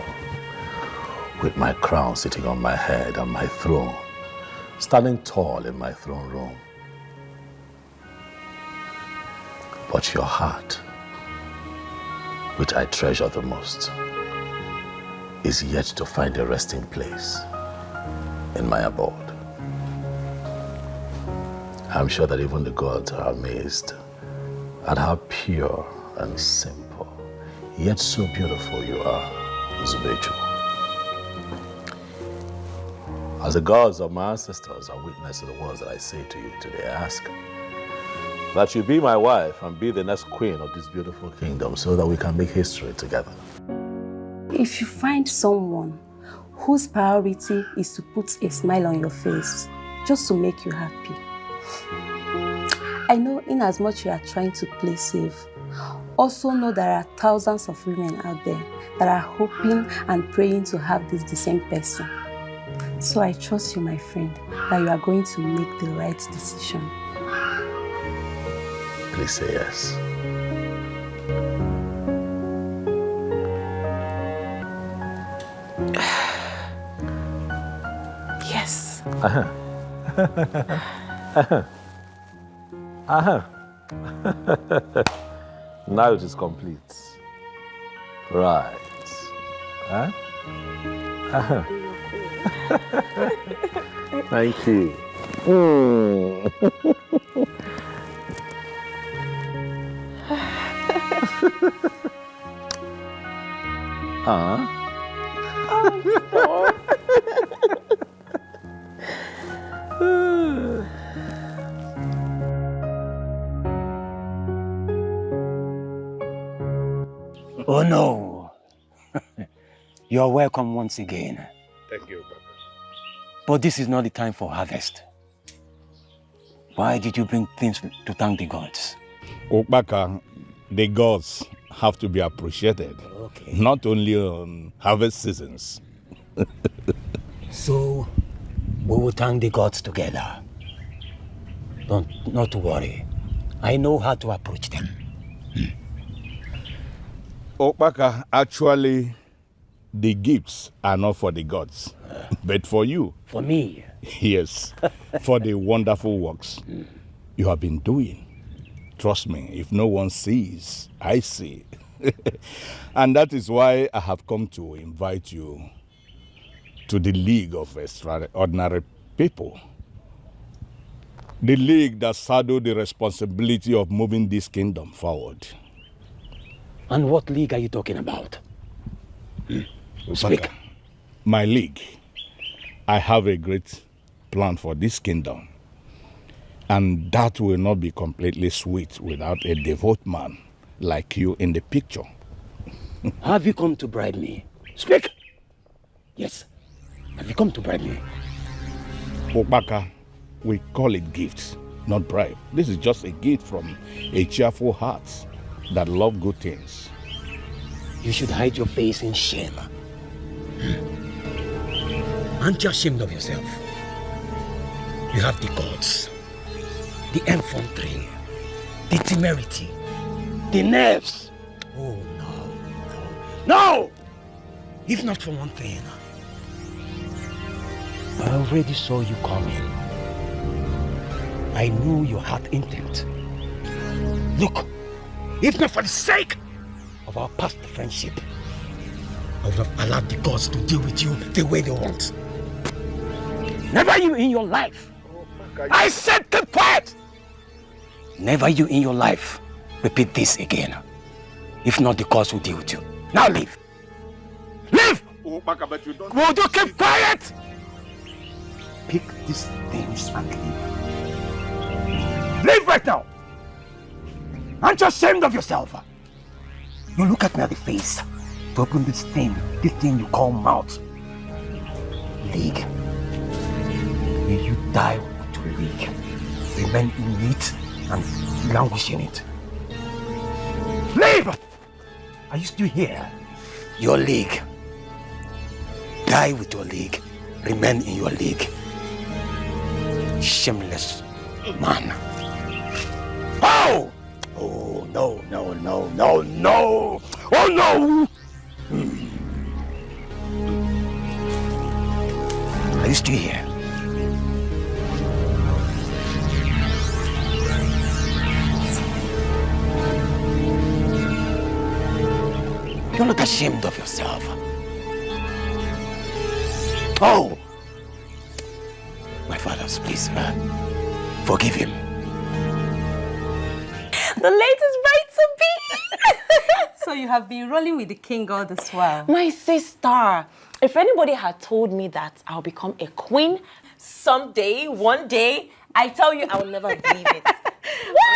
with my crown sitting on my head and my throne, standing tall in my throne room. But your heart, which I treasure the most, is yet to find a resting place in my abode. I'm sure that even the gods are amazed at how pure and simple, yet so beautiful you are, Zubeju. As the gods of my ancestors are witness to the words that I say to you today, I ask that you be my wife and be the next queen of this beautiful kingdom so that we can make history together. If you find someone whose priority is to put a smile on your face just to make you happy, I know in as much you are trying to play safe, also know there are thousands of women out there that are hoping and praying to have the same person. So I trust you, my friend, that you are going to make the right decision. Please say yes. Yes. Now it is complete. Right. Thank you. Oh no. You're welcome once again. Thank you, Papa. But this is not the time for harvest. Why did you bring things to thank the gods? Okpaka, the gods have to be appreciated. Okay. Not only on harvest seasons. So, we will thank the gods together. Not to worry. I know how to approach them. Okpaka, actually, the gifts are not for the gods, but for you. For me? Yes, for the wonderful works you have been doing. Trust me, if no one sees, I see. And that is why I have come to invite you to the League of Extraordinary People. The league that saddled the responsibility of moving this kingdom forward. And what league are you talking about? Speak. My league. I have a great plan for this kingdom. And that will not be completely sweet without a devout man like you in the picture. Have you come to bribe me? Speak! Yes. Have you come to bribe me? Okpaka, we call it gifts, not bribe. This is just a gift from a cheerful heart that love good things. You should hide your face in shame. Aren't you ashamed of yourself? You have the gods, the infantry, the temerity, the nerves. Oh, no! If not for one thing, I already saw you coming. I knew your heart intent. Look, if not for the sake of our past friendship, I would have allowed the gods to deal with you the way they want. Never you in your life. I said keep quiet. Never you in your life repeat this again. If not, the gods will deal with you. Now leave. Leave! But you don't... Will you keep quiet? Pick these things and leave. Leave right now! Aren't you ashamed of yourself? You look at me at the face to open this thing you call mouth. League. May you die with your league. Remain in it and languish in it. Leave! Are you still here? Your league. Die with your league. Remain in your league. Shameless man. Oh! Oh, no, no, no, no, no! Oh no! Are you still here? You're not ashamed of yourself. Oh! My fathers, please, forgive him. The latest bride-to-be! So you have been rolling with the king all this while? My sister, if anybody had told me that I'll become a queen someday, one day, I tell you, I will never believe it.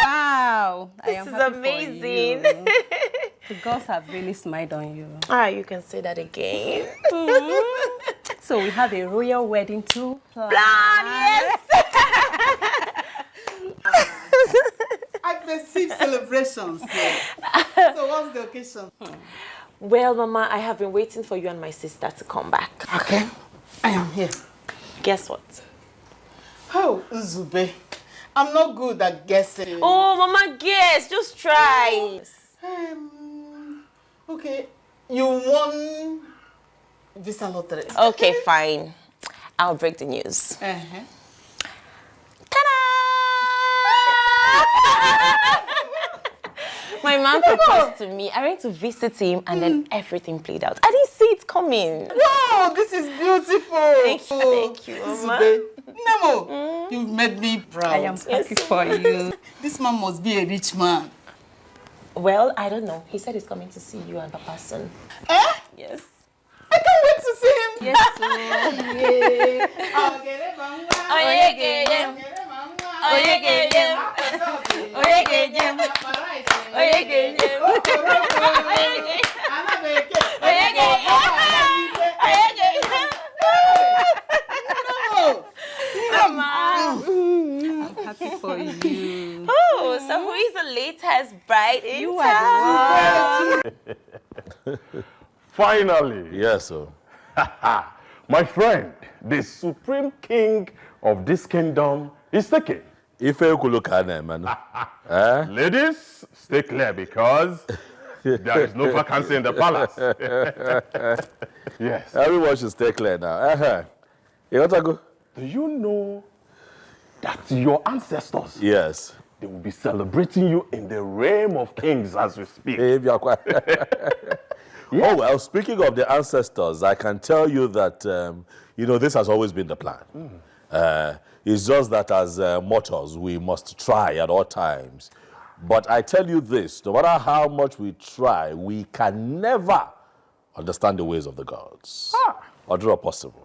Wow! This is amazing. The gods have really smiled on you. Ah, you can say that again. So we have a royal wedding to plan. Yes! I perceive celebrations here. So what's the occasion? Well, Mama, I have been waiting for you and my sister to come back. Okay, I am here. Guess what? Oh, Zube, I'm not good at guessing. Oh, Mama, guess. Just try. Okay, you won visa lottery. Okay, fine. I'll break the news. My man proposed to me. I went to visit him and then everything played out. I didn't see it coming. Wow, this is beautiful. Thank you, Mama. Nemo, you've made me proud. I am happy for you. This man must be a rich man. Well, I don't know. He said he's coming to see you and Papa soon. Eh? Yes. I can't wait to see him. Yes, I'm happy for you. Oh, so who is the latest bride in You town? are the Finally. Yes, sir. My friend, the supreme king of this kingdom is taken. If you could look at them, man. Ladies, stay clear because there is no vacancy in the palace. Yes. Everyone should stay clear now. You want to go? Do you know that your ancestors, yes, they will be celebrating you in the realm of kings as we speak? Oh, well, speaking of the ancestors, I can tell you that, this has always been the plan. It's just that as mortals, we must try at all times. But I tell you this, no matter how much we try, we can never understand the ways of the gods. Or draw possible.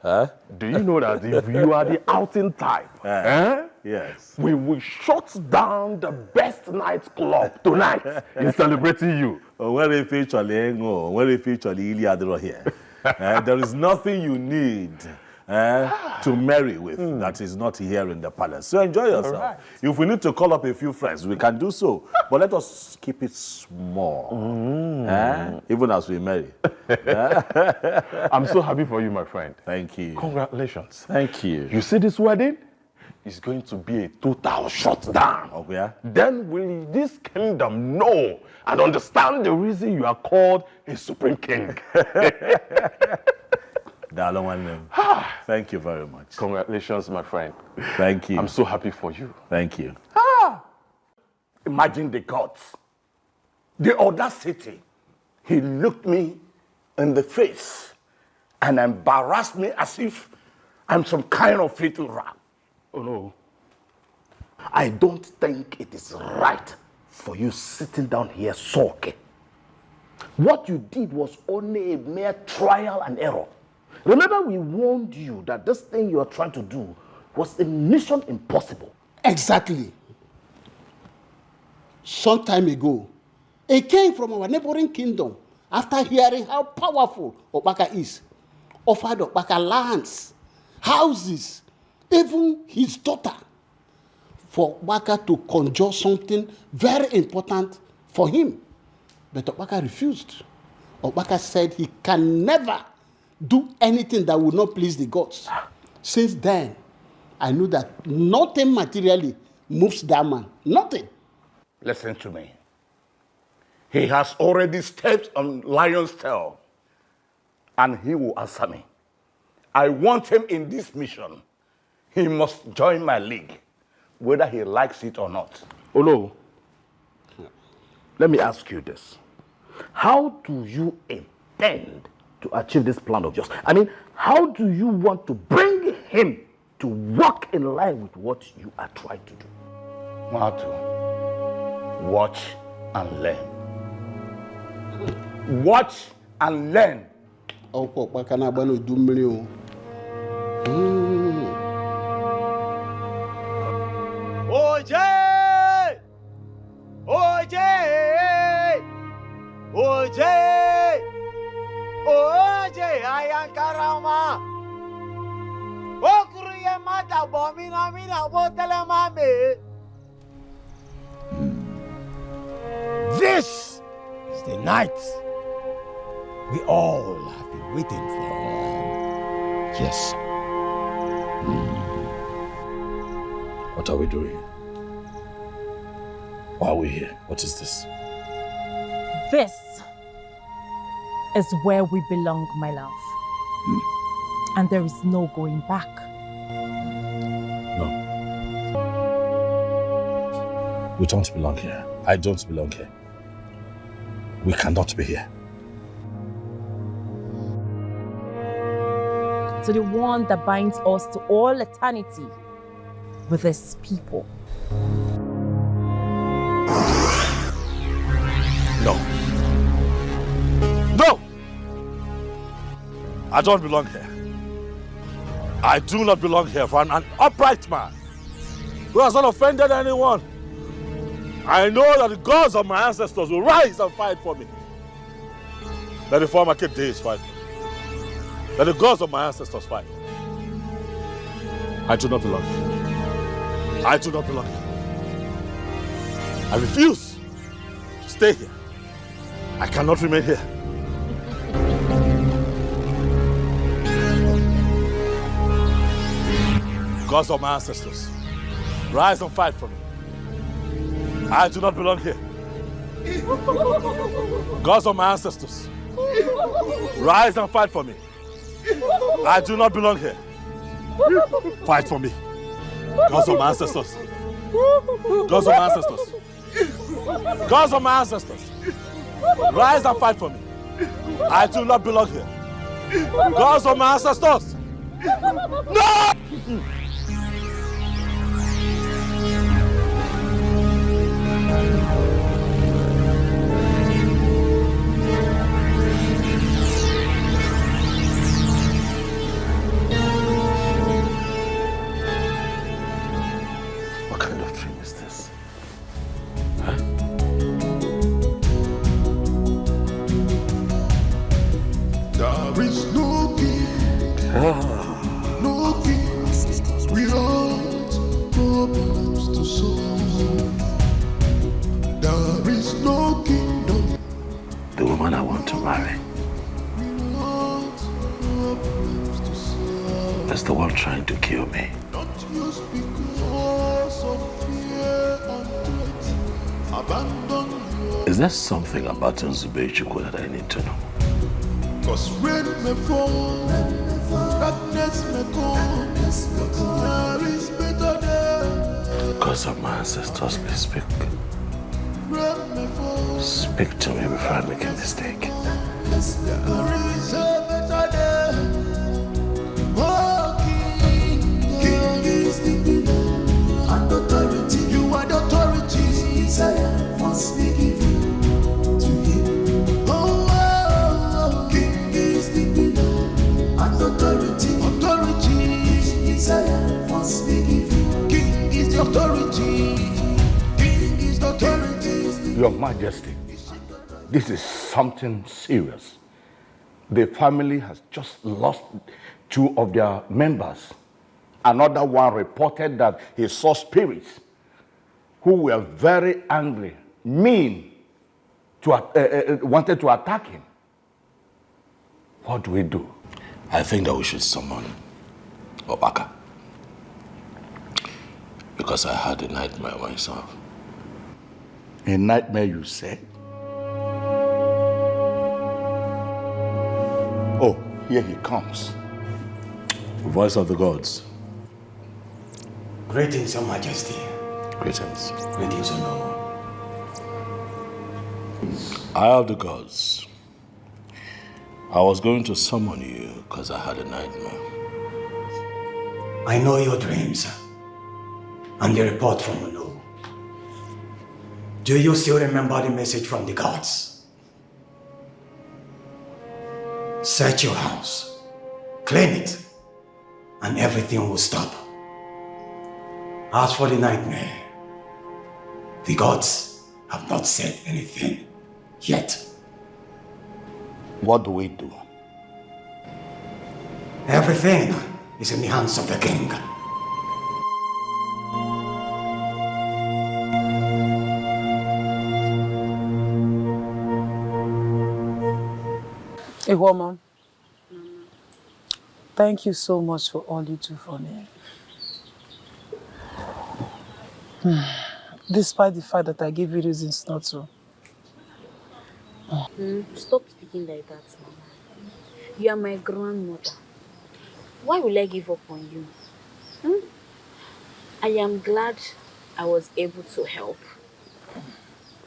Do you know that if you are the outing type, yes, we will shut down the best nightclub tonight in celebrating you? Where if actually here? There is nothing you need to marry with that is not here in the palace. So enjoy yourself. Right. If we need to call up a few friends, we can do so. But let us keep it small, even as we marry. I'm so happy for you, my friend. Thank you. Congratulations. Thank you. You see this wedding? It's going to be a total shutdown. Oh, yeah? Then will this kingdom know and understand the reason you are called a supreme king. Thank you very much. Congratulations, my friend. Thank you. I'm so happy for you. Thank you. Imagine the gods. The audacity. He looked me in the face and embarrassed me as if I'm some kind of little rat. Oh no. I don't think it is right for you sitting down here sulking. What you did was only a mere trial and error. Remember, we warned you that this thing you are trying to do was a mission impossible. Exactly. Some time ago, a king from our neighboring kingdom, after hearing how powerful Okpaka is, offered Okpaka lands, houses, even his daughter, for Okpaka to conjure something very important for him. But Okpaka refused. Okpaka said he can never do anything that would not please the gods. Since then, I knew that nothing materially moves that man. Nothing. Listen to me. He has already stepped on lion's tail, and he will answer me. I want him in this mission. He must join my league, whether he likes it or not. Olo, let me ask you this. How do you intend to achieve this plan of yours? I mean, how do you want to bring him to walk in line with what you are trying to do? Matu, watch and learn. Watch and learn. Oje! Oje! Oje! Oje! Ayankarama! Okuruye mata bomina mina botele mame. This is the night we all have been waiting for. Yes. What are we doing? Why are we here? What is this? This is where we belong, my love. And there is no going back. No. We don't belong here. I don't belong here. We cannot be here. To the one that binds us to all eternity with his people. No. No! I don't belong here. I do not belong here for an upright man who has not offended anyone. I know that the gods of my ancestors will rise and fight for me. Let the former kid days fight. Let the gods of my ancestors fight. I do not belong here. I do not belong here. I refuse to stay here. I cannot remain here. Gods of my ancestors, rise and fight for me. I do not belong here. Gods of my ancestors, rise and fight for me. I do not belong here. Fight for me. Gods of my ancestors. Gods of my ancestors. Gods of my ancestors, rise and fight for me. I do not belong here. Gods of my ancestors. No! What kind of dream is this? There is no king, no king without problems to solve. There is no kingdom. The woman I want to marry is the one trying to kill me. Not just because of fear and threat. Abandon your. Is there something about Nzubechukwu that I need to know? Cause rain may fall, darkness may come, there is better there. Gods of my ancestors, please speak. Rain may fall, Speak to me before I make a mistake. there is a better there. Oh, King, King is the kingdom and authority. You are the authority. Desire must be given to him. King is the kingdom and authority. Authority desire must be given. King is the authority. King is the authority. Your Majesty, this is something serious. The family has just lost 2 of their members. Another one reported that he saw spirits who were very angry, mean, wanted to attack him. What do we do? I think that we should summon Obaka. Because I had a nightmare myself. A nightmare, you say? Oh, here he comes. Voice of the gods. Greetings, Your Majesty. Greetings. Greetings, Your Honor. Eye of the gods. I was going to summon you because I had a nightmare. I know your dreams and the report from Olu. Do you still remember the message from the gods? Search your house, clean it, and everything will stop. As for the nightmare, the gods have not said anything yet. What do we do? Everything is in the hands of the king. Hey, woman. Thank you so much for all you do for me. Despite the fact that I gave you reasons not to. Stop speaking like that, Mama. You are my grandmother. Why will I give up on you? I am glad I was able to help.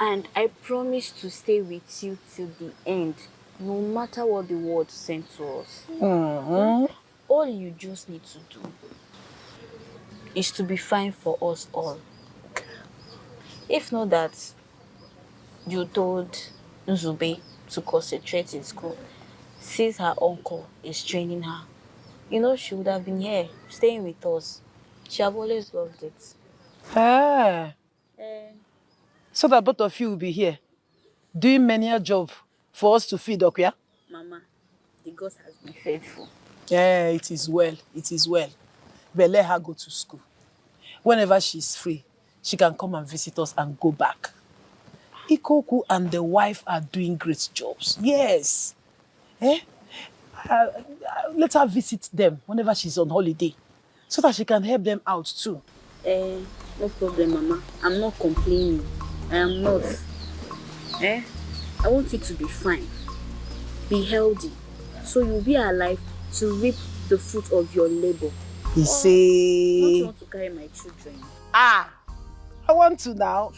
And I promise to stay with you till the end, no matter what the world sent to us. All you just need to do is to be fine for us all. If not that, you told Nzube to concentrate in school, since her uncle is training her. You know, she would have been here, staying with us. She have always loved it. So that both of you will be here, doing many a job for us to feed, okay? Mama, the God has been faithful. Yeah, it is well. It is well. But let her go to school. Whenever she's free, she can come and visit us and go back. Ikoku and the wife are doing great jobs. Yes. Let her visit them whenever she's on holiday, so that she can help them out too. No problem, Mama. I'm not complaining. I am not. I want you to be fine. Be healthy. So you'll be alive to reap the fruit of your labor. He say... I want to carry my children. I want to now.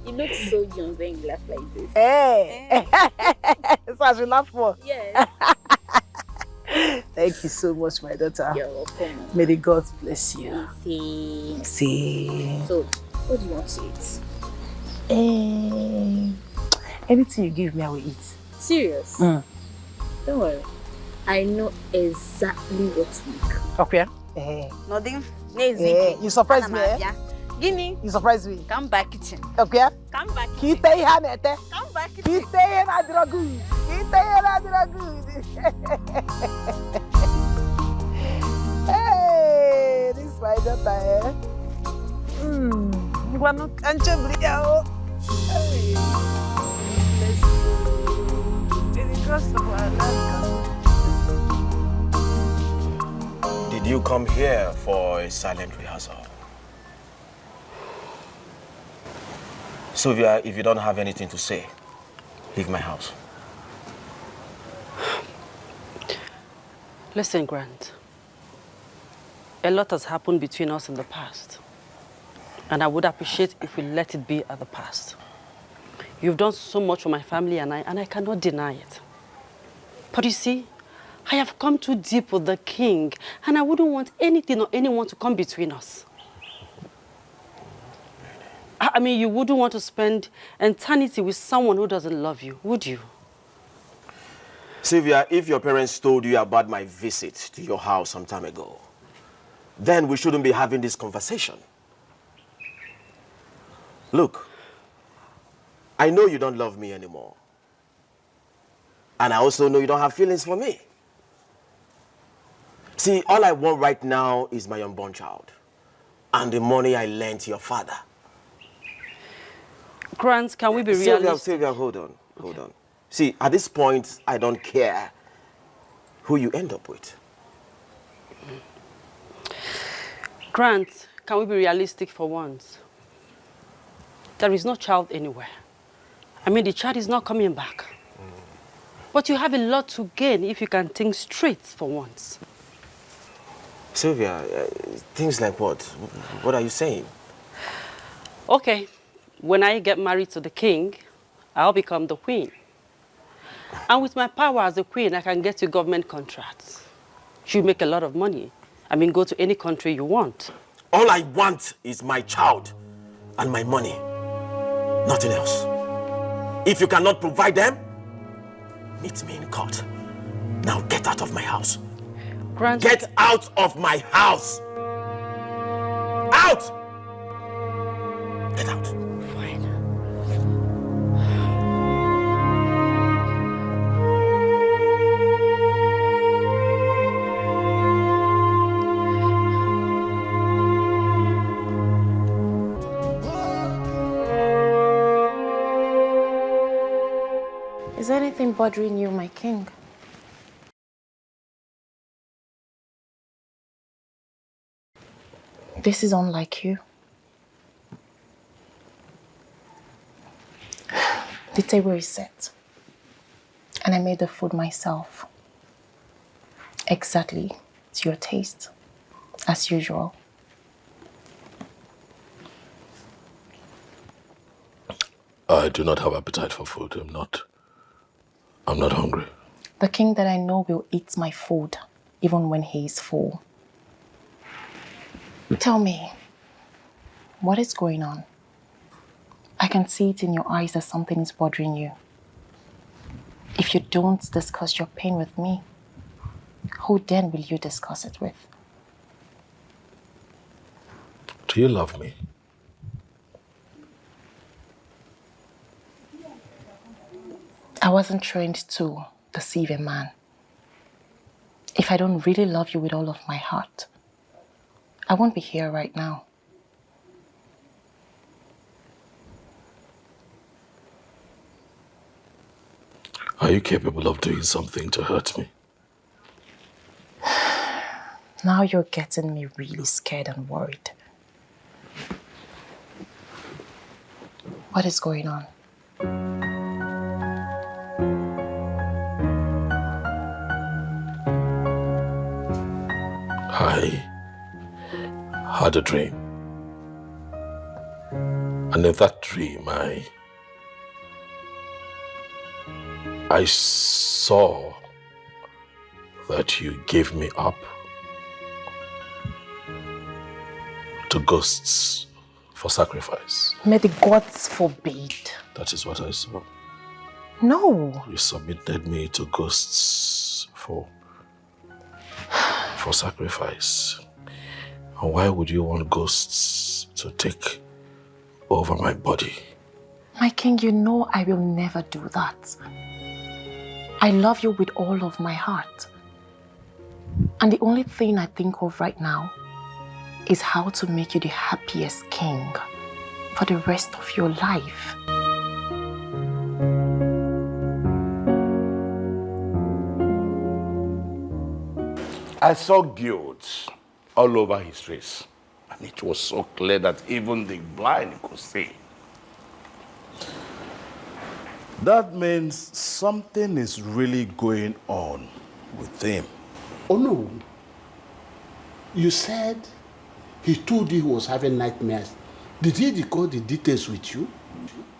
You look so young when you laugh like this. Hey! So I should laugh for? Yes. Thank you so much, my daughter. You're welcome. May the gods bless you. See. So, what do you want to eat? Anything you give me, I will eat. Serious? Don't worry. I know exactly what to make. Okay. Nothing. You surprised me, Guinea. You surprised me. Come back kitchen. Okay. Come back kitchen. Come back kitchen. Hey, this is my daughter, You want to catch a video? Hey. Let's go. May the gods of our land come. Did you come here for a silent rehearsal? Sylvia, if you don't have anything to say, leave my house. Listen, Grant. A lot has happened between us in the past. And I would appreciate if we let it be at the past. You've done so much for my family and I cannot deny it. But you see, I have come too deep with the king, and I wouldn't want anything or anyone to come between us. I mean, you wouldn't want to spend eternity with someone who doesn't love you, would you? Sylvia, if your parents told you about my visit to your house some time ago, then we shouldn't be having this conversation. Look, I know you don't love me anymore. And I also know you don't have feelings for me. See, all I want right now is my unborn child and the money I lent to your father. Grant, can we be realistic? Sylvia, hold on. See, at this point, I don't care who you end up with. Grant, can we be realistic for once? There is no child anywhere. I mean, the child is not coming back. But you have a lot to gain if you can think straight for once. Sylvia, things like what? What are you saying? Okay, when I get married to the king, I'll become the queen. And with my power as a queen, I can get you government contracts. You make a lot of money. I mean, go to any country you want. All I want is my child and my money. Nothing else. If you cannot provide them, meet me in court. Now get out of my house. Get out of my house! Out! Get out. Fine. Is anything bothering you, my king? This is unlike you. The table is set, and I made the food myself. Exactly to your taste, as usual. I do not have appetite for food. I'm not hungry. The king that I know will eat my food, even when he is full. Tell me, what is going on? I can see it in your eyes that something is bothering you. If you don't discuss your pain with me, who then will you discuss it with? Do you love me? I wasn't trained to deceive a man. If I don't really love you with all of my heart, I won't be here right now. Are you capable of doing something to hurt me? Now you're getting me really scared and worried. What is going on? I had a dream. And in that dream, I saw that you gave me up to ghosts for sacrifice. May the gods forbid. That is what I saw. No. You submitted me to ghosts for sacrifice. And why would you want ghosts to take over my body? My king, you know I will never do that. I love you with all of my heart. And the only thing I think of right now is how to make you the happiest king for the rest of your life. I saw guilt all over his face. And it was so clear that even the blind could see. That means something is really going on with him. Oh no. You said he told you he was having nightmares. Did he record the details with you?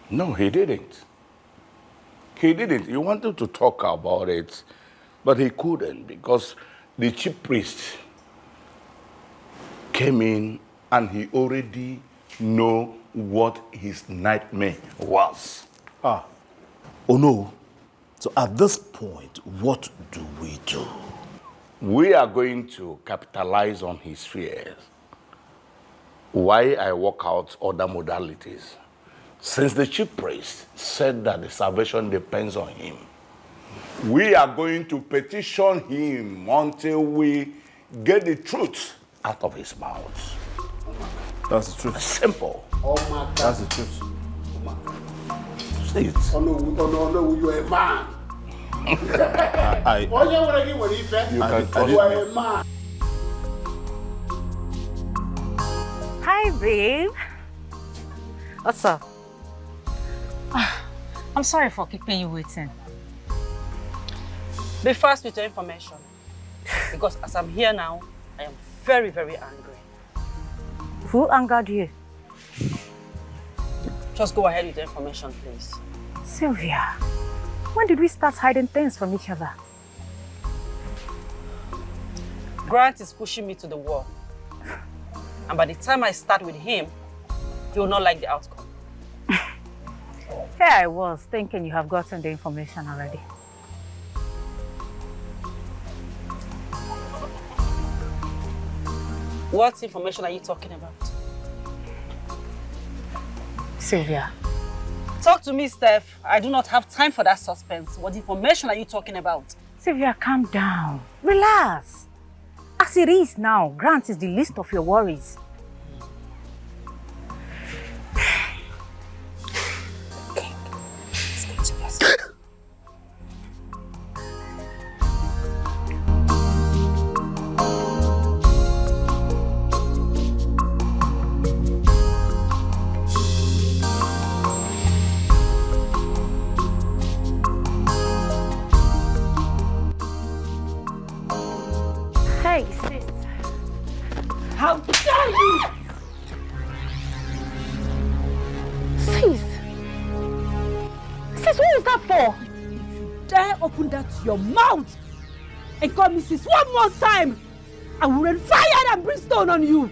No, he didn't. He didn't. He wanted to talk about it, but he couldn't because the chief priest came in and he already knew what his nightmare was. Oh no. So at this point, what do we do? We are going to capitalize on his fears. Why I work out other modalities. Since the chief priest said that the salvation depends on him, we are going to petition him until we get the truth out of his mouth. That's the truth. Simple. Oh my God. That's the truth. Say it. Oh no, you're a man. You You are a man. Hi, babe. What's up? I'm sorry for keeping you waiting. Be fast with your information. Because as I'm here now, I am very, very angry. Who angered you? Just go ahead with the information, please. Sylvia, when did we start hiding things from each other? Grant is pushing me to the wall. And by the time I start with him, he will not like the outcome. Here I was thinking you have gotten the information already. What information are you talking about? Sylvia. Talk to me, Steph. I do not have time for that suspense. What information are you talking about? Sylvia, calm down. Relax. As it is now, Grant is the least of your worries. Hey, sis. How dare you! Sis! Sis, what is that for? If you dare open that your mouth and call me sis one more time, I will rain fire and brimstone on you!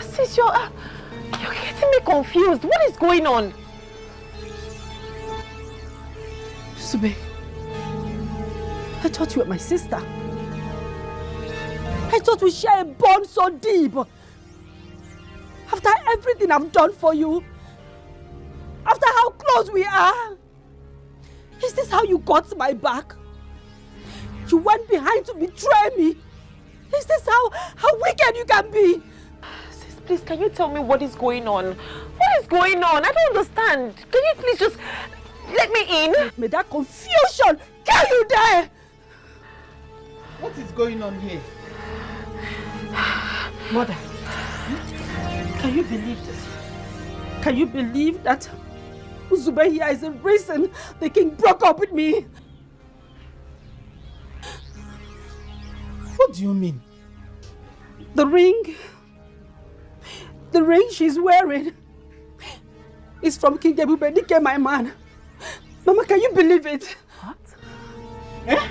Sis, you're getting me confused. What is going on? Sube, I thought you were my sister. I thought we share a bond so deep. After everything I've done for you, after how close we are, is this how you got my back? You went behind to betray me. Is this how wicked you can be? Sis, please, can you tell me what is going on? What is going on? I don't understand. Can you please just let me in? May that confusion kill you there! What is going on here? Mother, can you believe this? Can you believe that Uzubehia is the reason the king broke up with me? What do you mean? The ring she's wearing is from King Ebubedike, my man. Mama, can you believe it? What? Eh?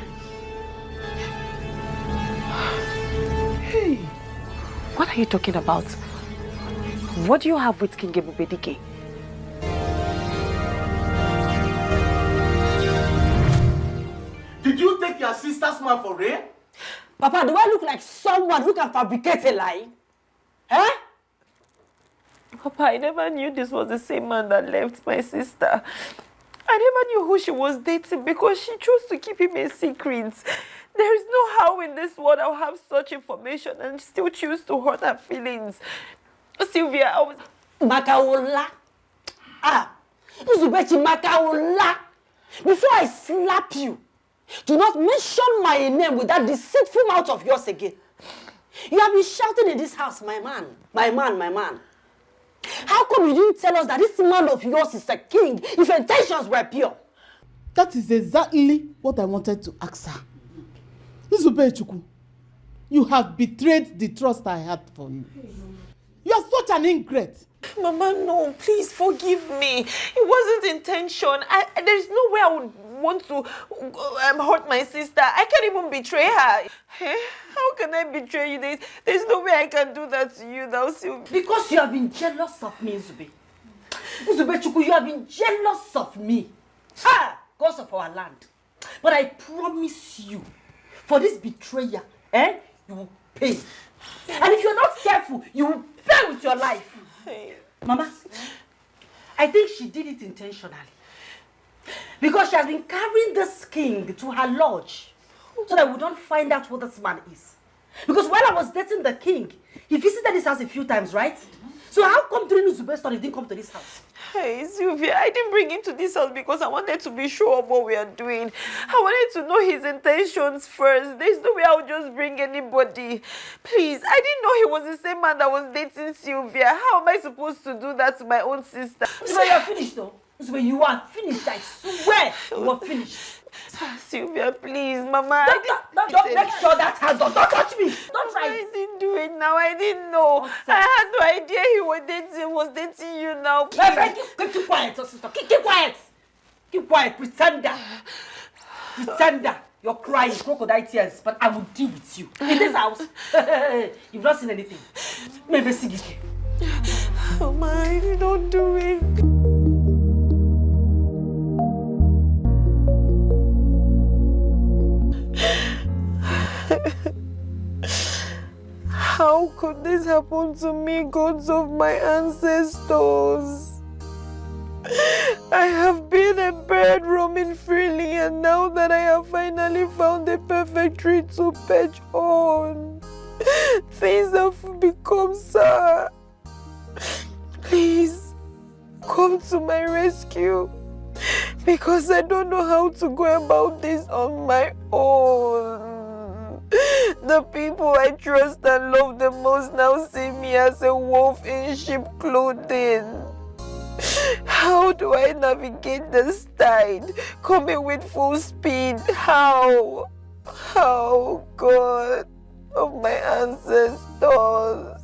Hey, what are you talking about? What do you have with King Ebubedike? Did you take your sister's man for real? Papa, do I look like someone who can fabricate a lie? Eh? Papa, I never knew this was the same man that left my sister. I never knew who she was dating because she chose to keep him a secret. There is no how in this world I'll have such information and still choose to hurt her feelings. Sylvia, I was... Makaola. Uzubechi Makaola. Before I slap you, do not mention my name with that deceitful mouth of yours again. You have been shouting in this house, my man, my man, my man. How come you didn't tell us that this man of yours is a king if your intentions were pure? That is exactly what I wanted to ask her. Uzubechuku, you have betrayed the trust I had for you. You are such an ingrate. Mama, no, please forgive me. It wasn't intention. There's no way I would want to hurt my sister. I can't even betray her. How can I betray you? There's no way I can do that to you now, Sylvia. Because you have been jealous of me, Uzube. Uzubechuku, you have been jealous of me. Because of our land. But I promise you, for this betrayer, you will pay. And if you're not careful, you will pay with your life. Mama, I think she did it intentionally. Because she has been carrying this king to her lodge so that we don't find out who this man is. Because while I was dating the king, he visited this house a few times, right? So how come during Uzube's story he didn't come to this house? Hey, Sylvia, I didn't bring him to this house because I wanted to be sure of what we are doing. I wanted to know his intentions first. There's no way I would just bring anybody. Please, I didn't know he was the same man that was dating Sylvia. How am I supposed to do that to my own sister? So you're finished though. So you are finished, I swear you are finished. Sylvia, please, Mama. Don't make sure that has gone. Don't touch me. Don't try. I didn't do it now. I didn't know. I had no idea he was dating you now. Please. Keep quiet, sister. Keep quiet. Keep quiet, pretender. Pretender. You're crying crocodile tears, but I will deal with you. In this house, you've not seen anything. Maybe see this. Mama, I did not do it. How could this happen to me, gods of my ancestors? I have been a bird roaming freely, and now that I have finally found a perfect tree to perch on, things have become sour. Please, come to my rescue, because I don't know how to go about this on my own. The people I trust and love the most now see me as a wolf in sheep clothing. How do I navigate this tide coming with full speed? How? How, God of my ancestors?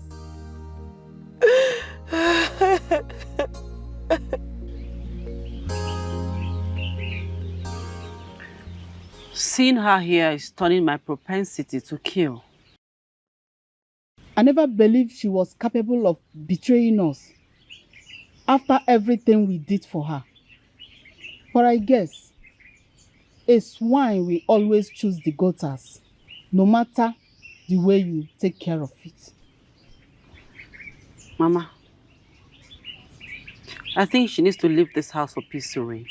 Seeing her here is turning my propensity to kill. I never believed she was capable of betraying us after everything we did for her. But I guess a swine will always choose the gutters, no matter the way you take care of it. Mama, I think she needs to leave this house for peace to reign.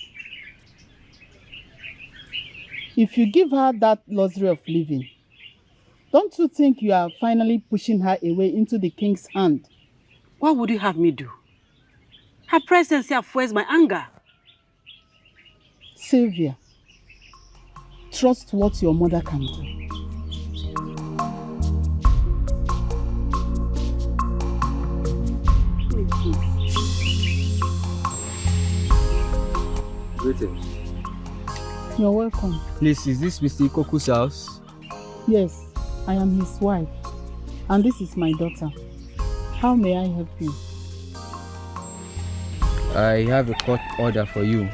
If you give her that luxury of living, don't you think you are finally pushing her away into the king's hand? What would you have me do? Her presence here fuels my anger. Sylvia, trust what your mother can do. Greetings. You're welcome. Please, is this Mr. Ikoku's house? Yes, I am his wife. And this is my daughter. How may I help you? I have a court order for you.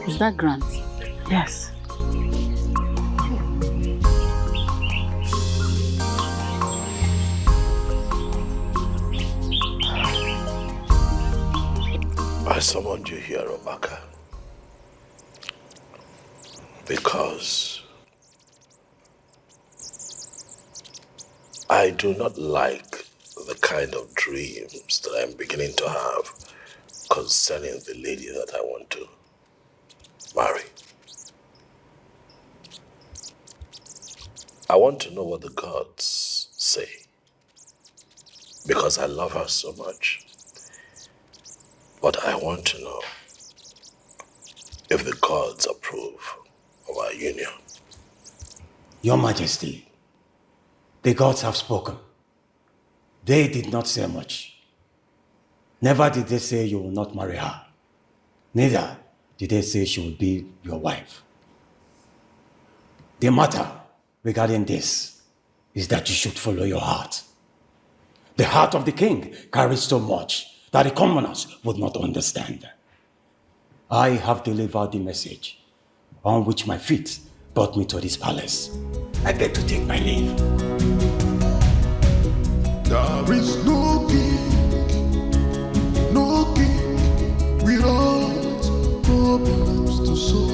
Is that Grant? Yes. I summoned you here, Obaka, because I do not like the kind of dreams that I'm beginning to have concerning the lady that I want to marry. I want to know what the gods say, because I love her so much. But I want to know if the gods approve of our union. Your Majesty, the gods have spoken. They did not say much. Never did they say you will not marry her. Neither did they say she will be your wife. The matter regarding this is that you should follow your heart. The heart of the king carries so much that the commoners would not understand. I have delivered the message on which my feet brought me to this palace. I beg to take my leave. There is no king without problems to solve.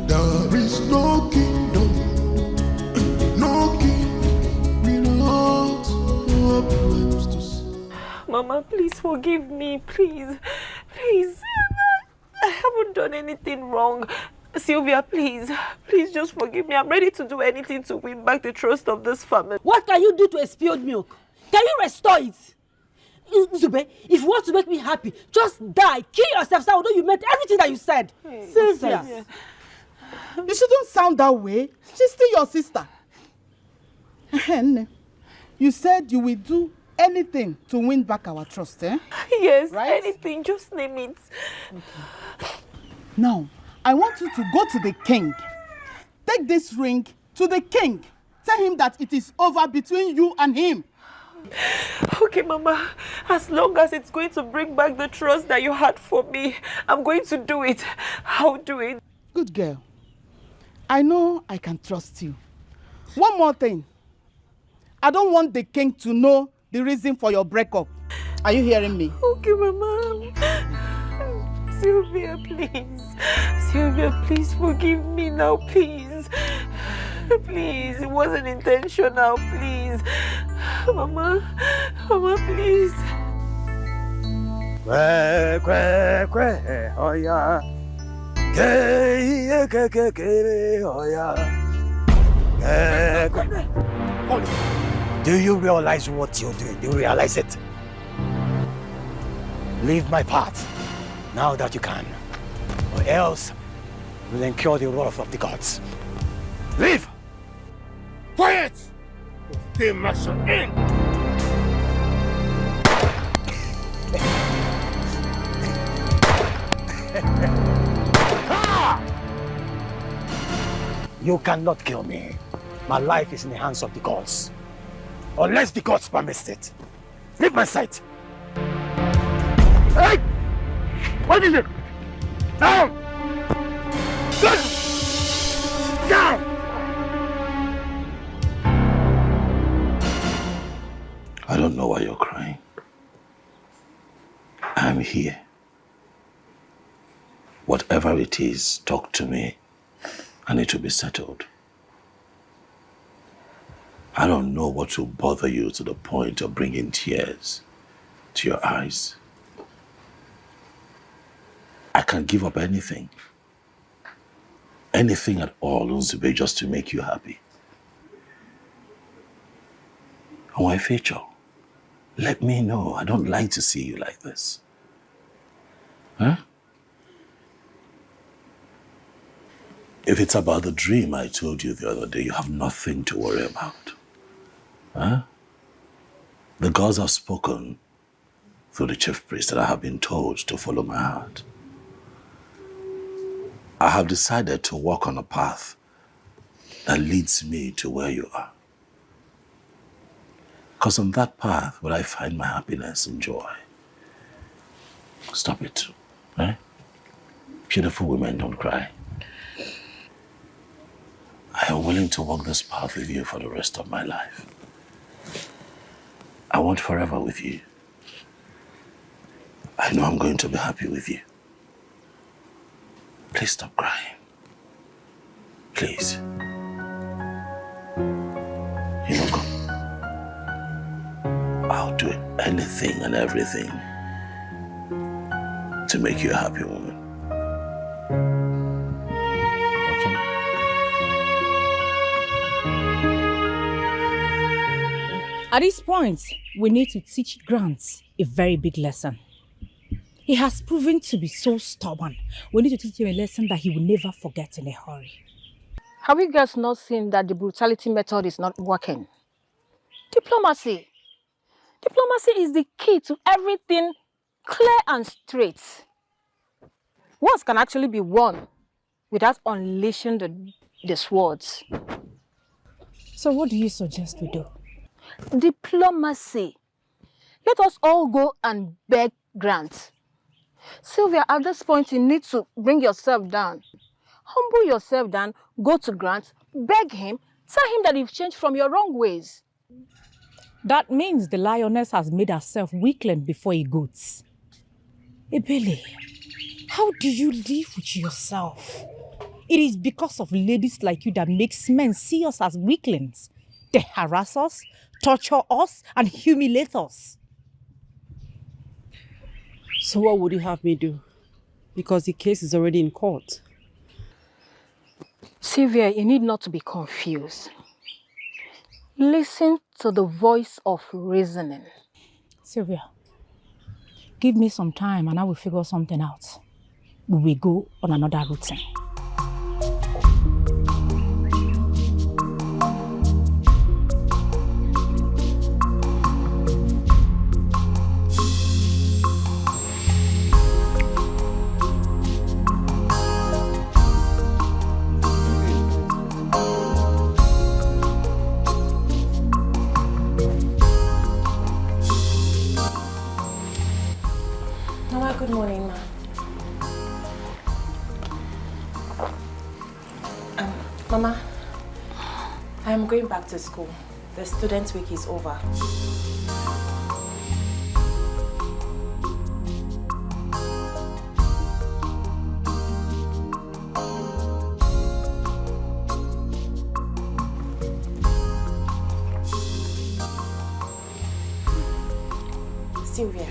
There is no kingdom, no king without problems to solve. Mama, please forgive me, please. Please. I haven't done anything wrong. Sylvia, please just forgive me. I'm ready to do anything to win back the trust of this family. What can you do to a spilled milk? Can you restore it? Zube, if you want to make me happy, just die. Kill yourself, so although you meant everything that you said. Sylvia, you shouldn't sound that way. She's still your sister. You said you will do anything to win back our trust, eh? Yes, right? Anything. Just name it. Okay. Now, I want you to go to the king. Take this ring to the king. Tell him that it is over between you and him. Okay, Mama. As long as it's going to bring back the trust that you had for me, I'm going to do it. I'll do it. Good girl. I know I can trust you. One more thing. I don't want the king to know the reason for your breakup. Are you hearing me? Okay, Mama. Sylvia, please. Sylvia, please forgive me now, please. Please, it wasn't intentional, please. Mama, please. Oh yeah. Oh yeah. Do you realize what you're doing? Do you realize it? Leave my path now that you can, or else you'll incur the wrath of the gods. Leave! Quiet! They must end. You cannot kill me. My life is in the hands of the gods. Unless the gods permit it. Leave my sight. Hey! What is it? Down! Good! Down! I don't know why you're crying. I'm here. Whatever it is, talk to me and it will be settled. I don't know what will bother you to the point of bringing tears to your eyes. I can give up anything. Anything at all, Unzube, just to make you happy. And why, feature? Let me know. I don't like to see you like this. Huh? If it's about the dream I told you the other day, you have nothing to worry about. Huh? The gods have spoken through the chief priest and I have been told to follow my heart. I have decided to walk on a path that leads me to where you are. Because on that path will I find my happiness and joy. Stop it. Eh? Beautiful women don't cry. I am willing to walk this path with you for the rest of my life. I want forever with you. I know I'm going to be happy with you. Please stop crying. Please. You know, come. I'll do anything and everything to make you a happy woman. At this point, we need to teach Grant a very big lesson. He has proven to be so stubborn. We need to teach him a lesson that he will never forget in a hurry. Have you guys not seen that the brutality method is not working? Diplomacy. Diplomacy is the key to everything clear and straight. Wars can actually be won without unleashing the swords. So what do you suggest we do? Diplomacy. Let us all go and beg Grant. Sylvia, at this point, you need to bring yourself down. Humble yourself down, go to Grant, beg him, tell him that you've changed from your wrong ways. That means the lioness has made herself weakling before a goat. Ebele, how do you live with yourself? It is because of ladies like you that makes men see us as weaklings. They harass us, torture us, and humiliate us. So what would you have me do? Because the case is already in court. Sylvia, you need not to be confused. Listen to the voice of reasoning. Sylvia, give me some time and I will figure something out. We will go on another routine. Good morning, ma'am. Mama, I am going back to school. The student week is over. Sylvia.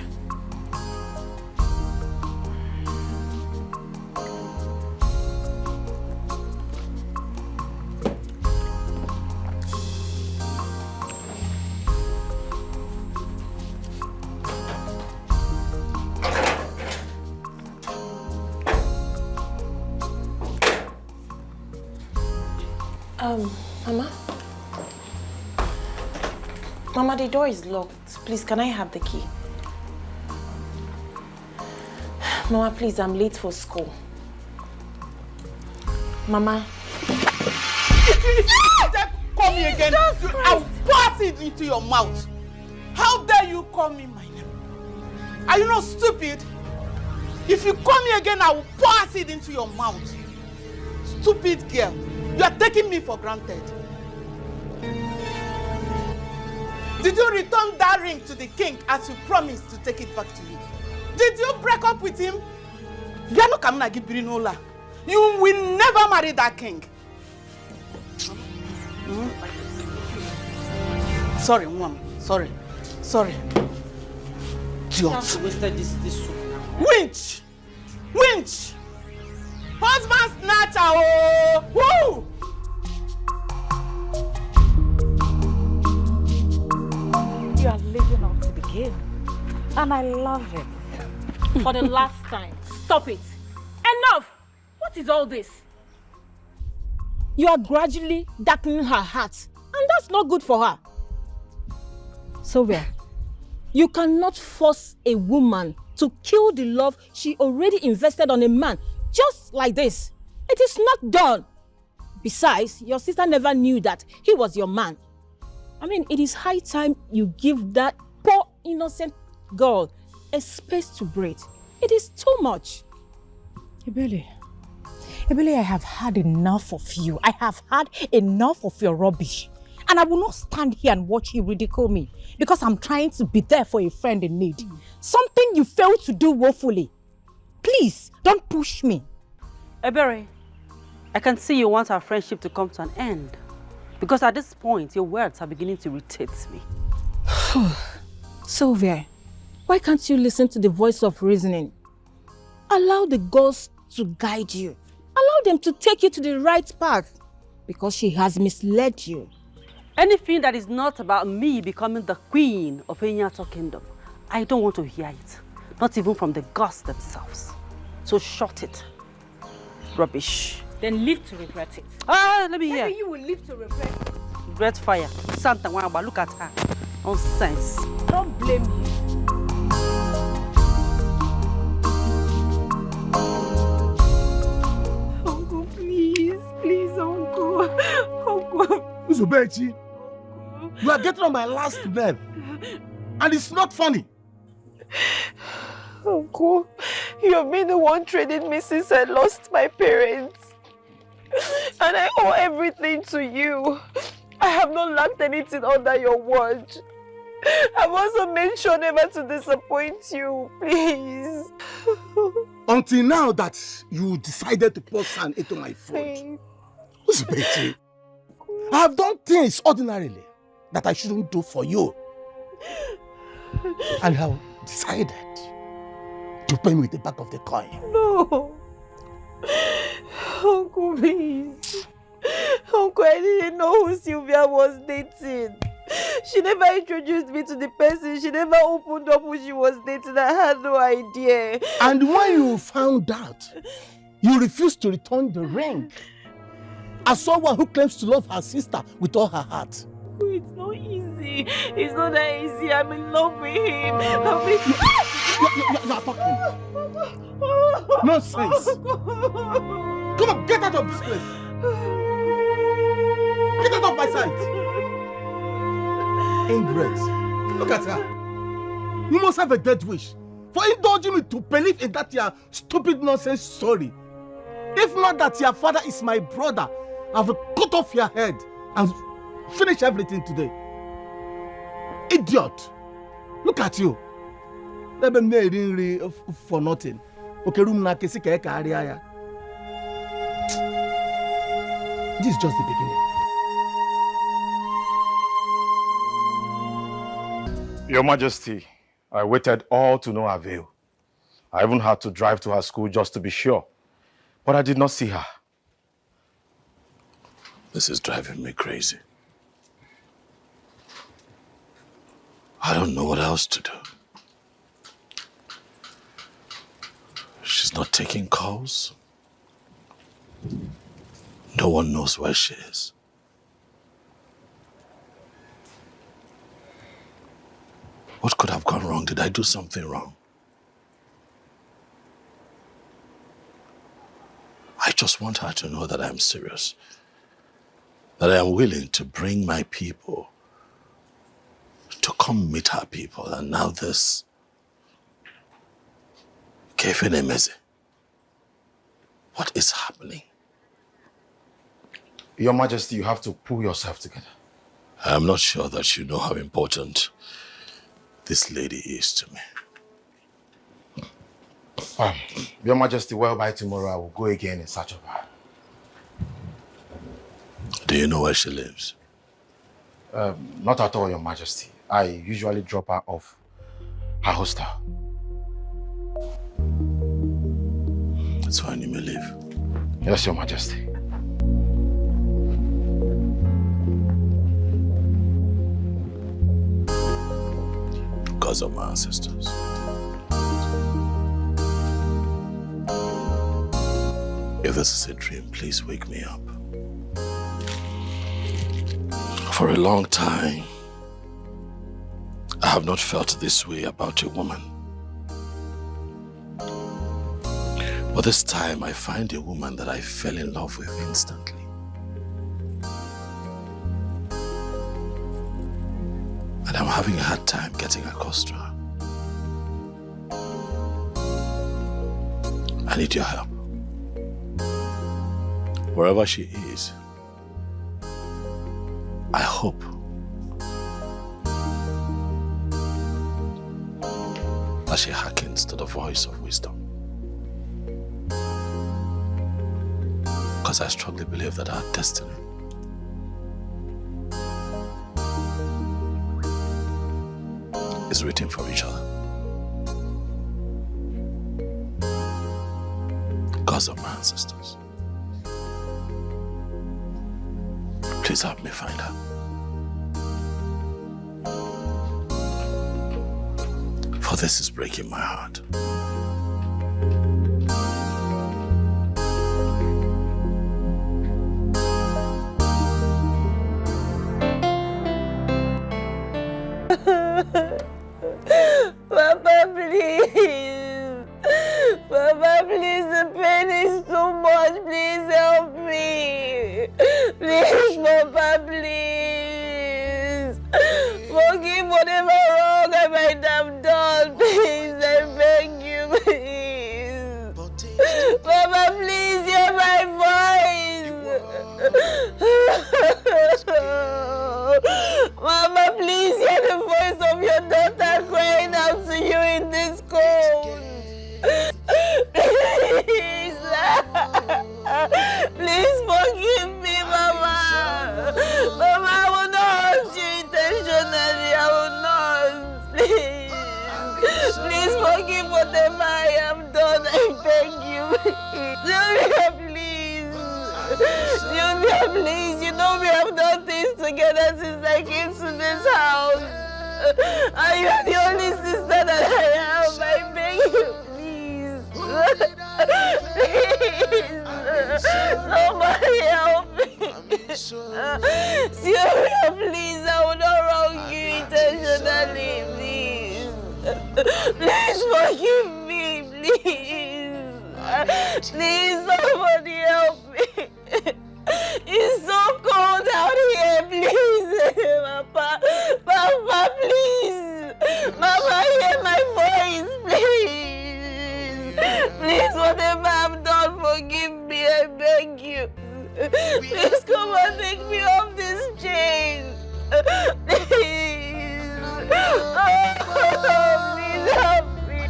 Mama? Mama, the door is locked. Please, can I have the key? Mama, please, I'm late for school. Mama. Call me again. I'll pass it into your mouth. How dare you call me my name? Are you not stupid? If you call me again, I will pass it into your mouth. Stupid girl. You are taking me for granted. Did you return that ring to the king as you promised to take it back to you? Did you break up with him? You will never marry that king. Sorry, mom. Sorry. Idiot. Winch! Husband snatcher! Oh! Woo! You are living up to the game. And I love it. For the last time, stop it. Enough! What is all this? You are gradually darkening her heart. And that's not good for her. Sylvia, you cannot force a woman to kill the love she already invested on a man just like this. It is not done. Besides, your sister never knew that he was your man. I mean, it is high time you give that poor innocent girl a space to breathe. It is too much. Ebele, I have had enough of you. I have had enough of your rubbish. And I will not stand here and watch you ridicule me because I'm trying to be there for a friend in need. Something you failed to do woefully. Please, don't push me. Ebere, I can see you want our friendship to come to an end. Because at this point, your words are beginning to irritate me. Sylvia, why can't you listen to the voice of reasoning? Allow the gods to guide you. Allow them to take you to the right path. Because she has misled you. Anything that is not about me becoming the queen of Enyato Kingdom, I don't want to hear it. Not even from the gods themselves. So shut it. Rubbish. Then live to regret it. Let me hear. Maybe you will live to regret it. Regret fire. Santa Wamba, look at her. Nonsense. Don't blame you. Uncle, please. Please, Uncle. Uncle. Uzubechi, you are getting on my last nerve. And it's not funny. Uncle, you have been the one training me since I lost my parents. And I owe everything to you. I have not lacked anything under your watch. I've also made sure never to disappoint you, please. Until now that you decided to pour sand into my food. Who's Betty? I have done things ordinarily that I shouldn't do for you. And I have decided to pay me with the back of the coin. No. Uncle, please. Uncle, I didn't know who Sylvia was dating. She never introduced me to the person. She never opened up who she was dating. I had no idea. And when you found out, you refused to return the ring. As someone who claims to love her sister with all her heart. It's not easy. It's not that easy. I'm in love with him. You're talking. Nonsense. Come on, get out of this place. Get out of my sight. Ingrate. Look at her. You must have a dead wish for indulging me to believe in that your stupid nonsense story. If not that your father is my brother, I will cut off your head and finish everything today. Idiot. Look at you. Never made for nothing. Okay, room na kesi ke area. This is just the beginning. Your Majesty, I waited all to no avail. I even had to drive to her school just to be sure. But I did not see her. This is driving me crazy. I don't know what else to do. She's not taking calls. No one knows where she is. What could have gone wrong? Did I do something wrong? I just want her to know that I'm serious. That I am willing to bring my people to come meet her people. And now this. Kefenemeze. What is happening? Your Majesty, you have to pull yourself together. I'm not sure that you know how important this lady is to me. Your Majesty, well, by tomorrow I will go again in search of her. Do you know where she lives? Not at all, Your Majesty. I usually drop her off her hostel. It's fine, you may leave. Yes, Your Majesty. Because of my ancestors. If this is a dream, please wake me up. For a long time, I have not felt this way about a woman. But this time, I find a woman that I fell in love with instantly. And I'm having a hard time getting across to her. I need your help. Wherever she is, I hope that she hearkens to the voice of wisdom. Because I strongly believe that our destiny is written for each other. Gods of my ancestors, please help me find her. For this is breaking my heart. Papa, please. Papa, please. The pain is too much. Please help me. Please, Papa, please. Forgive whatever wrong I might have done. Please, I beg you. Sylvia, please. Sylvia, please. You know we have done things together since I came to this house. And you're the only sister that I have. I beg you, please. Please. Somebody help me. Sylvia, please. I will not wrong you intentionally, please. Please forgive me, please. Please, somebody help me. It's so cold out here, please. Papa, please. Mama, hear my voice, please. Please, whatever I've done, forgive me, I beg you. Please come and take me off this chain. Please. Oh, please help me.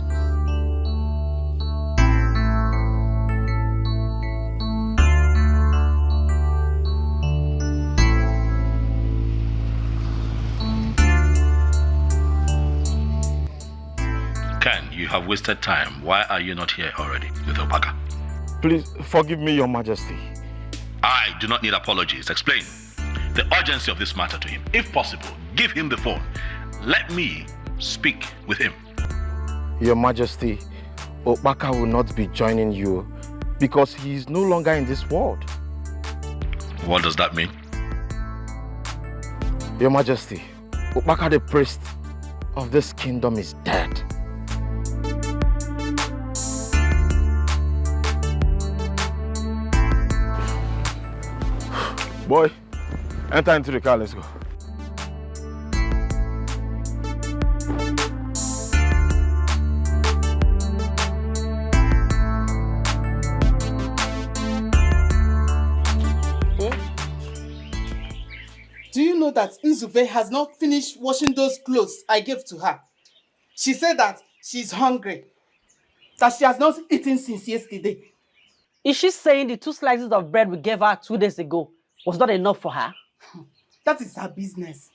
Ken, you have wasted time. Why are you not here already with Opaka? Please forgive me, Your Majesty. I do not need apologies. Explain the urgency of this matter to him. If possible, give him the phone. Let me speak with him. Your Majesty, Opaka will not be joining you because he is no longer in this world. What does that mean? Your Majesty, Opaka the priest of this kingdom is dead. Boy, enter into the car, let's go. Do you know that Nzube has not finished washing those clothes I gave to her? She said that she's hungry, that she has not eaten since yesterday. Is she saying the 2 slices of bread we gave her 2 days ago was not enough for her? That is her business.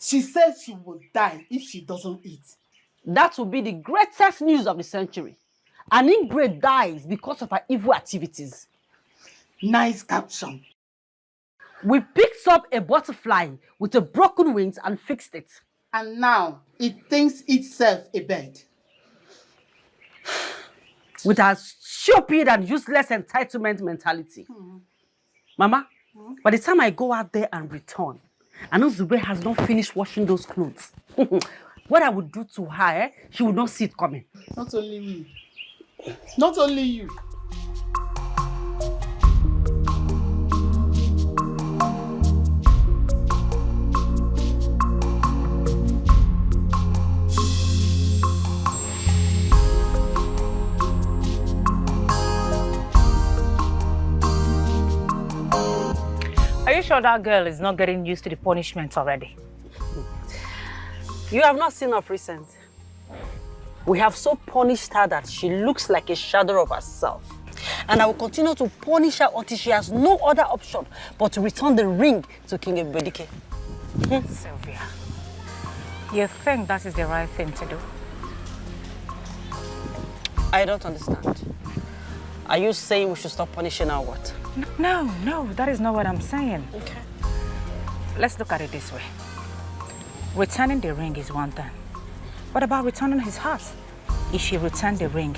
She said she will die if she doesn't eat. That will be the greatest news of the century. An ingrate dies because of her evil activities. Nice caption. We picked up a butterfly with a broken wings and fixed it. And now it thinks itself a bird. With her stupid and useless entitlement mentality. Mama, by the time I go out there and return, I know Zube has not finished washing those clothes. What I would do to her, she would not see it coming. Not only me. Not only you. Are you sure that girl is not getting used to the punishment already? You have not seen her recent. We have so punished her that she looks like a shadow of herself. And I will continue to punish her until she has no other option but to return the ring to King Ebedike. Sylvia, you think that is the right thing to do? I don't understand. Are you saying we should stop punishing her or what? No, that is not what I'm saying. Okay. Let's look at it this way. Returning the ring is one thing. What about returning his heart? If she returned the ring,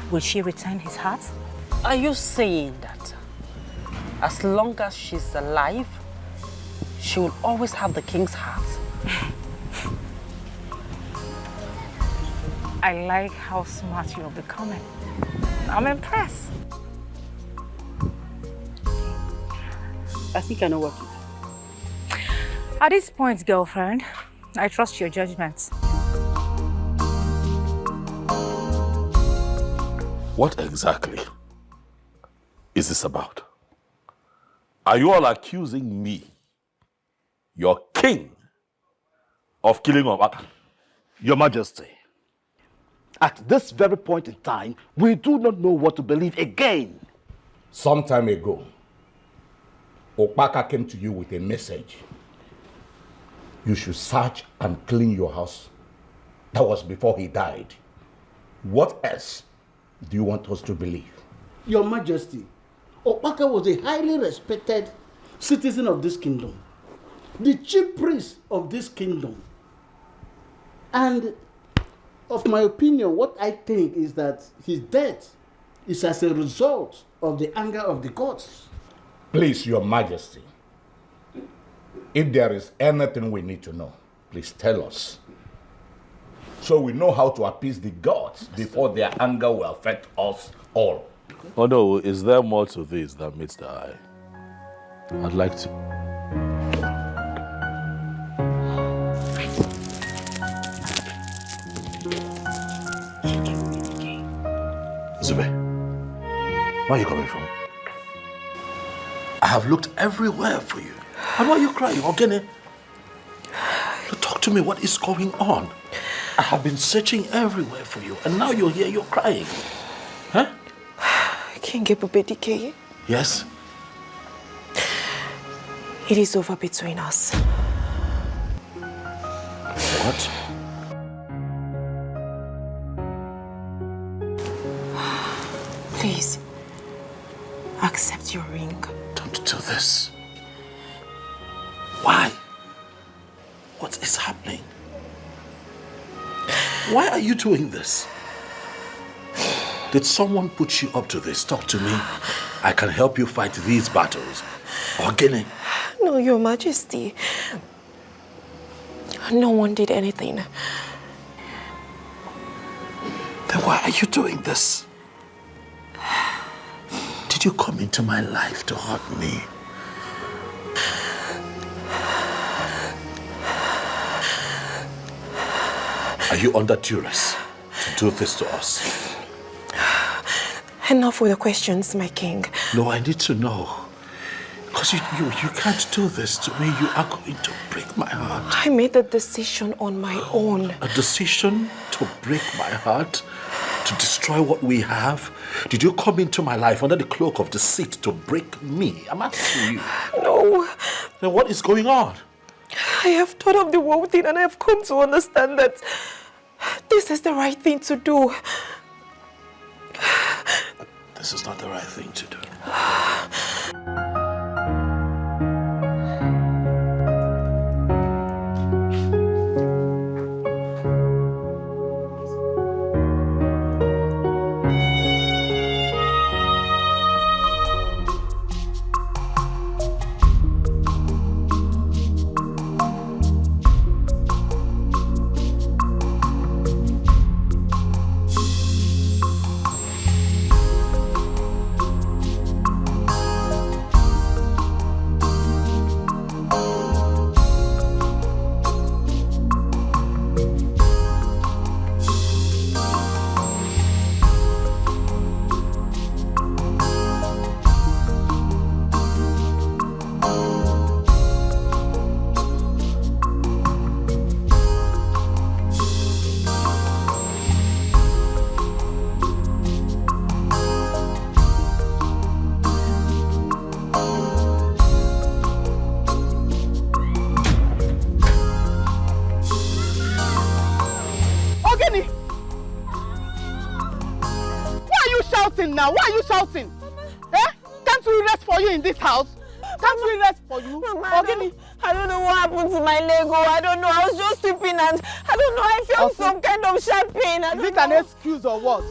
will she return his heart? Are you saying that as long as she's alive, she will always have the king's heart? I like how smart you're becoming. I'm impressed. I think I know what to do. At this point, girlfriend, I trust your judgment. What exactly is this about? Are you all accusing me, your king, of killing Obaka? Your Majesty, at this very point in time, we do not know what to believe again. Some time ago, Opaka came to you with a message. You should search and clean your house. That was before he died. What else do you want us to believe? Your Majesty, Opaka was a highly respected citizen of this kingdom, the chief priest of this kingdom. And of my opinion, what I think is that his death is as a result of the anger of the gods. Please, Your Majesty, if there is anything we need to know, please tell us, so we know how to appease the gods before their anger will affect us all. Oh no, is there more to this than meets the eye? I'd like to. Zube, where are you coming from? I have looked everywhere for you. And why are you crying, Ogene? Talk to me, what is going on? I have been searching everywhere for you, and now you're here, you're crying. Huh? King Ebubedike. Yes? It is over between us. What? Please, accept your ring. Don't do this. Why? What is happening? Why are you doing this? Did someone put you up to this? Talk to me. I can help you fight these battles. Ogene. No, Your Majesty. No one did anything. Then why are you doing this? Did you come into my life to hurt me? Are you under duress to do this to us? Enough with the questions, my king. No, I need to know. Because you can't do this to me. You are going to break my heart. I made the decision on my own. A decision to break my heart? To destroy what we have? Did you come into my life under the cloak of deceit to break me? I'm asking you. No. Then what is going on? I have thought of the whole thing and I have come to understand that this is the right thing to do. This is not the right thing to do. Now, why are you shouting? Eh? Can't we rest for you in this house? Can't we rest for you? Mama, I don't know what happened to my leg. I don't know. I was just sleeping and I don't know. I felt some kind of sharp pain. Is it an excuse or what?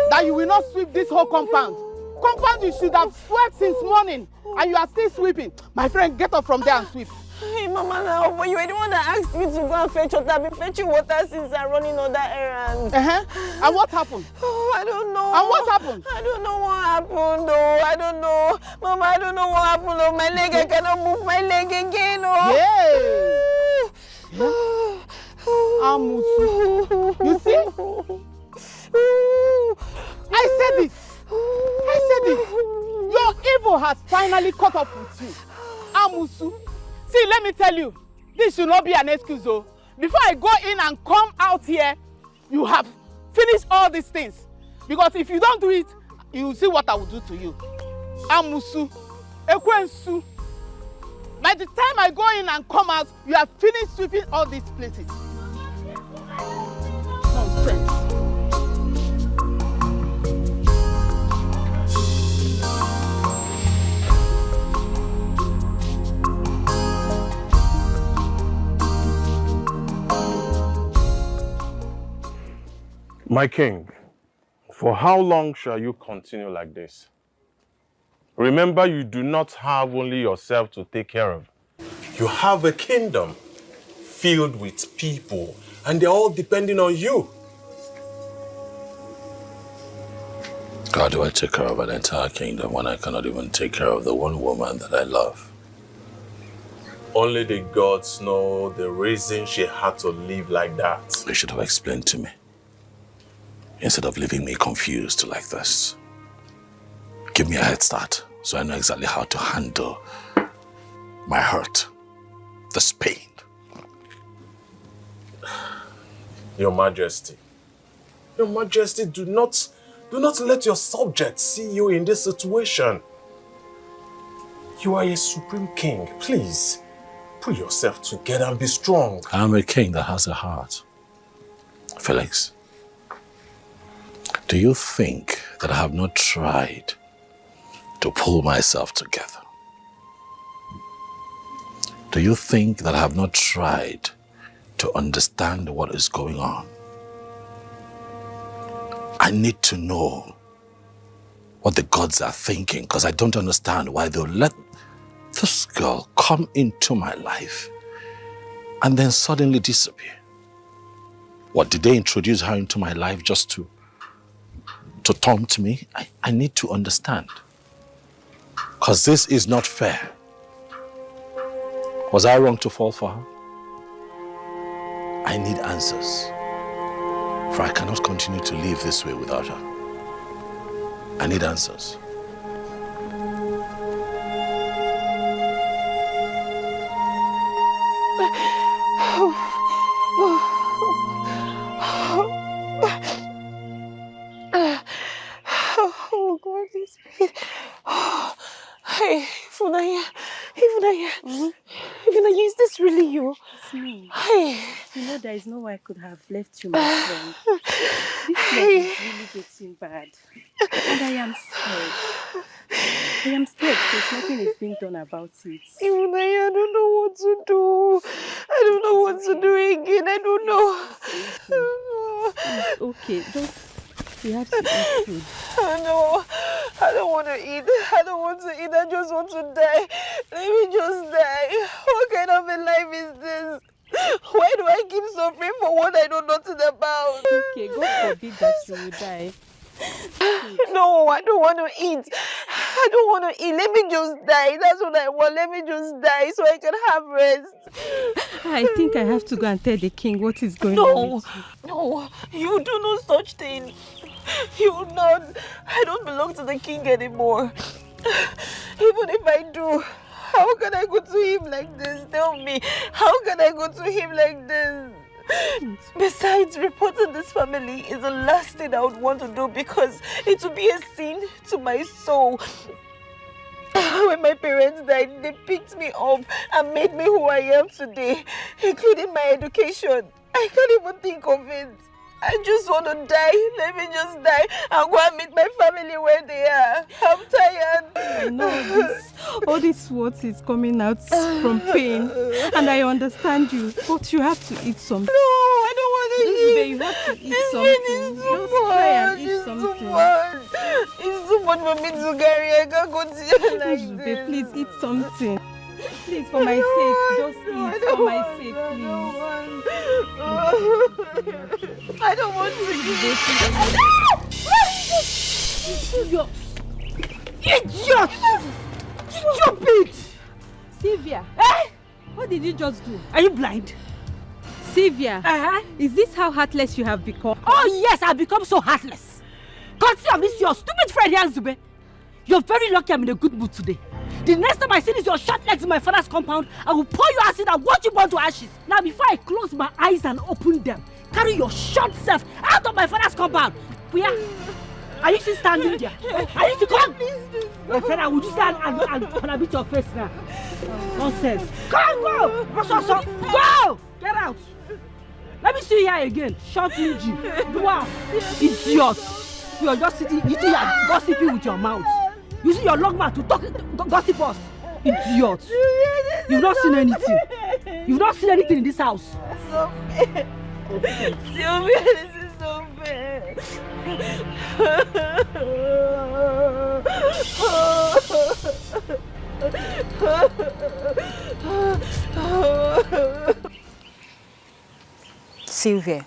That you will not sweep this whole compound? Compound you should have swept since morning and you are still sweeping. My friend, get up from there and sweep. Hey, Mama, now, but you were the one that asked me to go and fetch water. I've been fetching water since I'm running other errands. And what happened? Oh, I don't know. And what happened? I don't know what happened, though. I don't know. Mama, I don't know what happened, though. My leg, I cannot move my leg again, oh. Amusu. You see? I said this. Your evil has finally caught up with you. Amusu. See, let me tell you, this should not be an excuse, oh. Before I go in and come out here, you have finished all these things. Because if you don't do it, you will see what I will do to you. Amusu, Ekwensu. By the time I go in and come out, you have finished sweeping all these places. Nonsense. My king, for how long shall you continue like this? Remember, you do not have only yourself to take care of. You have a kingdom filled with people, and they're all depending on you. How do I take care of an entire kingdom when I cannot even take care of the one woman that I love? Only the gods know the reason she had to live like that. They should have explained to me, instead of leaving me confused like this. Give me a head start, so I know exactly how to handle my hurt, this pain. Your Majesty, do not let your subjects see you in this situation. You are a supreme king. Please, pull yourself together and be strong. I'm a king that has a heart. Felix, do you think that I have not tried to pull myself together? Do you think that I have not tried to understand what is going on? I need to know what the gods are thinking, because I don't understand why they'll let this girl come into my life and then suddenly disappear. What, did they introduce her into my life just to taunt me? I need to understand, because this is not fair. Was I wrong to fall for her? I need answers, for I cannot continue to live this way without her. I need answers. Oh, God, this pain. Hey, Funaya, is this really you? It's me. Hey. You know, there is no way I could have left you, my friend. This leg is really getting bad. And I am scared. Because nothing is being done about it. Funaya, I don't know what to do. I don't know what to do again. I don't know. It's okay. We have to eat food. No, I don't want to eat. I don't want to eat. I just want to die. Let me just die. What kind of a life is this? Why do I keep suffering for what I know nothing about? Okay, God forbid that you will die. No, I don't want to eat. I don't want to eat. Let me just die. That's what I want. Let me just die so I can have rest. I think I have to go and tell the king what is going on. No, you do no such thing. You will not. I don't belong to the king anymore. Even if I do, how can I go to him like this? Tell me, how can I go to him like this? Besides, reporting this family is the last thing I would want to do, because it would be a sin to my soul. When my parents died, they picked me up and made me who I am today, including my education. I can't even think of it. I just want to die. Let me just die and go and meet my family where they are. I'm tired. I know all this words is coming out from pain, and I understand you, but you have to eat something. No, I don't want to eat. You have to eat this something. Is too much. It's too much. It's too much for me to carry. I can't continue like this. Please eat something. Please, for my sake, just eat. For my sake, please. I don't want to eat. Idiot! Stupid! Sylvia, what did you just do? Are you blind? Sylvia, is this how heartless you have become? Oh yes, I've become so heartless. Consider this your stupid friend Yanzube. You're very lucky I'm in a good mood today. The next time I see this your short legs in my father's compound, I will pour you acid and watch you burn to ashes. Now before I close my eyes and open them, carry your short self out of my father's compound. Where? Are you still standing there? Are you still come? My friend, I will just stand and beat your face now. Nonsense. Come, go! Go! Get out! Let me see you here again. Short Luigi. Wow. Idiot. You are just sitting, eating and gossiping with your mouth. Using your long mouth to talk, gossip us. Idiot. You've not seen anything. You've not seen anything in this house. Sylvia, this is so bad. Sylvia,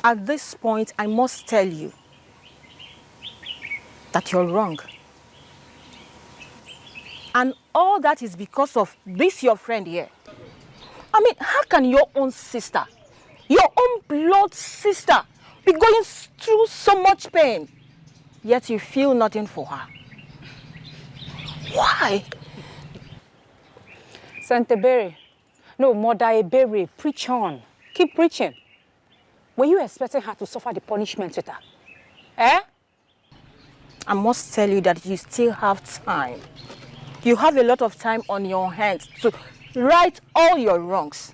at this point, I must tell you that you're wrong. And all that is because of this your friend here. I mean, how can your own sister, your own blood sister, be going through so much pain, yet you feel nothing for her? Why? Santa Berry, no, Mother Ebere, preach on. Keep preaching. Were you expecting her to suffer the punishment with her? Eh? I must tell you that you still have time. You have a lot of time on your hands to right all your wrongs.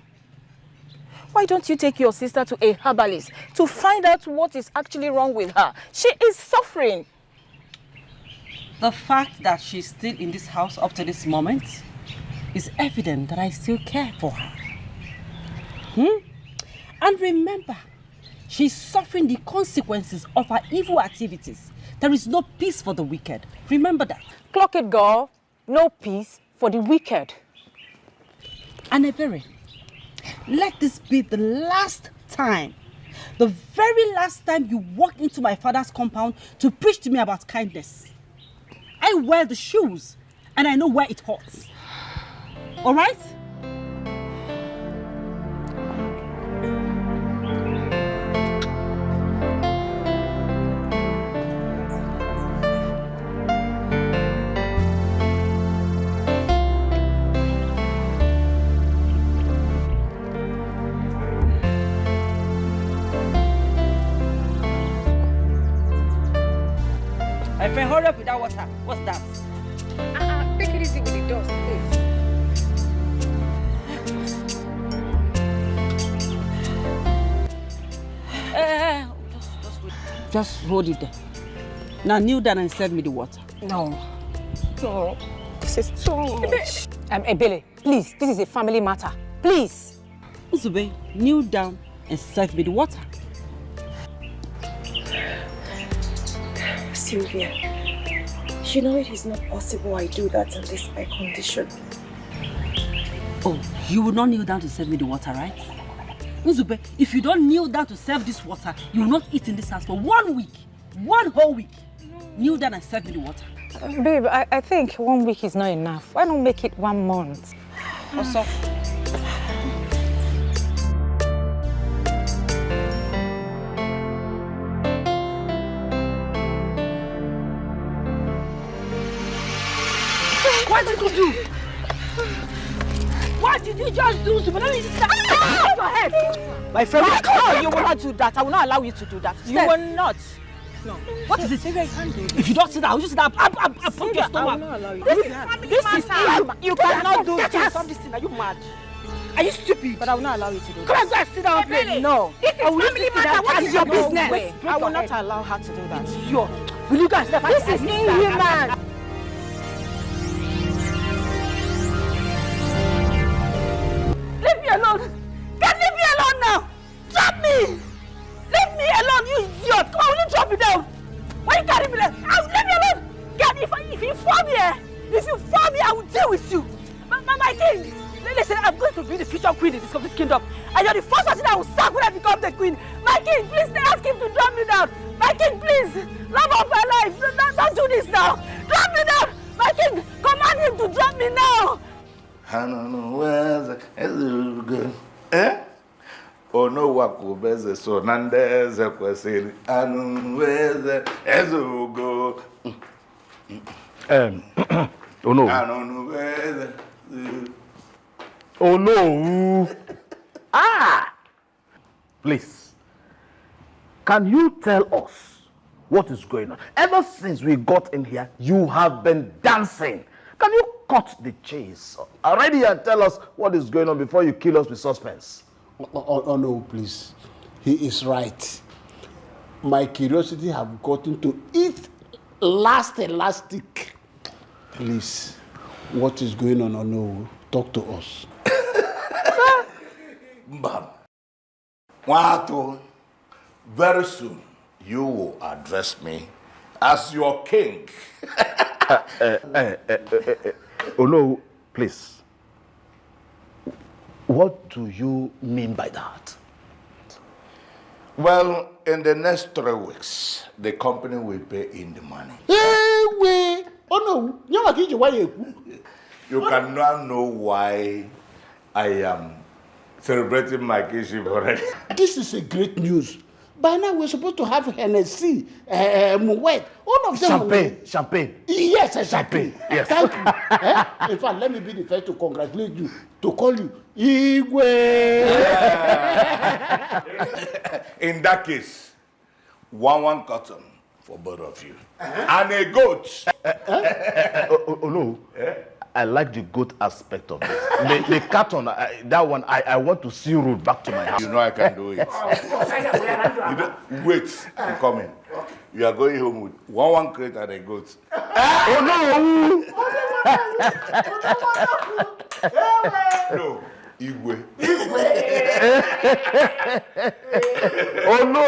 Why don't you take your sister to a herbalist to find out what is actually wrong with her? She is suffering. The fact that she's still in this house up to this moment is evident that I still care for her. And remember, she's suffering the consequences of her evil activities. There is no peace for the wicked. Remember that. Clock it, girl. No peace for the wicked. Anebere, let this be the last time, the very last time you walk into my father's compound to preach to me about kindness. I wear the shoes and I know where it hurts. All right? My friend, hurry up with that water. What's that? Take it easy with the dust, please. Just hold it there. Now kneel down and serve me the water. No. No. This is too much. Ebele, please, this is a family matter. Please. Uzube, kneel down and serve me the water. Sylvia, you know it is not possible I do that in this eye condition. Oh, you will not kneel down to serve me the water, right? Uzube, if you don't kneel down to serve this water, you will not eat in this house for 1 week. 1 whole week. Kneel down and serve me the water. Babe, I think 1 week is not enough. Why not make it 1 month? Also, what did you do? What did you just do? Let me stop your head. My friend, no, you will not do that. I will not allow you to do that. You will not. No. What is it? If you don't sit down, I will just sit down. I'll put your stomach. I will not allow you. This is you cannot do this. Stop this thing. Are you mad? Are you stupid? But I will not allow you to do that. Come on, guys, sit down, please. No. This is family matter. What is your business? Wait, I will not allow her to do that. It's your. Will you guys? This is inhuman. Leave me alone! Get leave me alone now! Drop me! Leave me alone, you idiot! Come on, will you drop me down? Why you carry me like? Leave me alone! Get if you fall me, if you fall me, I will deal with you. My king, listen, I'm going to be the future queen in this kingdom, and you're the first person I will sack when I become the queen. My king, please ask him to drop me down. My king, please, love of my life, don't do this now. Drop me down. My king, command him to drop me now. I don't know where's good. Eh? Oh no, what could be the so Nandez a question. I don't know where's go. Oh no. I don't know where's Oh no. Please. Can you tell us what is going on? Ever since we got in here, you have been dancing. Can you cut the chase already and tell us what is going on before you kill us with suspense? Oh no, please. He is right. My curiosity have gotten to its last elastic. Please, what is going on? Oh no, talk to us. Mbam. Wato. Very soon, you will address me as your king. Oh no, please. What do you mean by that? Well, in the next 3 weeks, the company will pay in the money. Hey, wait. Oh no, You can now know why I am celebrating my kingship already. This is a great news. By now we're supposed to have Hennessy, Moet, all of them. Champagne. Yes, exactly. Yes. Thank you. In fact, let me be the first to congratulate you, to call you Igwe. In that case, 1 cotton for both of you. And a goat. Oh no. I like the goat aspect of it. The carton, that one, I want to see road back to my house. You know I can do it. Wait, I'm coming. You are going home with 1 crate and a goat. Oh no! No, Igwe. Oh no!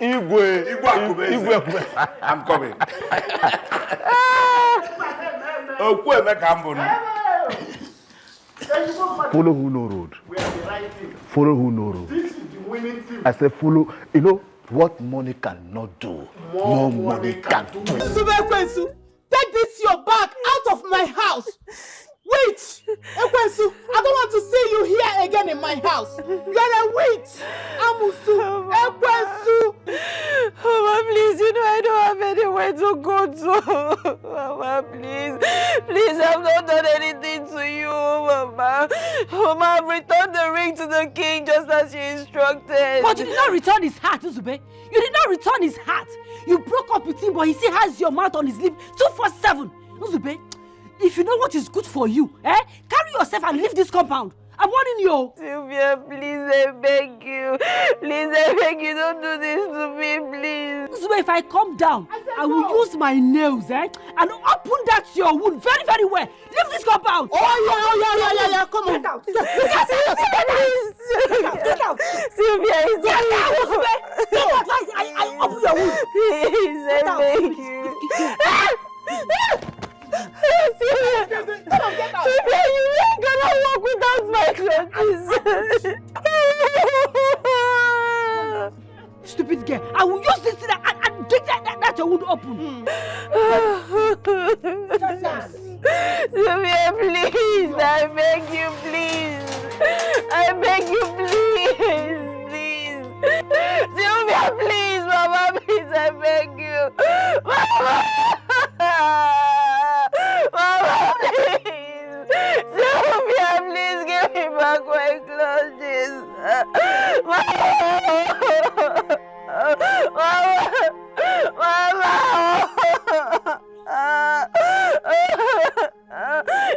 Igwe. I'm coming. Follow who no road. Follow who no road. This is the winning team. I said follow. You know what money cannot do. More money can do. Ekwensu, take this your bag out of my house. Wait, Ekwensu, I don't want to see you here again in my house. You are a witch. Amusu, Ekwensu. Mama, please, you know I don't have anywhere to go to. Mama, please. Please, I've not done anything to you, Mama. Mama, I've returned the ring to the king just as you instructed. But you did not return his heart, Uzube. You did not return his heart. You broke up with him, but he still has your mouth on his lip 247. Uzube, if you know what is good for you, carry yourself and leave this compound. I'm warning you. Sylvia, please, I beg you. Please, I beg you, don't do this to me, please. So if I come down, I will use my nails, and open that your wound very, very well. Leave this compound. Oh, yeah. Come on. Get out. Get out. Sylvia, it's Get out. I open your wound. Please, I beg you. Sylvia, you ain't gonna walk without my crutches. Stupid girl, I will use this thing and dig that your wound open. Sylvia, please, I beg you, please. I beg you, please. Sylvia, please, Mama, please, I beg you. Mama, please. Sylvia, please give me back my clutches.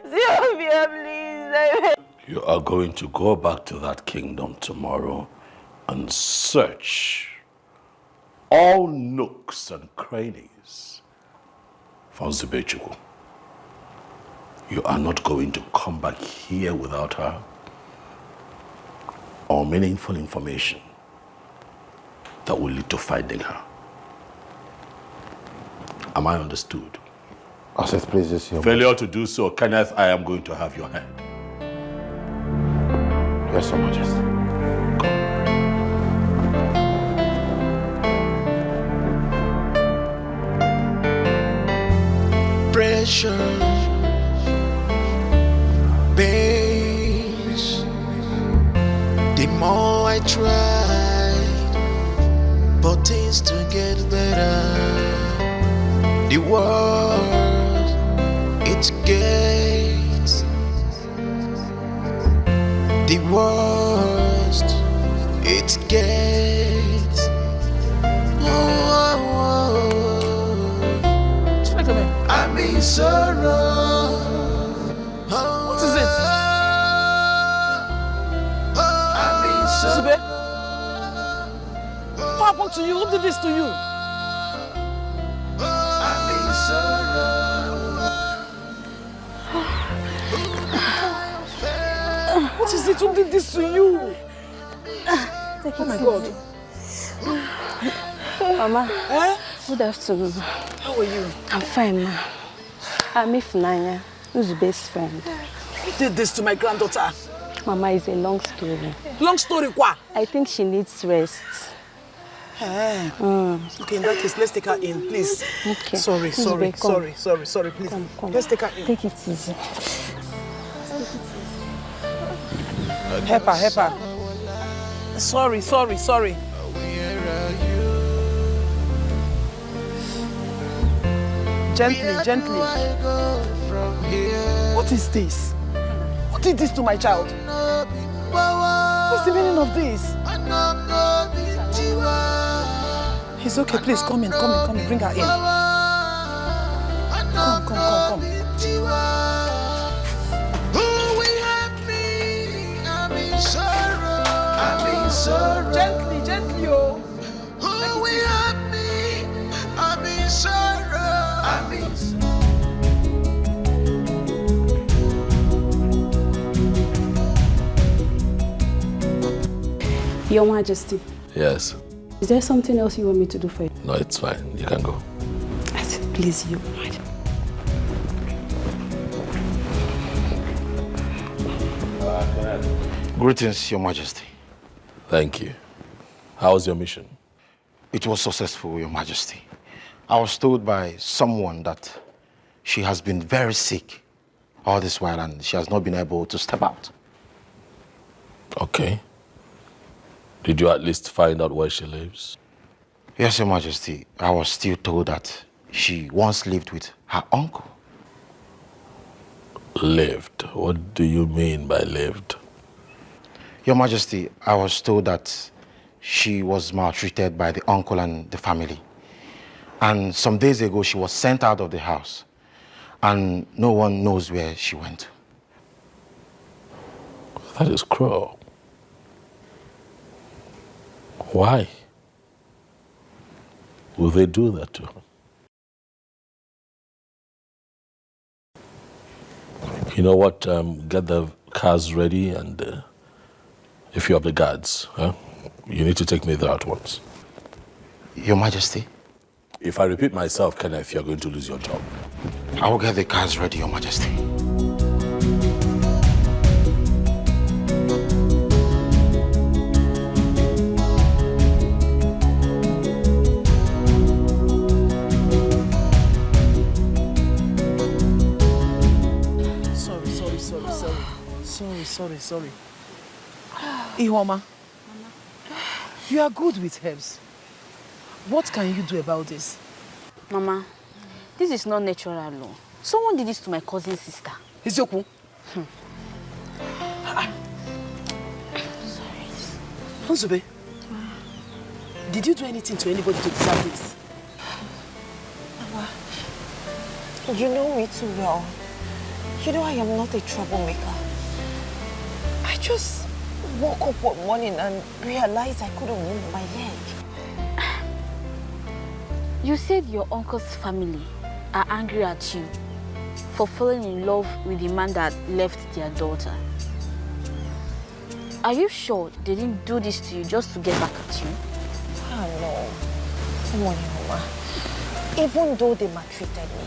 Sylvia, please. You are going to go back to that kingdom tomorrow and search all nooks and crannies for Nzubechukwu. You are not going to come back here without her or meaningful information that will lead to finding her. Am I understood? Access, please, just here. Failure to do so, Kenneth, I am going to have your head. Yes, Your Majesty. Pressure, pains. The more I tried, but things to get better. The world, it gets the worst it gets. I'm in sorrow. What is it? I'm in sorrow. What happened to you? Who did this to you? I'm in sorrow. What is it? Who did this to you? Take Oh it my easy. God. Mama. Eh? Good afternoon. How are you? I'm fine, ma. I'm Nanya, who's the best friend. Who did this to my granddaughter? Mama, it's a long story. Long story, what? I think she needs rest. Okay, in that case, let's take her in, please. Okay. Sorry, please. Come. Let's take her in. Take it easy. Help her. Sorry. Gently. What is this? What did this to my child? What's the meaning of this? He's okay, please come in, bring her in. Come. Gently, oh. Your Majesty, Yes. is there something else you want me to do for you? No, it's fine. You can go. Please, you. Greetings, Your Majesty. Thank you. How was your mission? It was successful, Your Majesty. I was told by someone that she has been very sick all this while and she has not been able to step out. Okay. Did you at least find out where she lives? Yes, Your Majesty. I was still told that she once lived with her uncle. Lived? What do you mean by lived? Your Majesty, I was told that she was maltreated by the uncle and the family. And some days ago, she was sent out of the house. And no one knows where she went. That is cruel. Why would they do that to her? You know what? Get the cars ready and if you have the guards, you need to take me there at once. Your Majesty? If I repeat myself, Kenneth, you're going to lose your job. I will get the cars ready, Your Majesty. Sorry. Ihoma, you are good with herbs. What can you do about this? Mama, this is not natural law. Someone did this to my cousin's sister. Izoku. Nzube, did you do anything to anybody to deserve this? Mama, you know me too well. You know I am not a troublemaker. I just woke up one morning and realized I couldn't move my leg. You said your uncle's family are angry at you for falling in love with the man that left their daughter. Are you sure they didn't do this to you just to get back at you? Oh no. Come on, Mama. Even though they maltreated me,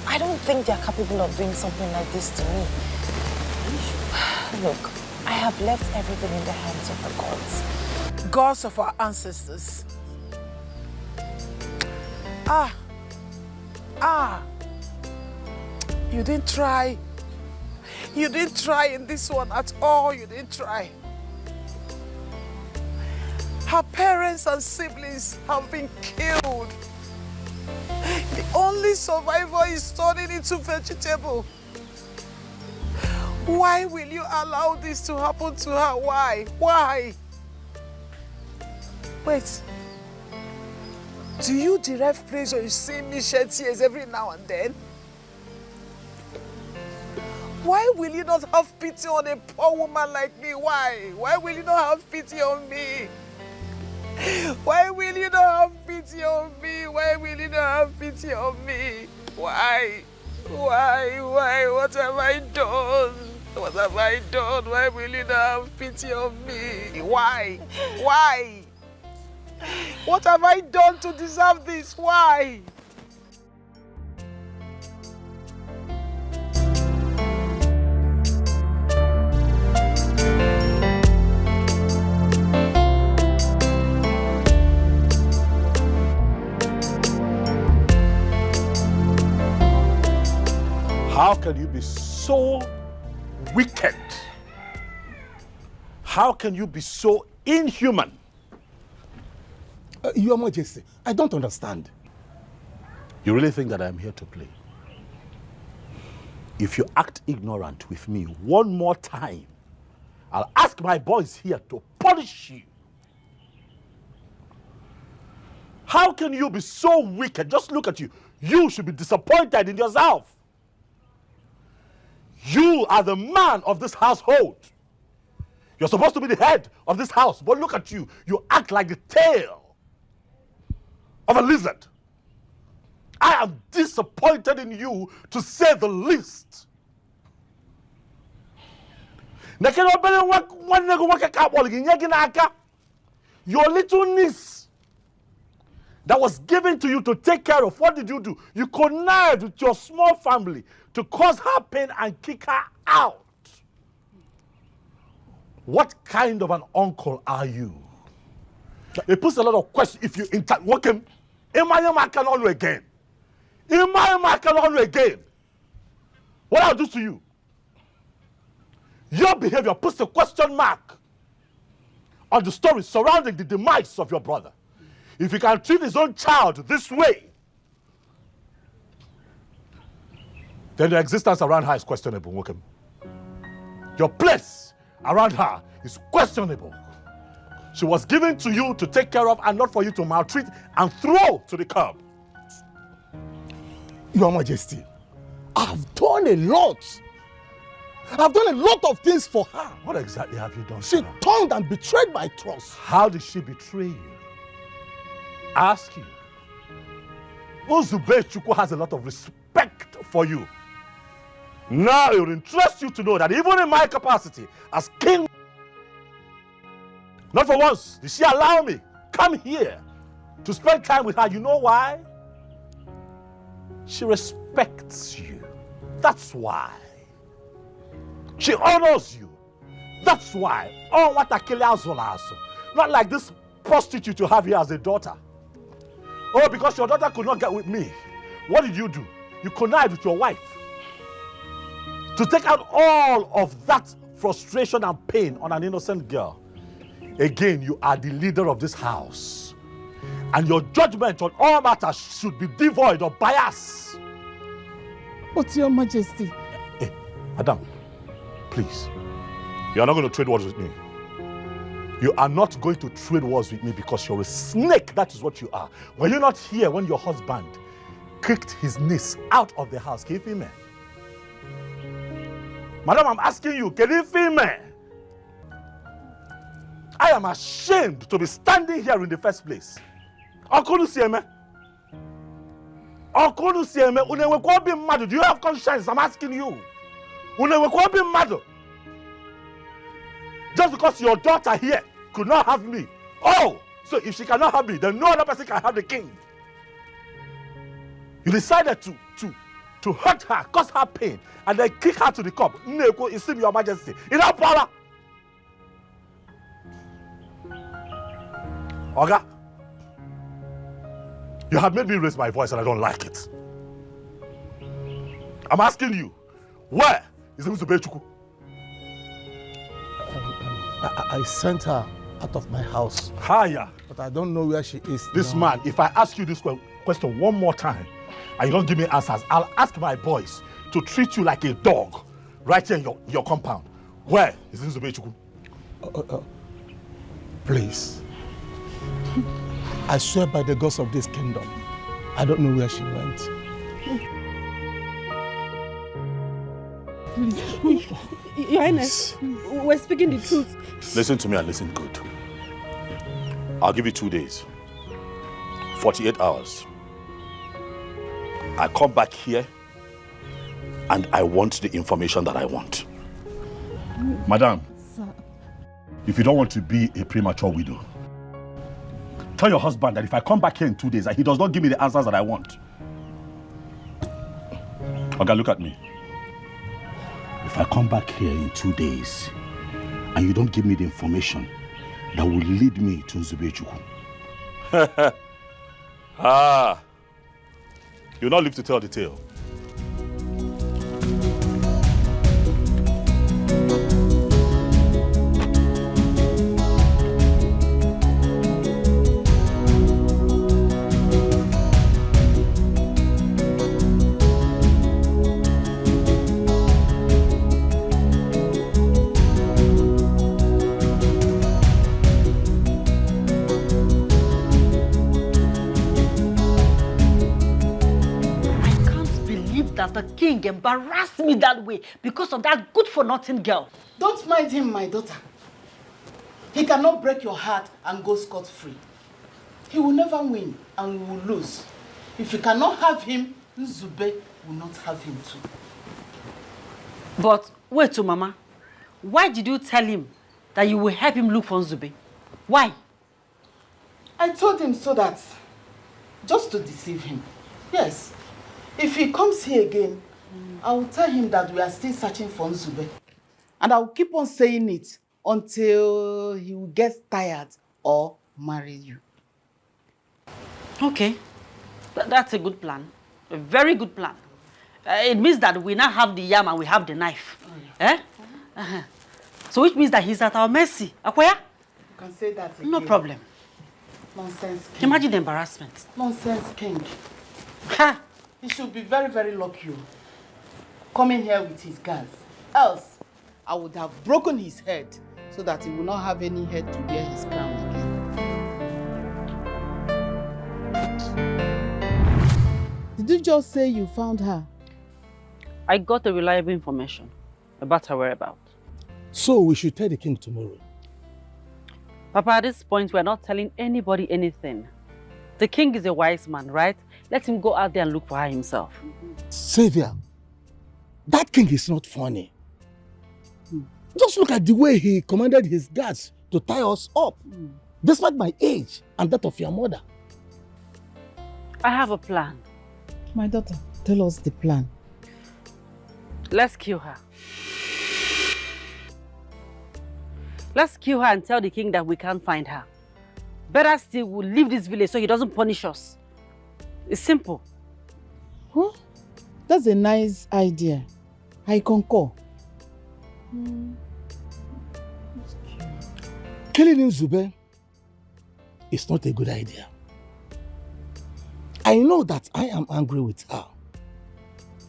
I don't think they're capable of doing something like this to me. Look, I have left everything in the hands of the gods. Gods of our ancestors. You didn't try. You didn't try in this one at all. You didn't try. Her parents and siblings have been killed. The only survivor is turning into vegetable. Why will you allow this to happen to her? Why? Why? Wait. Do you derive pleasure in seeing me shed tears every now and then? Why will you not have pity on a poor woman like me? Why? Why will you not have pity on me? Why will you not have pity on me? Why will you not have pity on me? Why? Why? What have I done? What have I done? Why will you not have pity on me? Why? What have I done to deserve this? Why? How can you be so wicked? How can you be so inhuman? Your Majesty, I don't understand. You really think that I'm here to play? If you act ignorant with me one more time, I'll ask my boys here to punish you. How can you be so wicked? Just look at you. You should be disappointed in yourself. You are the man of this household. You're supposed to be the head of this house, but look at you. You act like the tail of a lizard. I am disappointed in you, to say the least. Your little niece that was given to you to take care of, what did you do? You connived with your small family to cause her pain and kick her out. What kind of an uncle are you? It puts a lot of questions if you work him. Am I can all again? Am I can all again? What I'll do to you? Your behavior puts a question mark on the story surrounding the demise of your brother. If he can treat his own child this way, then the existence around her is questionable, Wokem. Your place around her is questionable. She was given to you to take care of and not for you to maltreat and throw to the curb. Your Majesty, I've done a lot. I've done a lot of things for her. What exactly have you done? She turned and betrayed my trust. How did she betray you? Ask you. Uzube Chukwu has a lot of respect for you. Now it will interest you to know that even in my capacity as king, not for once did she allow me come here to spend time with her. You know why? She respects you. That's why. She honors you. That's why. Oh, what a killer. Not like this prostitute you have here as a daughter. Oh, because your daughter could not get with me. What did you do? You connived with your wife to take out all of that frustration and pain on an innocent girl. Again, you are the leader of this house, and your judgment on all matters should be devoid of bias. But Your Majesty. Hey, Madam, please. You are not going to trade words with me. You are not going to trade words with me because you're a snake. That is what you are. Were you not here when your husband kicked his niece out of the house? Can you feel me? Madam, I'm asking you, can you feel me? I am ashamed to be standing here in the first place. Do you have conscience? I'm asking you. Just because your daughter here could not have me. Oh, so if she cannot have me, then no other person can have the king. You decided to hurt her, cause her pain, and then kick her to the curb. Neko, it seems Your Majesty. In that power. Oga, you have made me raise my voice and I don't like it. I'm asking you, where is Uzube Chukwu? I sent her out of my house. Higher. But I don't know where she is. This man, if I ask you this question one more time and you don't give me answers, I'll ask my boys to treat you like a dog right here in your compound. Where is Uzube Chukwu? Please. I swear by the gods of this kingdom, I don't know where she went. Please. Your Highness, we're speaking the truth. Listen to me and listen good. I'll give you 2 days. 48 hours. I come back here and I want the information that I want. Madam, if you don't want to be a premature widow, tell your husband that if I come back here in 2 days, he does not give me the answers that I want. Okay, look at me. If I come back here in 2 days and you don't give me the information that will lead me to Nzubechukwu. You'll not live to tell the tale. The king embarrassed me that way because of that good-for-nothing girl. Don't mind him, my daughter. He cannot break your heart and go scot-free. He will never win and we will lose. If you cannot have him, Nzube will not have him too. But wait, Mama. Why did you tell him that you will help him look for Nzube? Why? I told him so that, just to deceive him. Yes. If he comes here again, I will tell him that we are still searching for Nzube. And I will keep on saying it until he will get tired or marry you. Okay. That's a good plan. A very good plan. It means that we now have the yam and we have the knife. Eh? So which means that he's at our mercy. Akwaya? You can say that again. No problem. Nonsense king. Imagine the embarrassment. Nonsense king. Ha! He should be very, very lucky coming here with his guards. Else, I would have broken his head so that he will not have any head to wear his crown again. Did you just say you found her? I got a reliable information about her whereabouts. So we should tell the king tomorrow. Papa, at this point, we're not telling anybody anything. The king is a wise man, right? Let him go out there and look for her himself. Savior, that king is not funny. Just look at the way he commanded his guards to tie us up, despite my age and that of your mother. I have a plan. My daughter, tell us the plan. Let's kill her. Let's kill her and tell the king that we can't find her. Better still, we'll leave this village so he doesn't punish us. It's simple. Huh? That's a nice idea. I concur. Killing Nzube is not a good idea. I know that I am angry with her,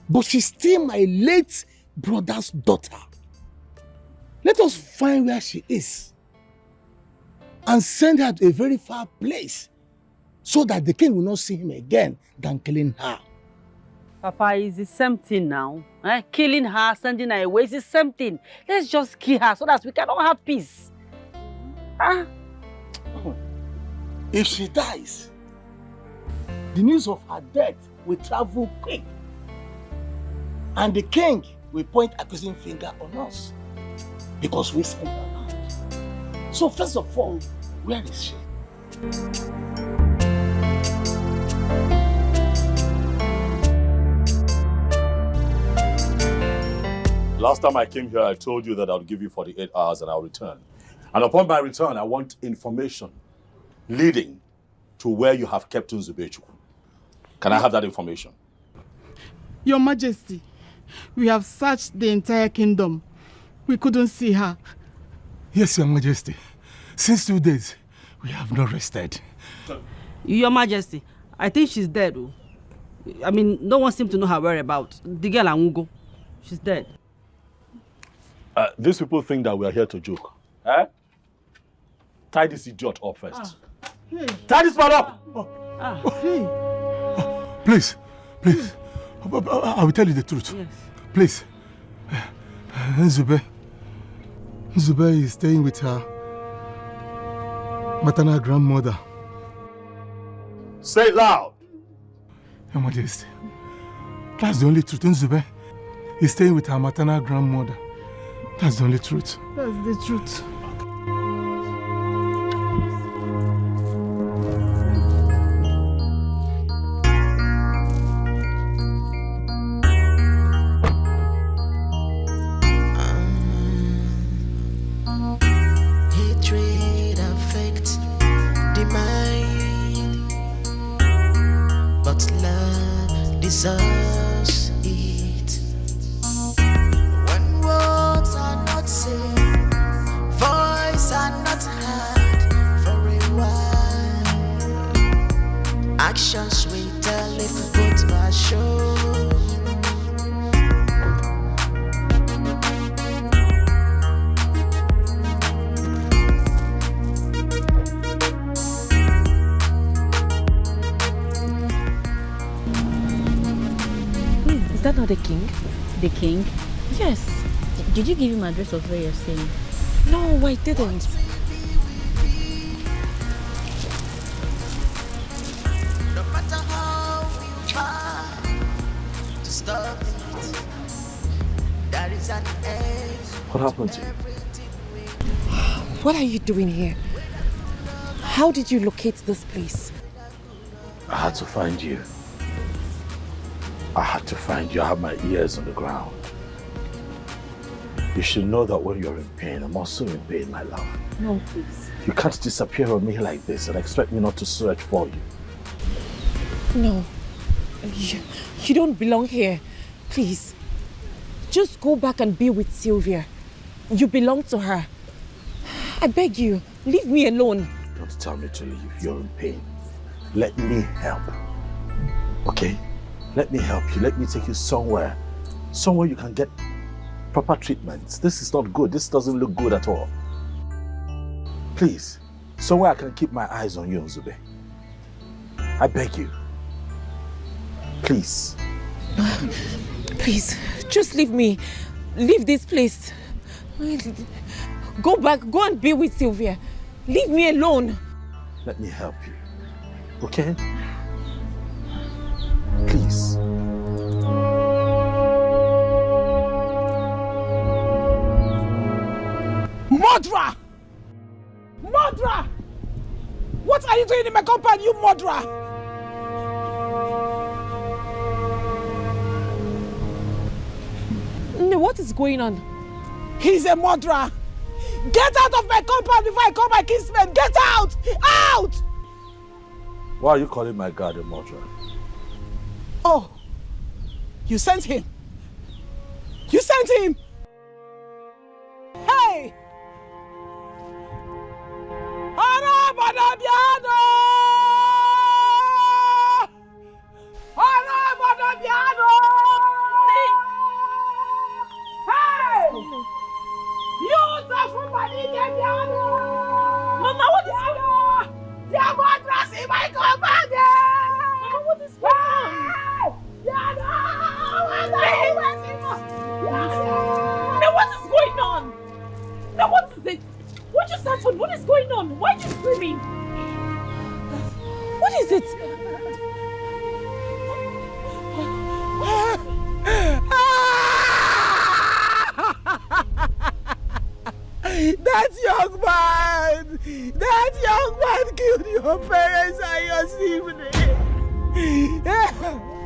but she's still my late brother's daughter. Let us find where she is and send her to a very far place so that the king will not see him again than killing her. Papa, it's the same thing now. Killing her, sending her away, it's the same thing. Let's just kill her so that we can all have peace. If she dies, the news of her death will travel quick. And the king will point accusing finger on us because we sent her out. So first of all, where is she? Last time I came here, I told you that I'll give you 48 hours and I'll return. And upon my return, I want information leading to where you have kept Nzubechukwu. Can I have that information? Your Majesty, we have searched the entire kingdom. We couldn't see her. Yes, Your Majesty. Since 2 days, we have not rested. Your Majesty, I think she's dead. I mean, no one seems to know her whereabouts. The girl Angugo, she's dead. These people think that we are here to joke. Eh? Tie this idiot up first. Hey. Tie this man up! Hey. Please, please. I will tell you the truth. Yes. Please. Nzube is staying with her maternal grandmother. Say it loud! Your Majesty, that's the only truth. Nzube is staying with her maternal grandmother. That's the only truth. That's the truth. know the king? The king? Yes. Did you give him address of where you're staying? No, I didn't. No matter how you try to stop it, there is an end. What happened to you? What are you doing here? How did you locate this place? I had to find you. I had to find you. I have my ears on the ground. You should know that when you're in pain, I'm also in pain, my love. No, please. You can't disappear on me like this and expect me not to search for you. No. You don't belong here. Please. Just go back and be with Sylvia. You belong to her. I beg you, leave me alone. Don't tell me to leave. You're in pain. Let me help. Okay? Let me help you. Let me take you somewhere. Somewhere you can get proper treatment. This is not good. This doesn't look good at all. Please. Somewhere I can keep my eyes on you, Nzube. I beg you. Please. Please, just leave me. Leave this place. Go back. Go and be with Sylvia. Leave me alone. Let me help you. Okay? Please. Murderer! Murderer! What are you doing in my compound, you murderer? No, what is going on? He's a murderer. Get out of my compound before I call my kinsmen. Get out! Out! Why are you calling my guard a murderer? Oh, you sent him. You sent him. Hey! Mama, what is going on? They are murderers in my compound! Mama, what is going on? No, what is going on? No, what is it? What just happened? What is going on? Why are you screaming? What is it? That young man killed your parents and your siblings.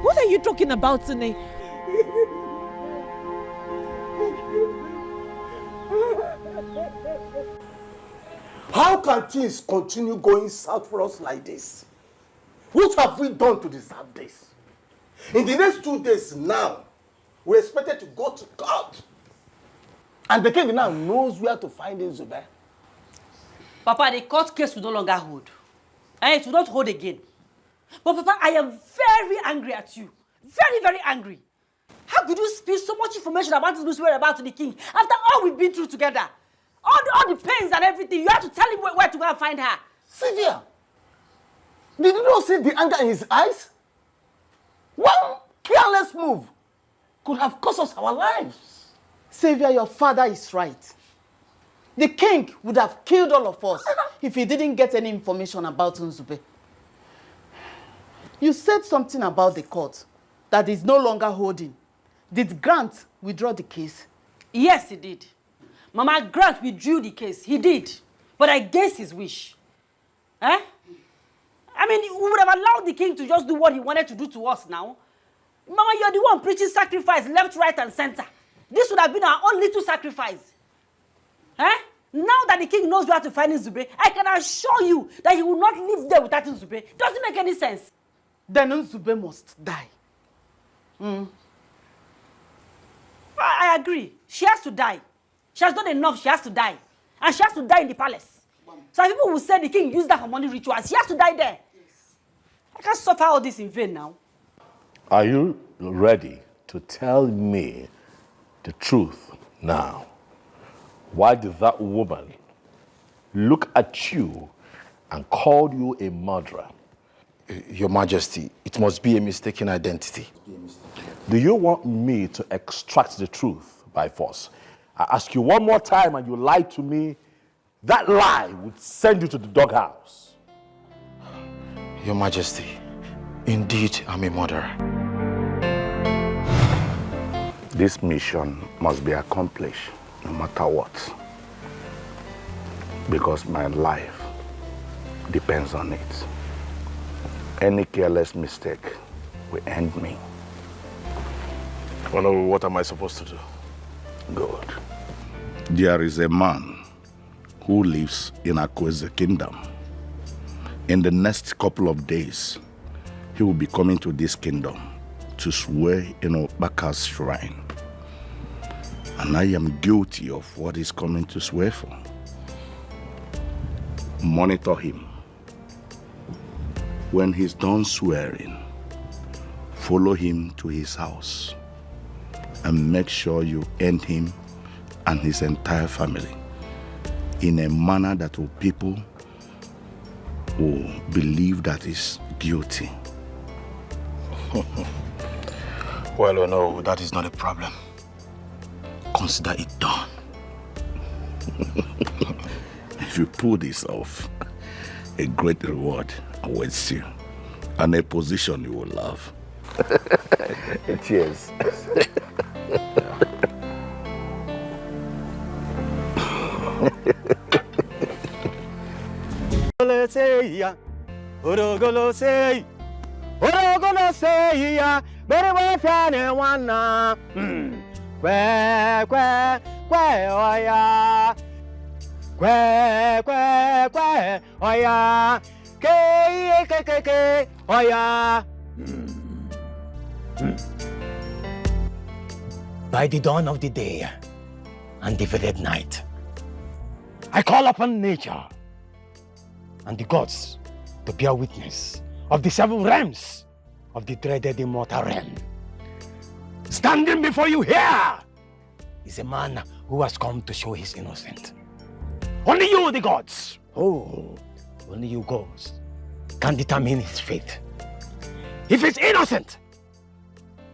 What are you talking about, Sine? How can things continue going south for us like this? What have we done to deserve this? In the next 2 days now, we're expected to go to court. And the king now knows where to find Nzube. Papa, the court case will no longer hold. And it will not hold again. But Papa, I am very angry at you. Very, very angry. How could you spill so much information about this whereabouts to the king after all we've been through together? All the pains and everything, you have to tell him where to go and find her. Sylvia, did you not see the anger in his eyes? One careless move could have cost us our lives. Sylvia, your father is right. The king would have killed all of us if he didn't get any information about Nzube. You said something about the court that is no longer holding. Did Grant withdraw the case? Yes, he did. Mama, Grant withdrew the case. He did. But against his wish. Eh? I mean, we would have allowed the king to just do what he wanted to do to us now. Mama, you're the one preaching sacrifice left, right, and center. This would have been our own little sacrifice. Eh? Now that the king knows where to find Nzube, I can assure you that he will not live there without Nzube. Doesn't make any sense. Then Nzube must die. I agree. She has to die. She has done enough. She has to die. And she has to die in the palace. Some people will say the king used that for money rituals. She has to die there. Yes. I can't suffer all this in vain now. Are you ready to tell me the truth now? Why did that woman look at you and call you a murderer? Your Majesty, it must be a mistaken identity. Do you want me to extract the truth by force? I ask you one more time and you lie to me, that lie would send you to the doghouse. Your Majesty, indeed I'm a murderer. This mission must be accomplished no matter what. Because my life depends on it. Any careless mistake will end me. Well, what am I supposed to do? Good. There is a man who lives in Akweze Kingdom. In the next couple of days, he will be coming to this kingdom to swear in Obaka's shrine. And I am guilty of what he's coming to swear for. Monitor him. When he's done swearing, follow him to his house and make sure you end him and his entire family in a manner that people will believe that he's guilty. Well, no, that is not a problem. Consider it done. If you pull this off, a great reward awaits you and a position you will love. Cheers. By the dawn of the day and the vivid night, I call upon nature and the gods to bear witness of the 7 realms of the dreaded immortal realm. Standing before you here is a man who has come to show his innocence. Only you, the gods, only you gods, can determine his fate. If he's innocent,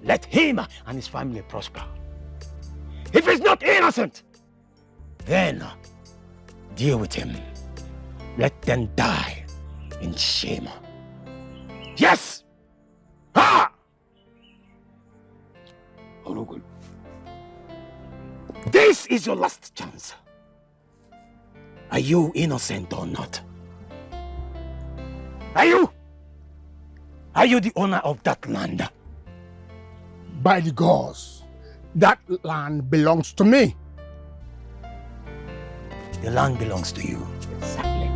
let him and his family prosper. If he's not innocent, then deal with him. Let them die in shame. Yes! Ha! This is your last chance. Are you innocent or not? Are you? Are you the owner of that land? By the gods, that land belongs to me. The land belongs to you. Exactly.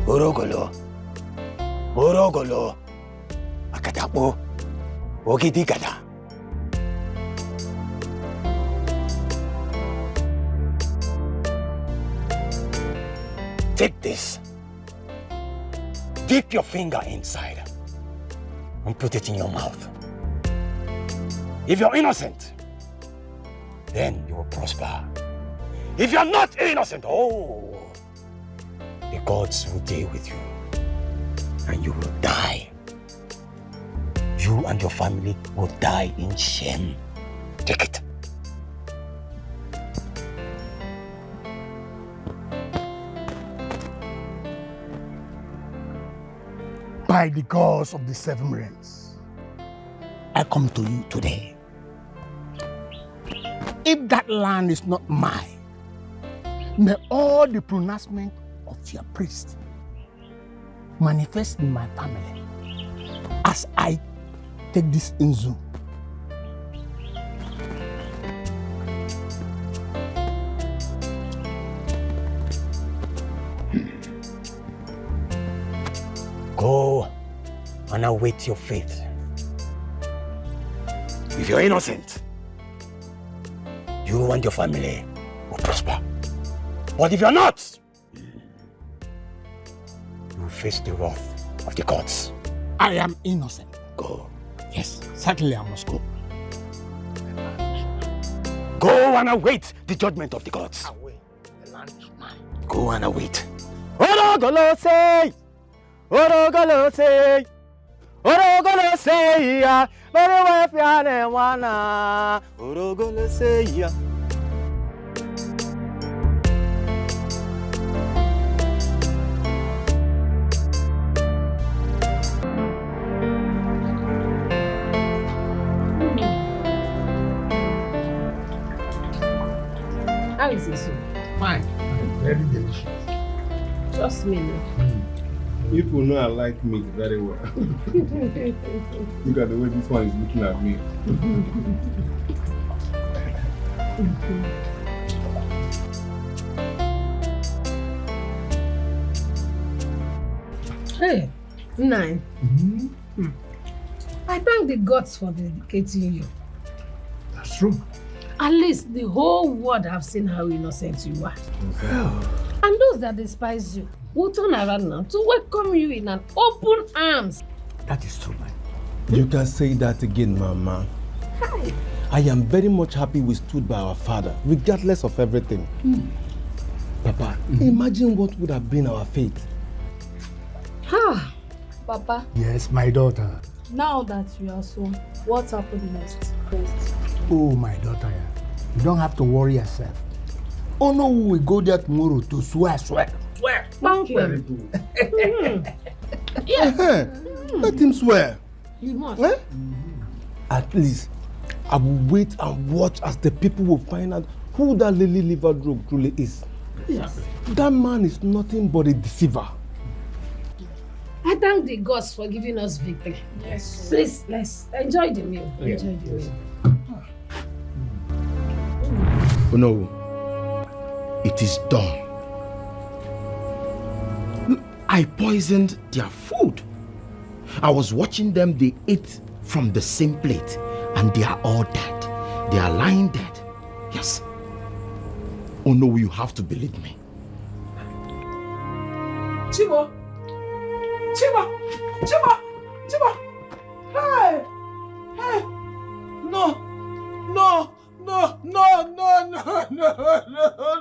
Orogolo. Orogolo. Akatapo. Ogidigada. Take this. Dip your finger inside and put it in your mouth. If you're innocent, then you will prosper. If you're not innocent, the gods will deal with you and you will die. You and your family will die in shame. Take it. By the gods of the 7 realms, I come to you today. If that land is not mine, may all the pronouncement of your priest manifest in my family as I take this inzu. Go and await your fate. If you're innocent, you and your family will prosper. But if you're not, you will face the wrath of the gods. I am innocent. Go. Yes, certainly I must go. and await the judgment of the gods. Away. The land is mine. Go and await. Orogolose! Orogolose! Orogolose! Ya! Very well, Fiane Wana! Orogolose! Ya! How is this soup? Fine. Very delicious. Trust me. People know I like meat very well. Look at the way this one is looking at me. Hey, Nine. I thank the gods for dedicating you. That's true. At least the whole world have seen how innocent you are. And those that despise you will turn around now to welcome you in an open arms. That is true, man. You can say that again, Mama. Hi. I am very much happy we stood by our father, regardless of everything. Papa, imagine what would have been our fate. Papa, Yes, my daughter. now that you are so, what happened next? First. Oh, my daughter. You don't have to worry yourself. Oh no, we will go there tomorrow to swear. Swear. Thank you. Let him swear. You must. At least, I will wait and watch as the people will find out who that lily livered rogue truly is. Yes. That man is nothing but a deceiver. I thank the gods for giving us victory. Yes. Please, let's enjoy the meal. Yes. Enjoy the meal. Oh no, it is done. I poisoned their food. I was watching them, they ate from the same plate and they are all dead. They are lying dead. Yes. Oh no, you have to believe me. Chibo! Chibo! Chibo! Chibo! Hey! Hey! No! No! No! No! No! No! No! No! No!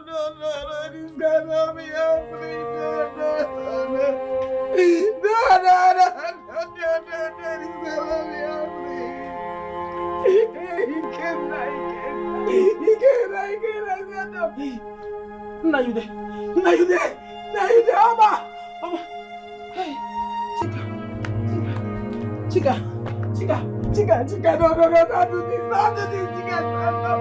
No! This guy love me. Help me! No! No! No! No! No! No! This guy love me. Help me. He can't. Now you there. Mama. Hey, Chica, no, don't do this, Chica, stand up.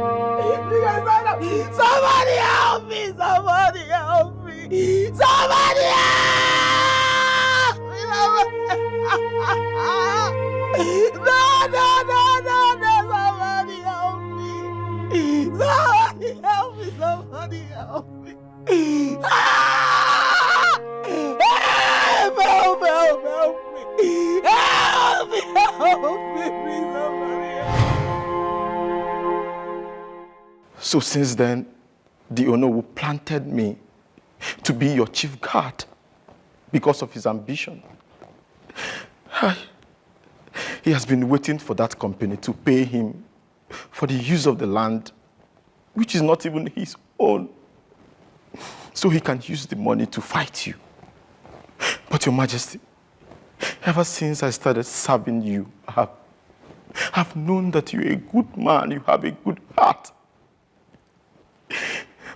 Somebody help me. Somebody help me. Somebody help me. Help me. Help me, please, somebody So since then, the Onowu planted me to be your chief guard because of his ambition. He has been waiting for that company to pay him for the use of the land, which is not even his own, so he can use the money to fight you. But Your Majesty, ever since I started serving you, I've known that you're a good man, you have a good heart.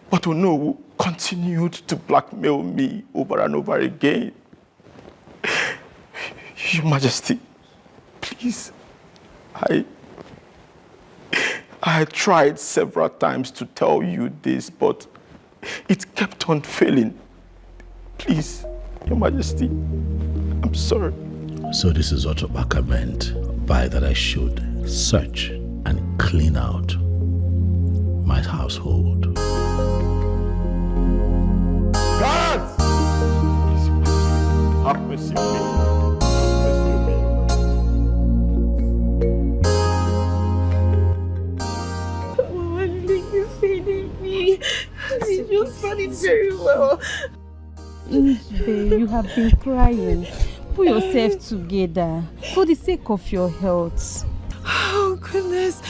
But Onowu continued to blackmail me over and over again. Your Majesty, please, I tried several times to tell you this, but it kept on failing. Please, Your Majesty, I'm sorry. So this is what Obaka meant by that I should search and clean out my household. God! Please, Your Majesty, have mercy on me. You just done it very well. Babe, you have been crying. Put yourself together for the sake of your health. Oh, goodness.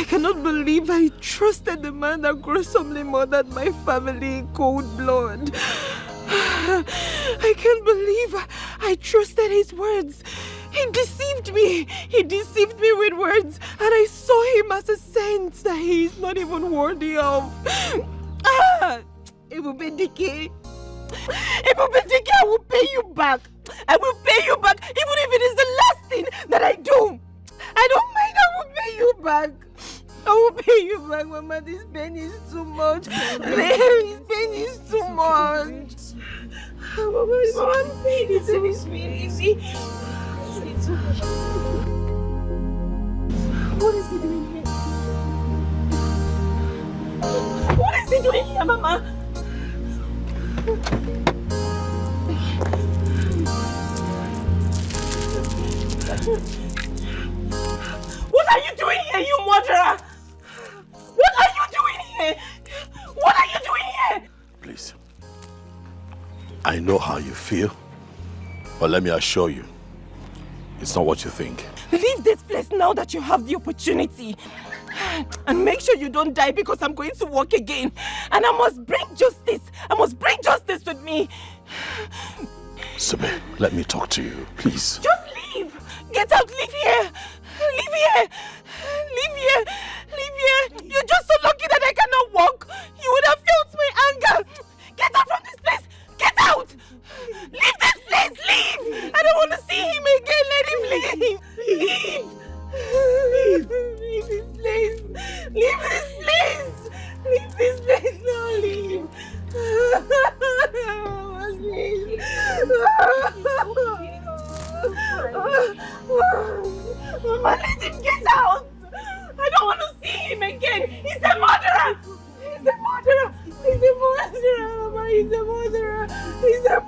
I cannot believe I trusted the man that gruesomely murdered my family in cold blood. I can't believe I trusted his words. He deceived me. He deceived me with words, and I saw him as a saint that he is not even worthy of. Ebubedike, I will pay you back. I will pay you back, even if it is the last thing that I do. I don't mind, I will pay you back. I will pay you back, Mama. This pain is too much. This pain is too much. Mama, pain is really easy. What is he doing here? What is he doing here, Mama? What are you doing here, you murderer? What are you doing here? What are you doing here? Please. I know how you feel, but let me assure you, it's not what you think. Leave this place now that you have the opportunity. And make sure you don't die, because I'm going to work again. And I must bring justice. I must bring justice with me. Sibe, let me talk to you, please. Just leave. Get out, leave here. Leave here. Leave here. Leave here. You're just so lucky that I cannot walk. You would have felt my anger. Get out from this place. Get out. Leave this place. Leave. I don't want to see him again. Let him leave. Leave. Leave this place. Leave this place. Leave this place. No, leave. Leave. Mama, let him get out. I don't want to see him again. He's a murderer. He's a murderer. He's a murderer. Mama, he's a murderer. He's a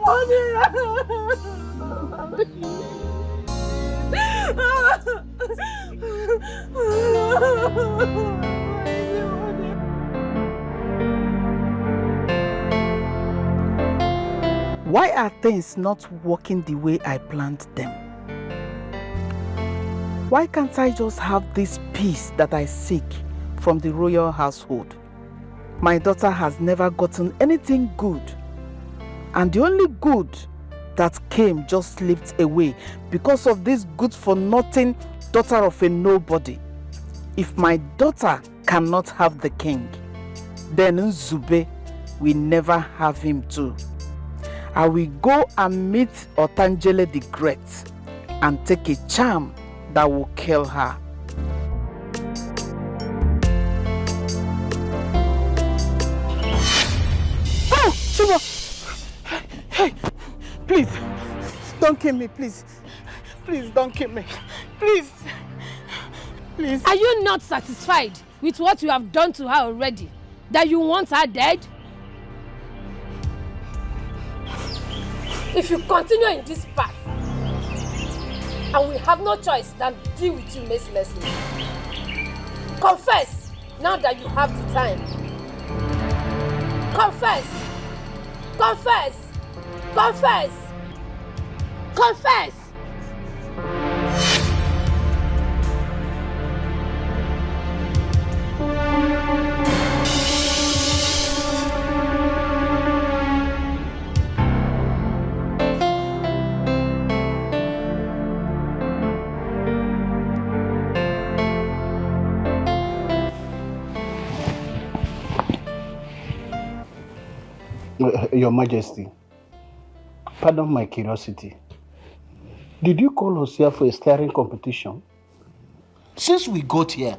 Why are things not working the way I planned them? Why can't I just have this peace that I seek from the royal household? My daughter has never gotten anything good, and the only good that came just slipped away because of this good-for-nothing daughter of a nobody. If my daughter cannot have the king, then Nzube will never have him too. I will go and meet Otangele the Great and take a charm that will kill her. Oh, Chibo! Hey, please, don't kill me, please. Please, don't kill me. Please. Please. Are you not satisfied with what you have done to her already? That you want her dead? If you continue in this path, and we have no choice than to deal with you mercilessly. Confess, now that you have the time. Confess! Confess! Confess! Confess! Your Majesty, pardon my curiosity. Did you call us here for a staring competition? Since we got here,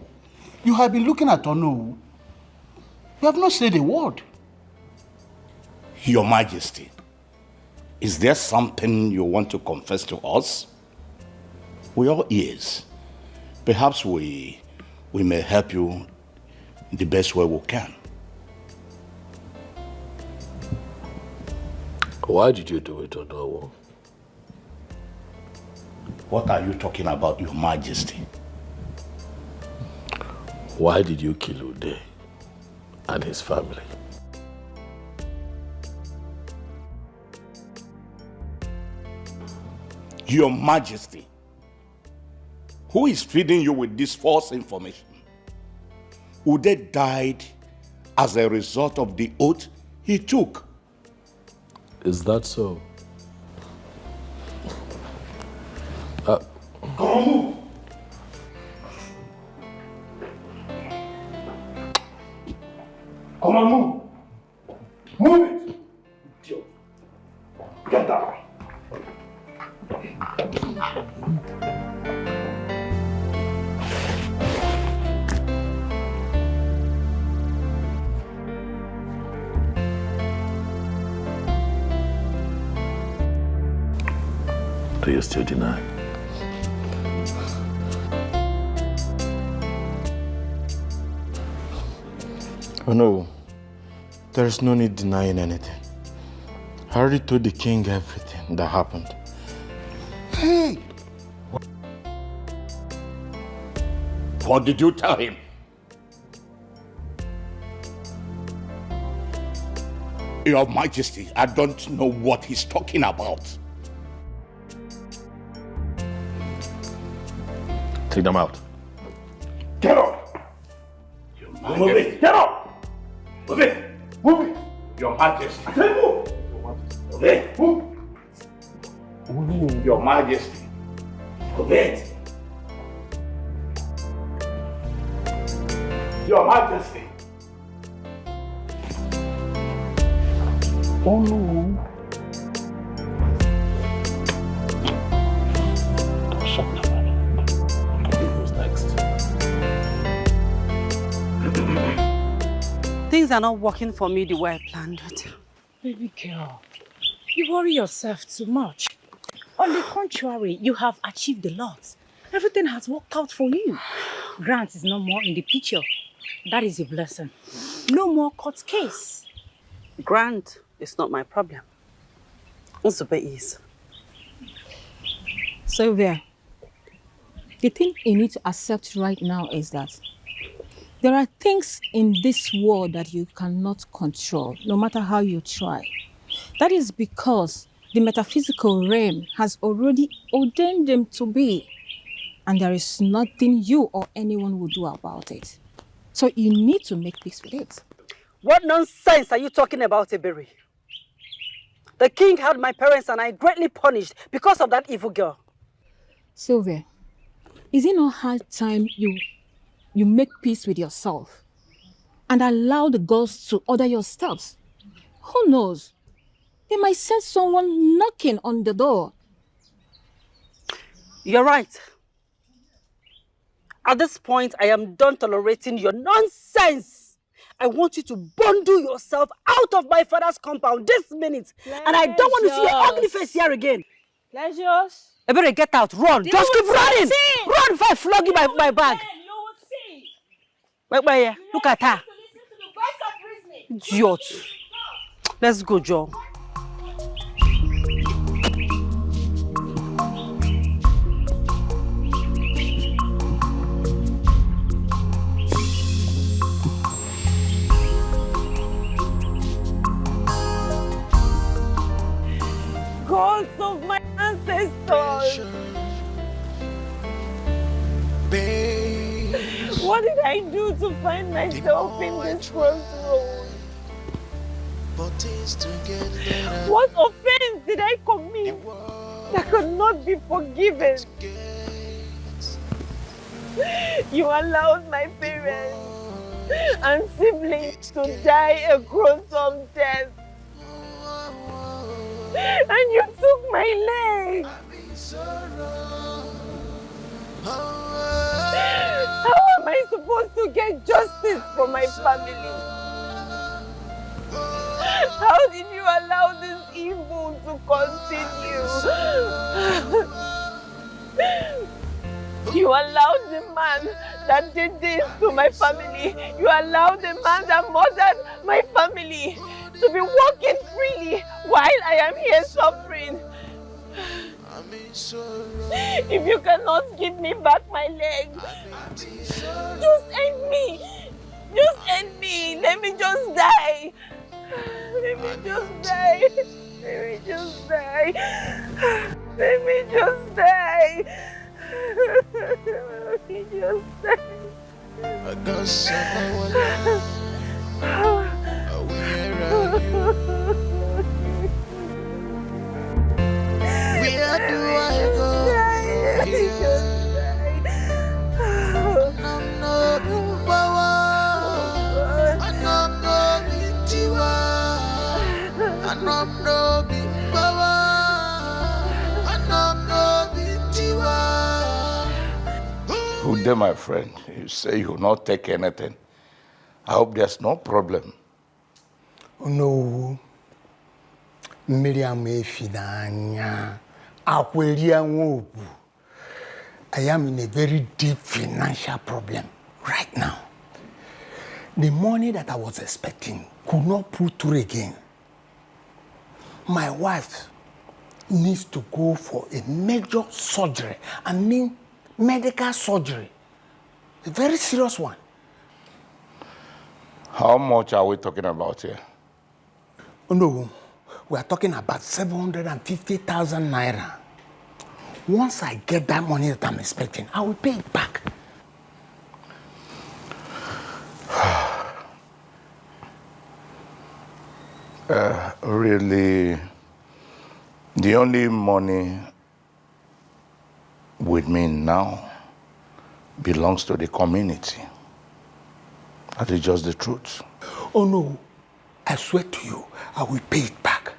you have been looking at Onu. You have not said a word. Your Majesty, is there something you want to confess to us? We are ears. Perhaps we may help you in the best way we can. Why did you do it, Onowo? What are you talking about, Your Majesty? Why did you kill Ude and his family? Your Majesty, who is feeding you with this false information? Ude died as a result of the oath he took. Is that so? Come on, move. Come on, move. Move it. Idiot. Get down. Do you still deny? Oh no, there is no need denying anything. I already told the king everything that happened. Hey! What did you tell him? Your Majesty, I don't know what he's talking about. Take them out. Get up! Your Majesty. Move it! Get up! Move it! Move it! Your Majesty. I say move! Move it! Move! Your Majesty. Move it! Your Majesty. Oh no. Things are not working for me the way I planned it. Baby girl, you worry yourself too much. On the contrary, you have achieved a lot. Everything has worked out for you. Grant is no more in the picture. That is a blessing. No more court case. Grant is not my problem. Nzube is. Sylvia, the thing you need to accept right now is that there are things in this world that you cannot control, no matter how you try. That is because the metaphysical realm has already ordained them to be, and there is nothing you or anyone will do about it. So you need to make peace with it. What nonsense are you talking about, Ebere? The king had my parents and I greatly punished because of that evil girl. Sylvia, is it not high time you make peace with yourself and allow the gods to order your steps? Who knows? They might send someone knocking on the door. You're right. At this point, I am done tolerating your nonsense. I want you to bundle yourself out of my father's compound this minute. And I don't want to see your ugly face here again. Pleasures. I better get out. Run. Just keep running. Run before I flog you my bag. Wait, look at her. Idiot. Let's go, Joe. Gods of my ancestors. What did I do to find myself in this crossroad? What offense did I commit that could not be forgiven? You allowed my parents and siblings to die a gruesome death. And you took my leg. How am I supposed to get justice for my family? How did you allow this evil to continue? You allowed the man that did this to my family. You allowed the man that murdered my family to be walking freely while I am here suffering. If you cannot give me back my leg, just end me. Just end me. Let me just die. Let me just die. Let me just die. Let me just die. Let me just die. I got someone. Where do I go from here? I'm not in power. I'm not in tiwa. I'm not in power. I'm not in tiwa. Good day, my friend. You say you will not take anything. I hope there's no problem. Oh, no. Miriam Efinanya. I am in a very deep financial problem right now. The money that I was expecting could not pull through again. My wife needs to go for a major surgery. I mean, medical surgery. A very serious one. How much are we talking about here? Oh, no. We are talking about 750,000 naira. Once I get that money that I'm expecting, I will pay it back. Really, the only money with me now belongs to the community. That is just the truth. Oh, no. I swear to you, I will pay it back.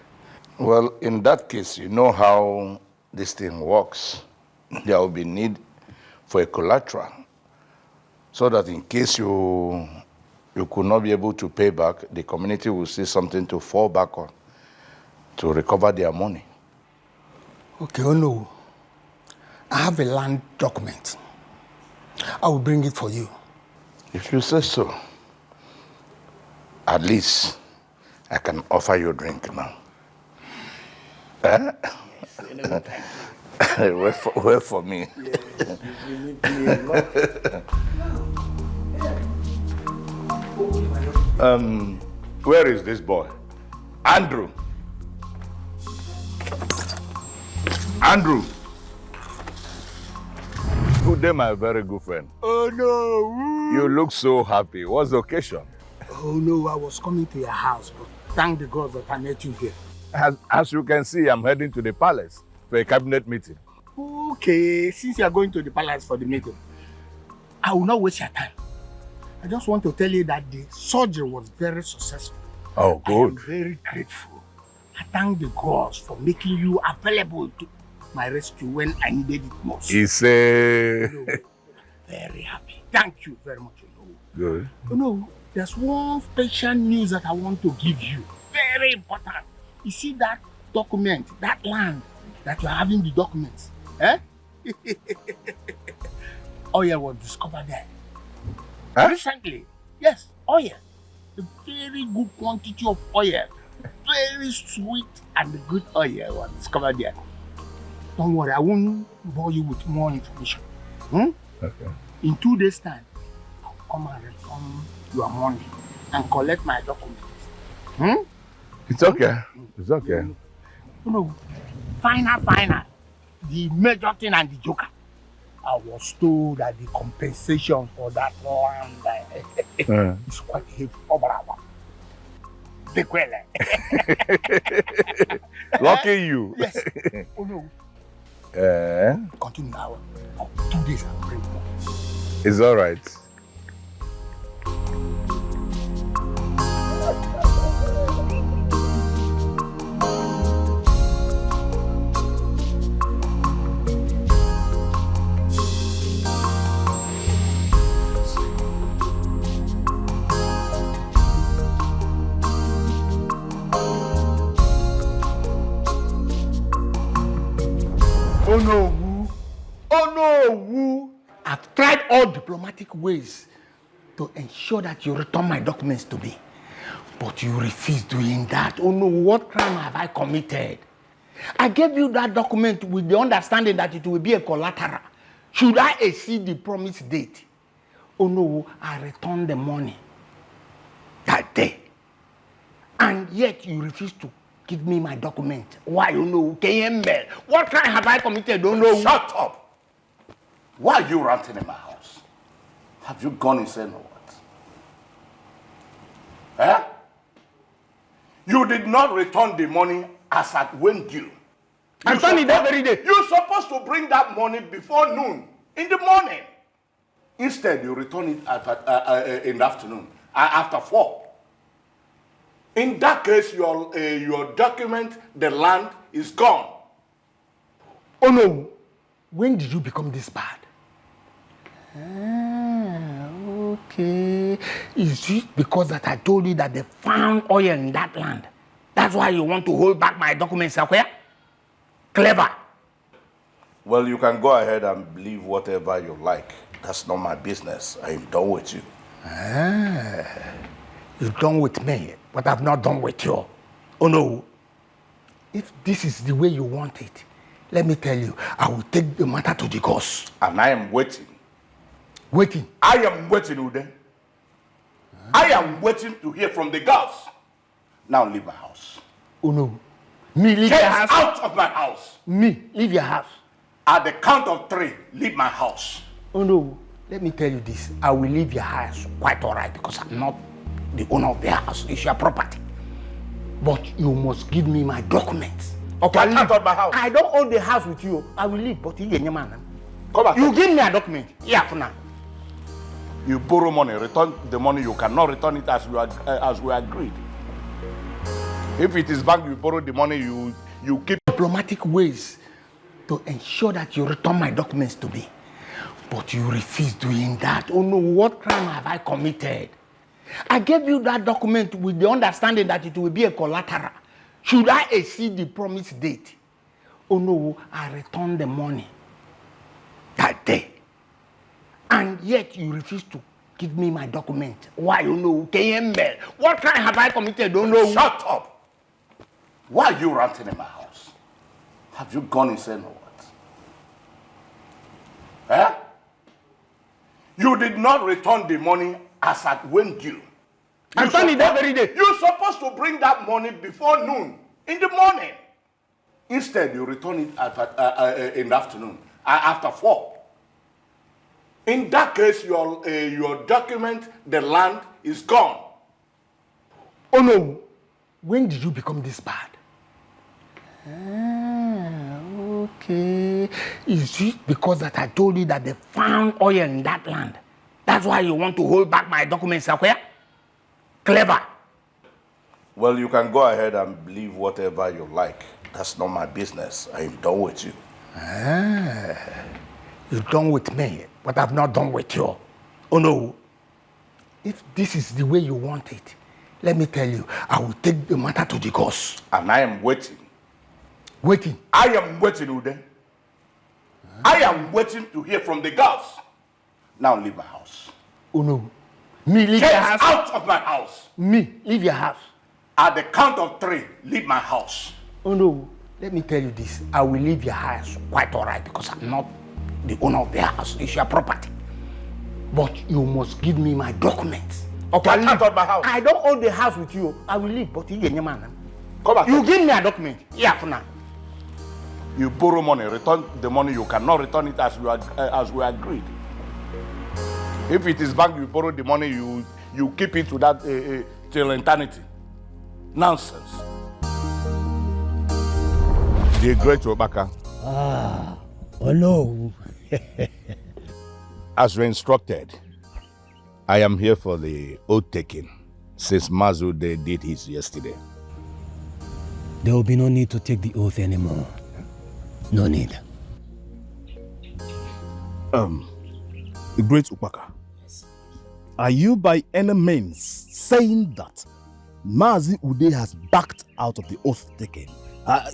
Well, in that case, you know how this thing works. There will be need for a collateral, so that in case you could not be able to pay back, the community will see something to fall back on to recover their money. Okay, oh no. I have a land document. I will bring it for you. If you say so, at least I can offer you a drink now. Eh? Wait for me. Where is this boy? Andrew. Andrew. Good day, my very good friend. Oh no. You look so happy. What's the occasion? Oh no, I was coming to your house, but thank the gods that I met you here. As you can see, I'm heading to the palace for a cabinet meeting. Okay, since you are going to the palace for the meeting, I will not waste your time. I just want to tell you that the surgery was very successful. Oh, good. I am very grateful. I thank the gods for making you available to my rescue when I needed it most. Very happy. Thank you very much. Good. You know, there's one special news that I want to give you. Very important. You see that document, that land that you're having the documents, eh? Oil was discovered there. Huh? Recently. Yes, oil. A very good quantity of oil. Very sweet and good oil was discovered there. Don't worry, I won't bore you with more information. Okay. In 2 days' time, I'll come and return your money and collect my documents. It's okay. It's okay. No, final. The major thing and the joker. I was told that the compensation for that land is quite heavy. Lucky you. Yes. Oh no. Continue now. 2 days I'll bring more. It's all right. Oh no, I've tried all diplomatic ways to ensure that you return my documents to me. But you refuse doing that. Oh no, what crime have I committed? I gave you that document with the understanding that it will be a collateral. Should I exceed the promised date? Oh no, I returned the money that day. And yet you refuse to give me my document. Why? Oh no, KML. What crime have I committed? Oh no. Shut up! Why are you ranting in my house? Have you gone insane or what? Eh? You did not return the money as at when due. I returned it that very day. You're supposed to bring that money before noon in the morning. Instead, you return it in the afternoon, after 4. In that case, your document, the land, is gone. Oh no, when did you become this bad? Okay. Is it because that I told you that they found oil in that land? That's why you want to hold back my documents, Sakwaya? Clever. Well, you can go ahead and believe whatever you like. That's not my business. I am done with you. You're done with me, but I've not done with you. Oh no. If this is the way you want it, let me tell you, I will take the matter to the gods. And I am waiting. Waiting? I am waiting, Ude. I am waiting to hear from the gods. Now leave my house. Oh no. Me leave Get your house? out of my house. Me leave your house? At the count of 3, leave my house. Oh no. Let me tell you this. I will leave your house quite all right because I'm not the owner of the house. It's your property. But you must give me my documents. Okay, Get out of my house. I don't own the house with you. I will leave, but you get your man. Come back. You give me a document. Yeah, for now. You borrow money, return the money. You cannot return it as we agreed. If it is bank, you borrow the money. You keep diplomatic ways to ensure that you return my documents to me. But you refuse doing that. Oh no, what crime have I committed? I gave you that document with the understanding that it will be a collateral. Should I exceed the promised date? Oh no, I returned the money that day. And yet you refuse to give me my document. Why? You know, KML. What crime have I committed? Don't know. Shut up. Why are you ranting in my house? Have you gone insane or what? Eh? You did not return the money as at when due. I returned it that very day. You're supposed to bring that money before noon in the morning. Instead, you return it in the afternoon, after 4. In that case, your document, the land, is gone. Oh no. When did you become this bad? Okay. Is it because that I told you that they found oil in that land? That's why you want to hold back my documents, Sakwaya? Clever. Well, you can go ahead and believe whatever you like. That's not my business. I am done with you. You're done with me, but I've not done with you. Oh no. If this is the way you want it, let me tell you, I will take the matter to the gods. And I am waiting. Waiting? I am waiting, Ude. I am waiting to hear from the gods. Now leave my house. Oh no. Me leave Get your house? out of my house. Me leave your house? At the count of 3, leave my house. Oh no. Let me tell you this. I will leave your house quite all right because I'm not the owner of the house. It's your property. But you must give me my documents. Okay, Get out of my house. I don't own the house with you. I will leave, but you get your man. Come back. You give me a document. Yeah, for now. You borrow money, return the money. You cannot return it as we agreed. If it is bank, you borrow the money. You keep it to that till eternity. Nonsense. The great Obaka. Oh no. As we're instructed, I am here for the oath taking, since Mazude did his yesterday. There will be no need to take the oath anymore. No need. The great Upaka. Are you by any means saying that Mazi Ude has backed out of the oath taking?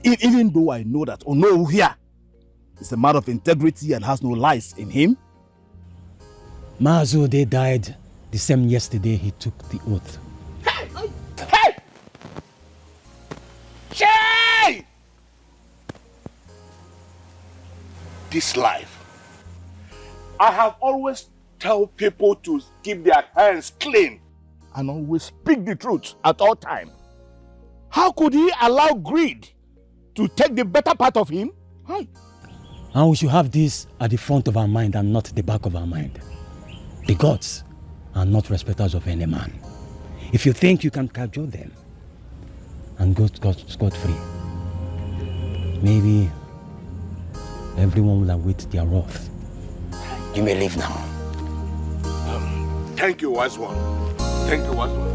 Even though I know that Ono here is a man of integrity and has no lies in him? Mazi Ude died the same yesterday he took the oath. Hey! Jay! This life, I have always tell people to keep their hands clean and always speak the truth at all times. How could he allow greed to take the better part of him? And we should have this at the front of our mind and not the back of our mind. The gods are not respecters of any man. If you think you can cajole them and go scot-free, maybe everyone will await their wrath. You may leave now. Thank you, wise one. Thank you, wise one.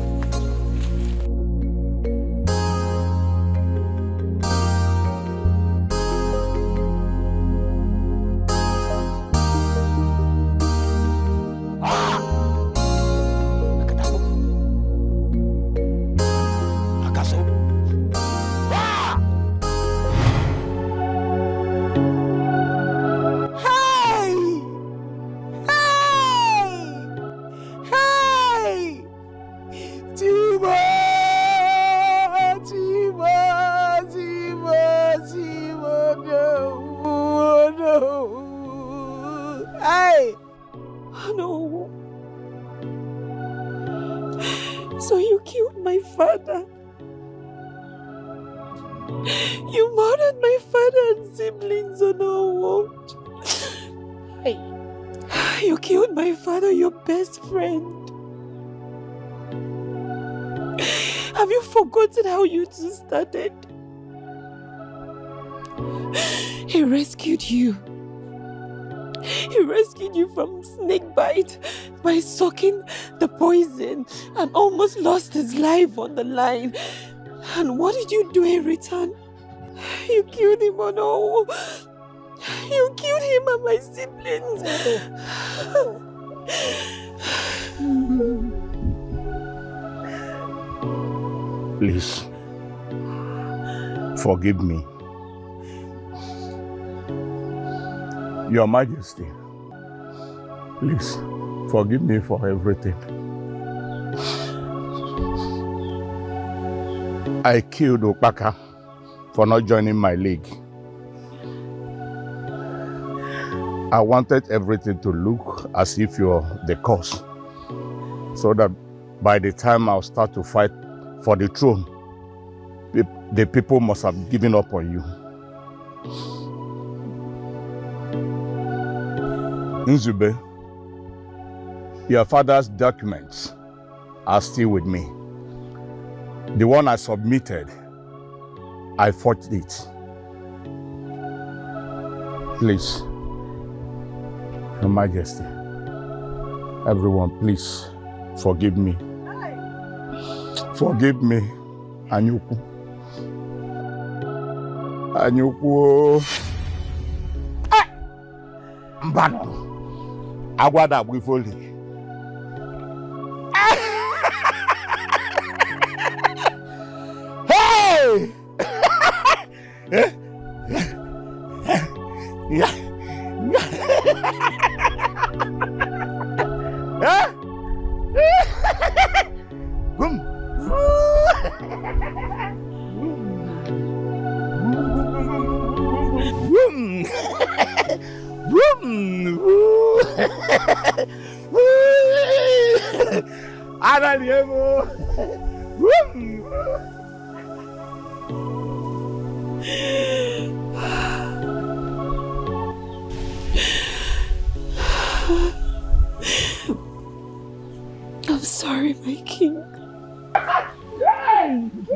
So you killed my father. You murdered my father and siblings on our watch. You killed my father, your best friend. Have you forgotten how you two started? He rescued you. He rescued you from snake bite by sucking the poison and almost lost his life on the line. And what did you do in return? You killed him, oh no. You killed him and my siblings. Please, forgive me. Your Majesty, please forgive me for everything. I killed Opaka for not joining my league. I wanted everything to look as if you're the cause, so that by the time I'll start to fight for the throne, the people must have given up on you. Nzube, your father's documents are still with me. The one I submitted, I forged it. Please, Your Majesty, everyone, please forgive me. Forgive me, Anyuku. Anyuku. Mbano. Agwada Bwifoli. Hey! I'm sorry, my king.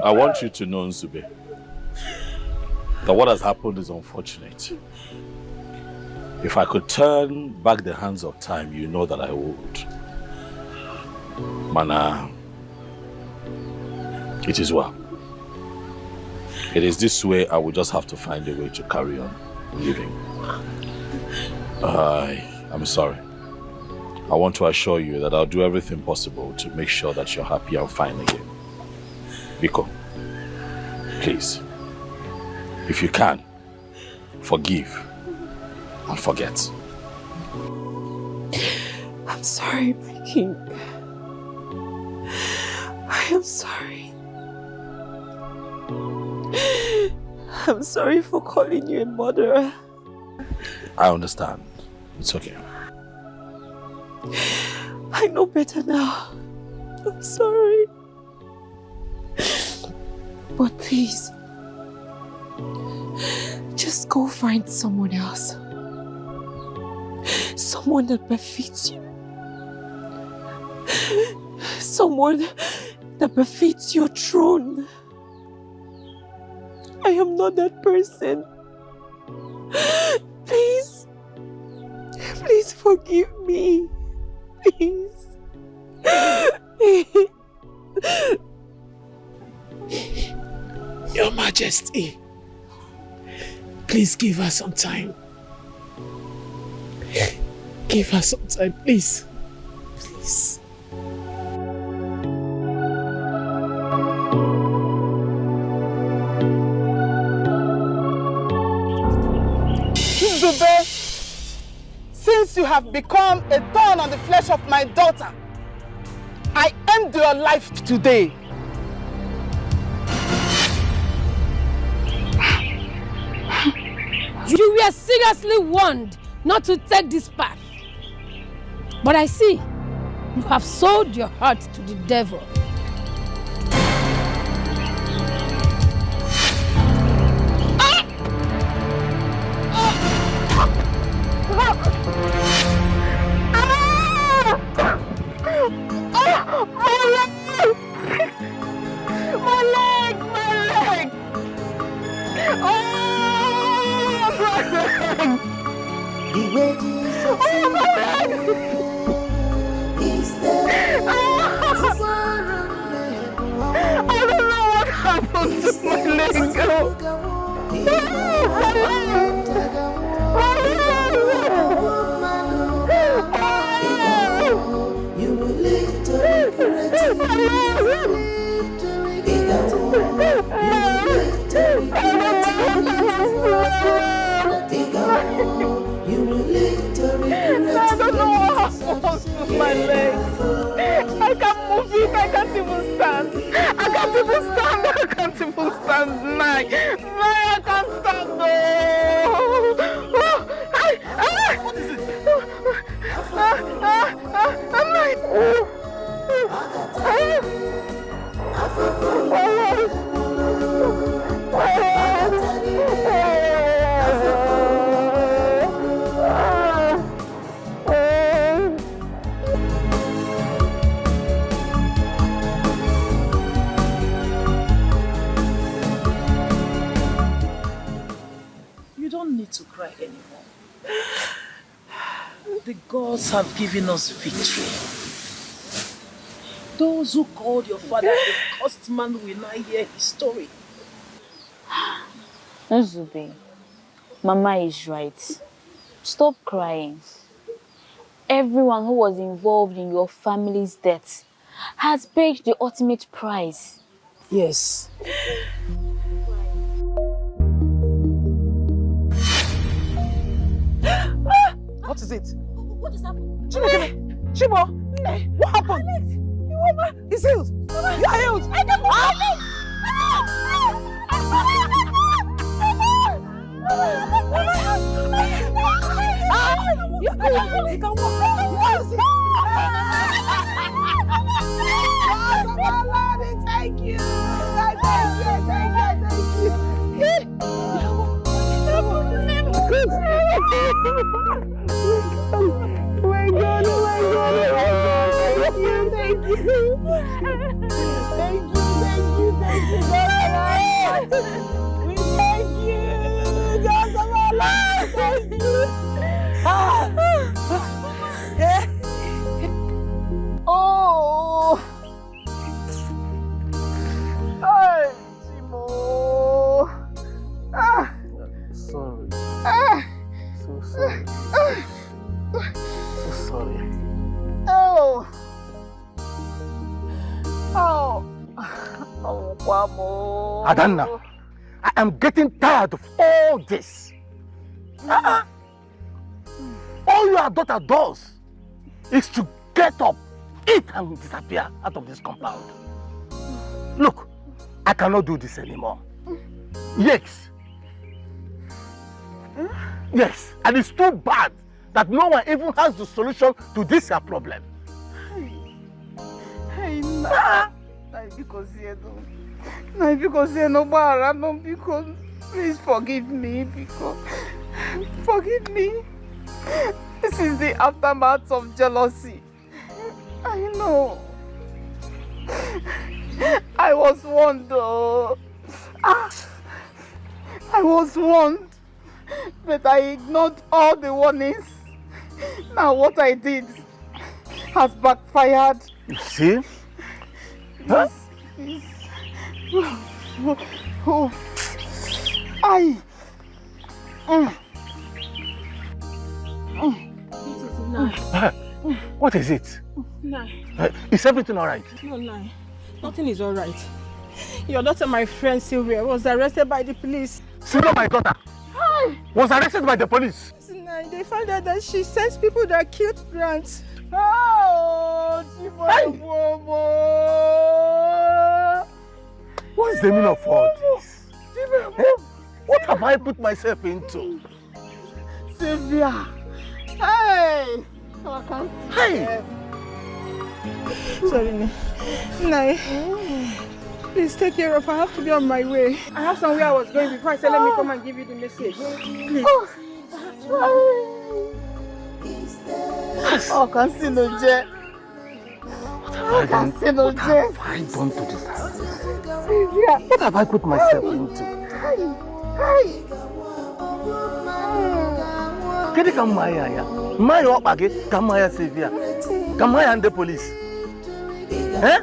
I want you to know, Nzube, that what has happened is unfortunate. If I could turn back the hands of time, you know that I would. Mana, it is well. It is this way. I will just have to find a way to carry on living. I'm sorry. I want to assure you that I'll do everything possible to make sure that you're happy and fine again. Biko, please, if you can, forgive and forget. I'm sorry, my king. I am sorry. I'm sorry for calling you a murderer. I understand. It's okay. I know better now. I'm sorry. But please, just go find someone else. Someone that befits you. Someone that befits your throne. I am not that person. Please. Please forgive me. Please. Your Majesty, please give her some time. Give her some time, please. Please. Zube, since you have become a thorn on the flesh of my daughter, I end your life today. You were seriously warned not to take this path. But I see you have sold your heart to the devil. Have given us victory. Those who called your father a cursed man will not hear his story. Nzube, Mama is right. Stop crying. Everyone who was involved in your family's death has paid the ultimate price. Yes. What is it? What is happening? Chibo! What happened? He's healed! You are healed! I don't know! You can walk! Thank you! Thank you. We thank you. God of our lives. Thank you. Oh. Hey, Timo. Sorry. So sorry. So sorry. Oh. Oh. Oh, Kwamo. Adanna, I am getting tired of all this. All your daughter does is to get up, eat and disappear out of this compound. Look, I cannot do this anymore. Yes. Yes, and it's too bad that no one even has the solution to this problem. Hey, because please forgive me, because forgive me. This is the aftermath of jealousy. I know. I was warned though. I was warned. But I ignored all the warnings. Now what I did has backfired. You see? Huh? Oh. What is it? Nah. Is everything all right? No, nah. Nothing is all right. Your daughter, my friend Sylvia, was arrested by the police. Sylvia, my daughter, was arrested by the police? Nah, they found out that she sends people that killed Grant. Oh, What is the meaning of all this? What have I put myself into? Sylvia! Hey! I can't see. Hey! Sorry, Nai. Please take care of her. I have to be on my way. I have somewhere I was going before I said let me come and give you the message. Please. I can't see no jet. What have I done to this house? What have I put myself into? Kedi kamaya ya. Mayo opage kamaya Sylvia. Kamaya and the police. Eh?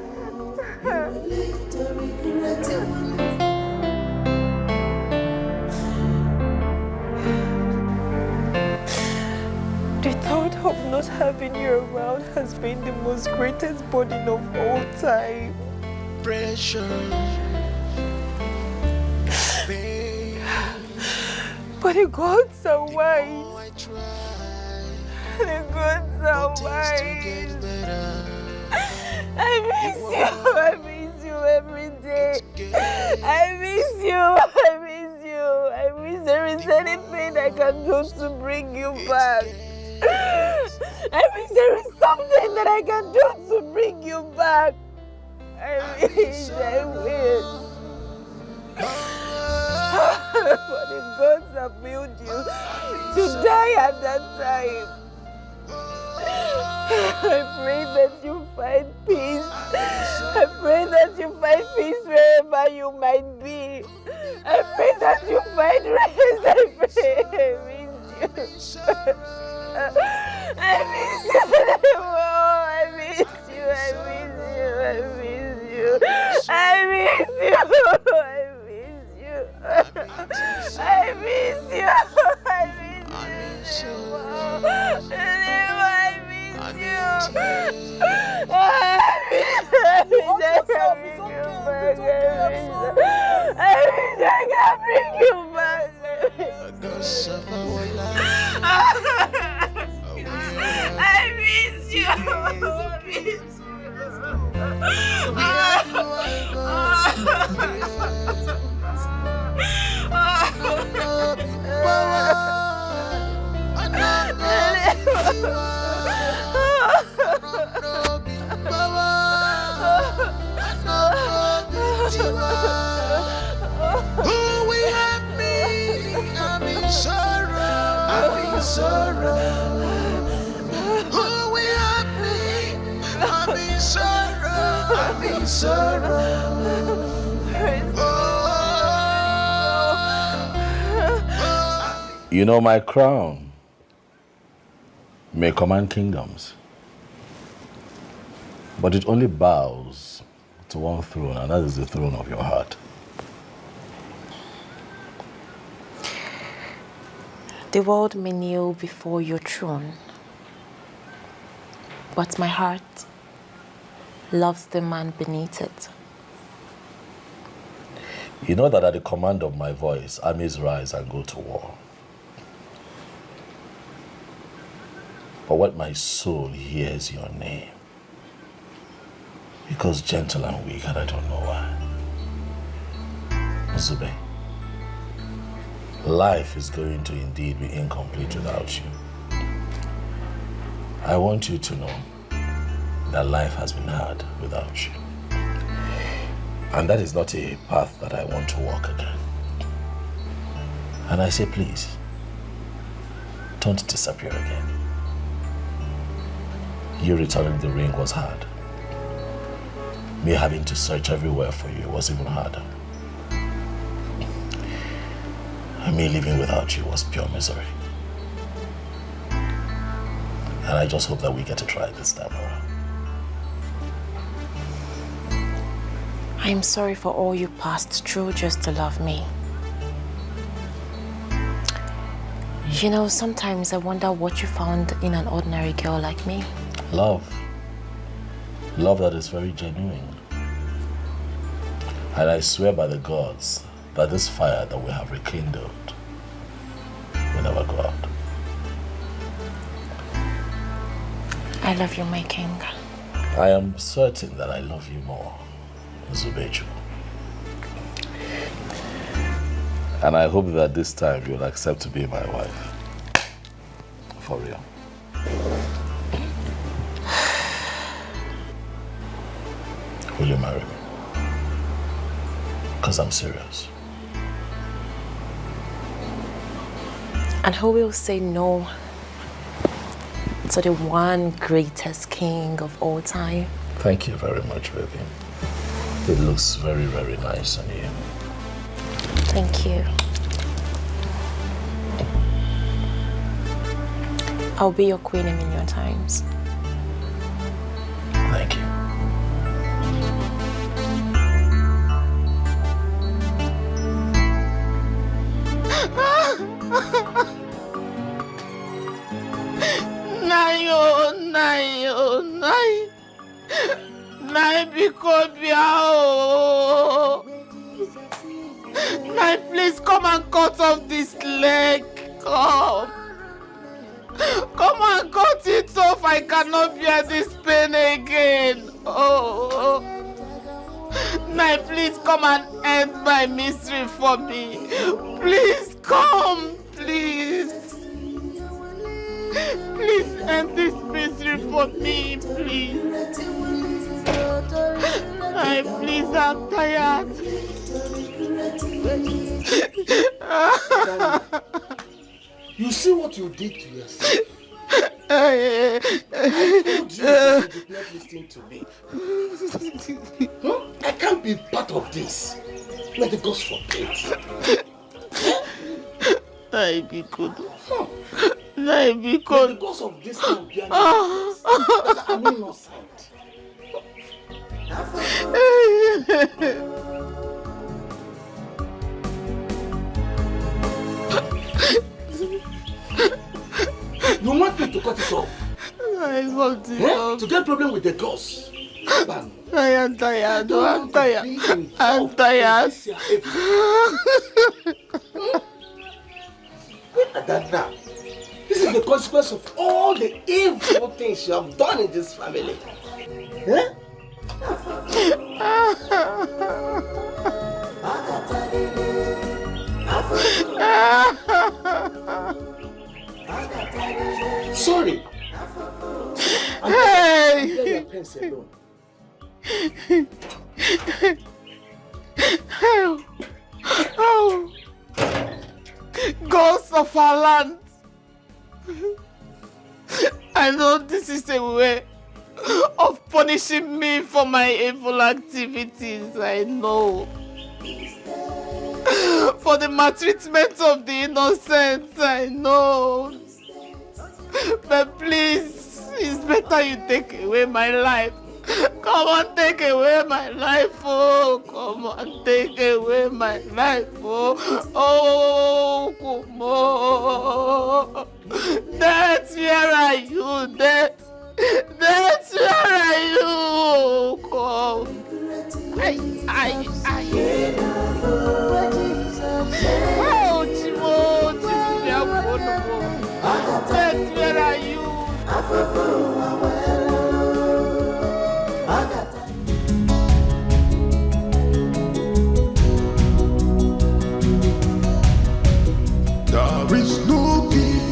The thought of not having you around has been the most greatest burden of all time. Pressure. But the gods are wise. The gods are wise. I miss you every day. I miss you. I wish there is anything I can do to bring you back. I wish there is something that I can do to bring you back. I wish. But the gods have willed you to die at that time. I pray that you find peace. I pray that you find peace wherever you might be. I pray that you find rest. I pray. I miss you. I miss you. I miss you. I miss you. I miss you. I miss you. I miss you. I miss you. I can bring you back. I miss you. You know, my crown may command kingdoms, but it only bows to one throne, and that is the throne of your heart. The world may kneel before your throne, but my heart loves the man beneath it. You know that at the command of my voice, armies rise and go to war. But when my soul hears your name, it goes gentle and weak, and I don't know why. Zube, life is going to indeed be incomplete without you. I want you to know that life has been hard without you. And that is not a path that I want to walk again. And I say, please, don't disappear again. You returning the ring was hard. Me having to search everywhere for you was even harder. And me living without you was pure misery. And I just hope that we get to try this time around. I'm sorry for all you passed through just to love me. You know, sometimes I wonder what you found in an ordinary girl like me. Love. Love that is very genuine. And I swear by the gods that this fire that we have rekindled will never go out. I love you, my king. I am certain that I love you more, Zubeju. And I hope that this time you'll accept to be my wife. For real. Will you marry me? Because I'm serious. And who will say no to the one greatest king of all time? Thank you very much, baby. It looks very, very nice on you. Thank you. I'll be your queen in your times. Thank you. Nai Bikobiao. Nai, please come and cut off this leg. Come. Come and cut it off. I cannot bear this pain again. Oh. Nai, please come and end my misery for me. Please come. Please. Please end this misery for me, please. Please, I'm tired. You see what you did to yourself? I told you that you did not listen to me. Huh? I can't be part of this. Let the gods forbid. I be good. I be good. Because of this man, I'm innocent. You want me to cut it off? I want it off. To get problem with the gods. I am tired. I'm tired. I'm tired. Look at that now. This is the consequence of all the evil things you have done in this family. Eh? Sorry. Hey! Your pens alone. Oh. Ghosts of our land. I know this is a way of punishing me for my evil activities. I know. For the maltreatment of the innocent. I know. But please, it's better you take away my life. Come on, take away my life, oh. Come on, take away my life, oh. Oh, come on. That's where are you, Death? That's where are you? Come. Oh, Chimo, that's where are you? There is no king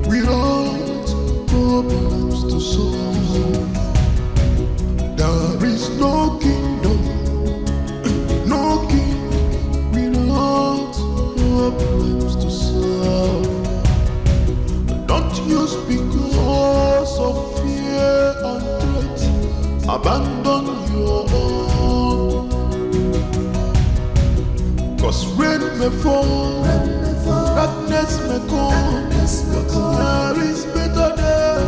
without problems to solve. There is no kingdom, no king without problems to solve. abandon your own. Cause rain may fall, darkness may come, there is better there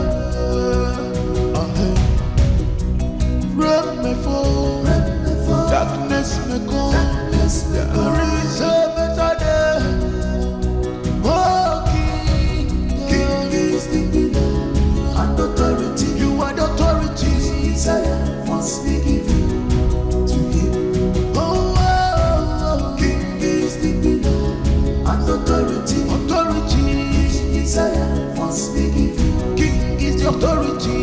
ahead. Rain may fall, darkness may come, there is a better there. Oh, King is the pillar and authority. You are the authority. Desire must be given to him. Oh, King is the pillar and authority. Authority. Desire must be given. King is the authority.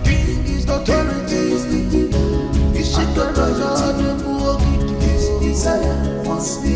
King is the authority. Is the pillar. Is the authority. His desire must be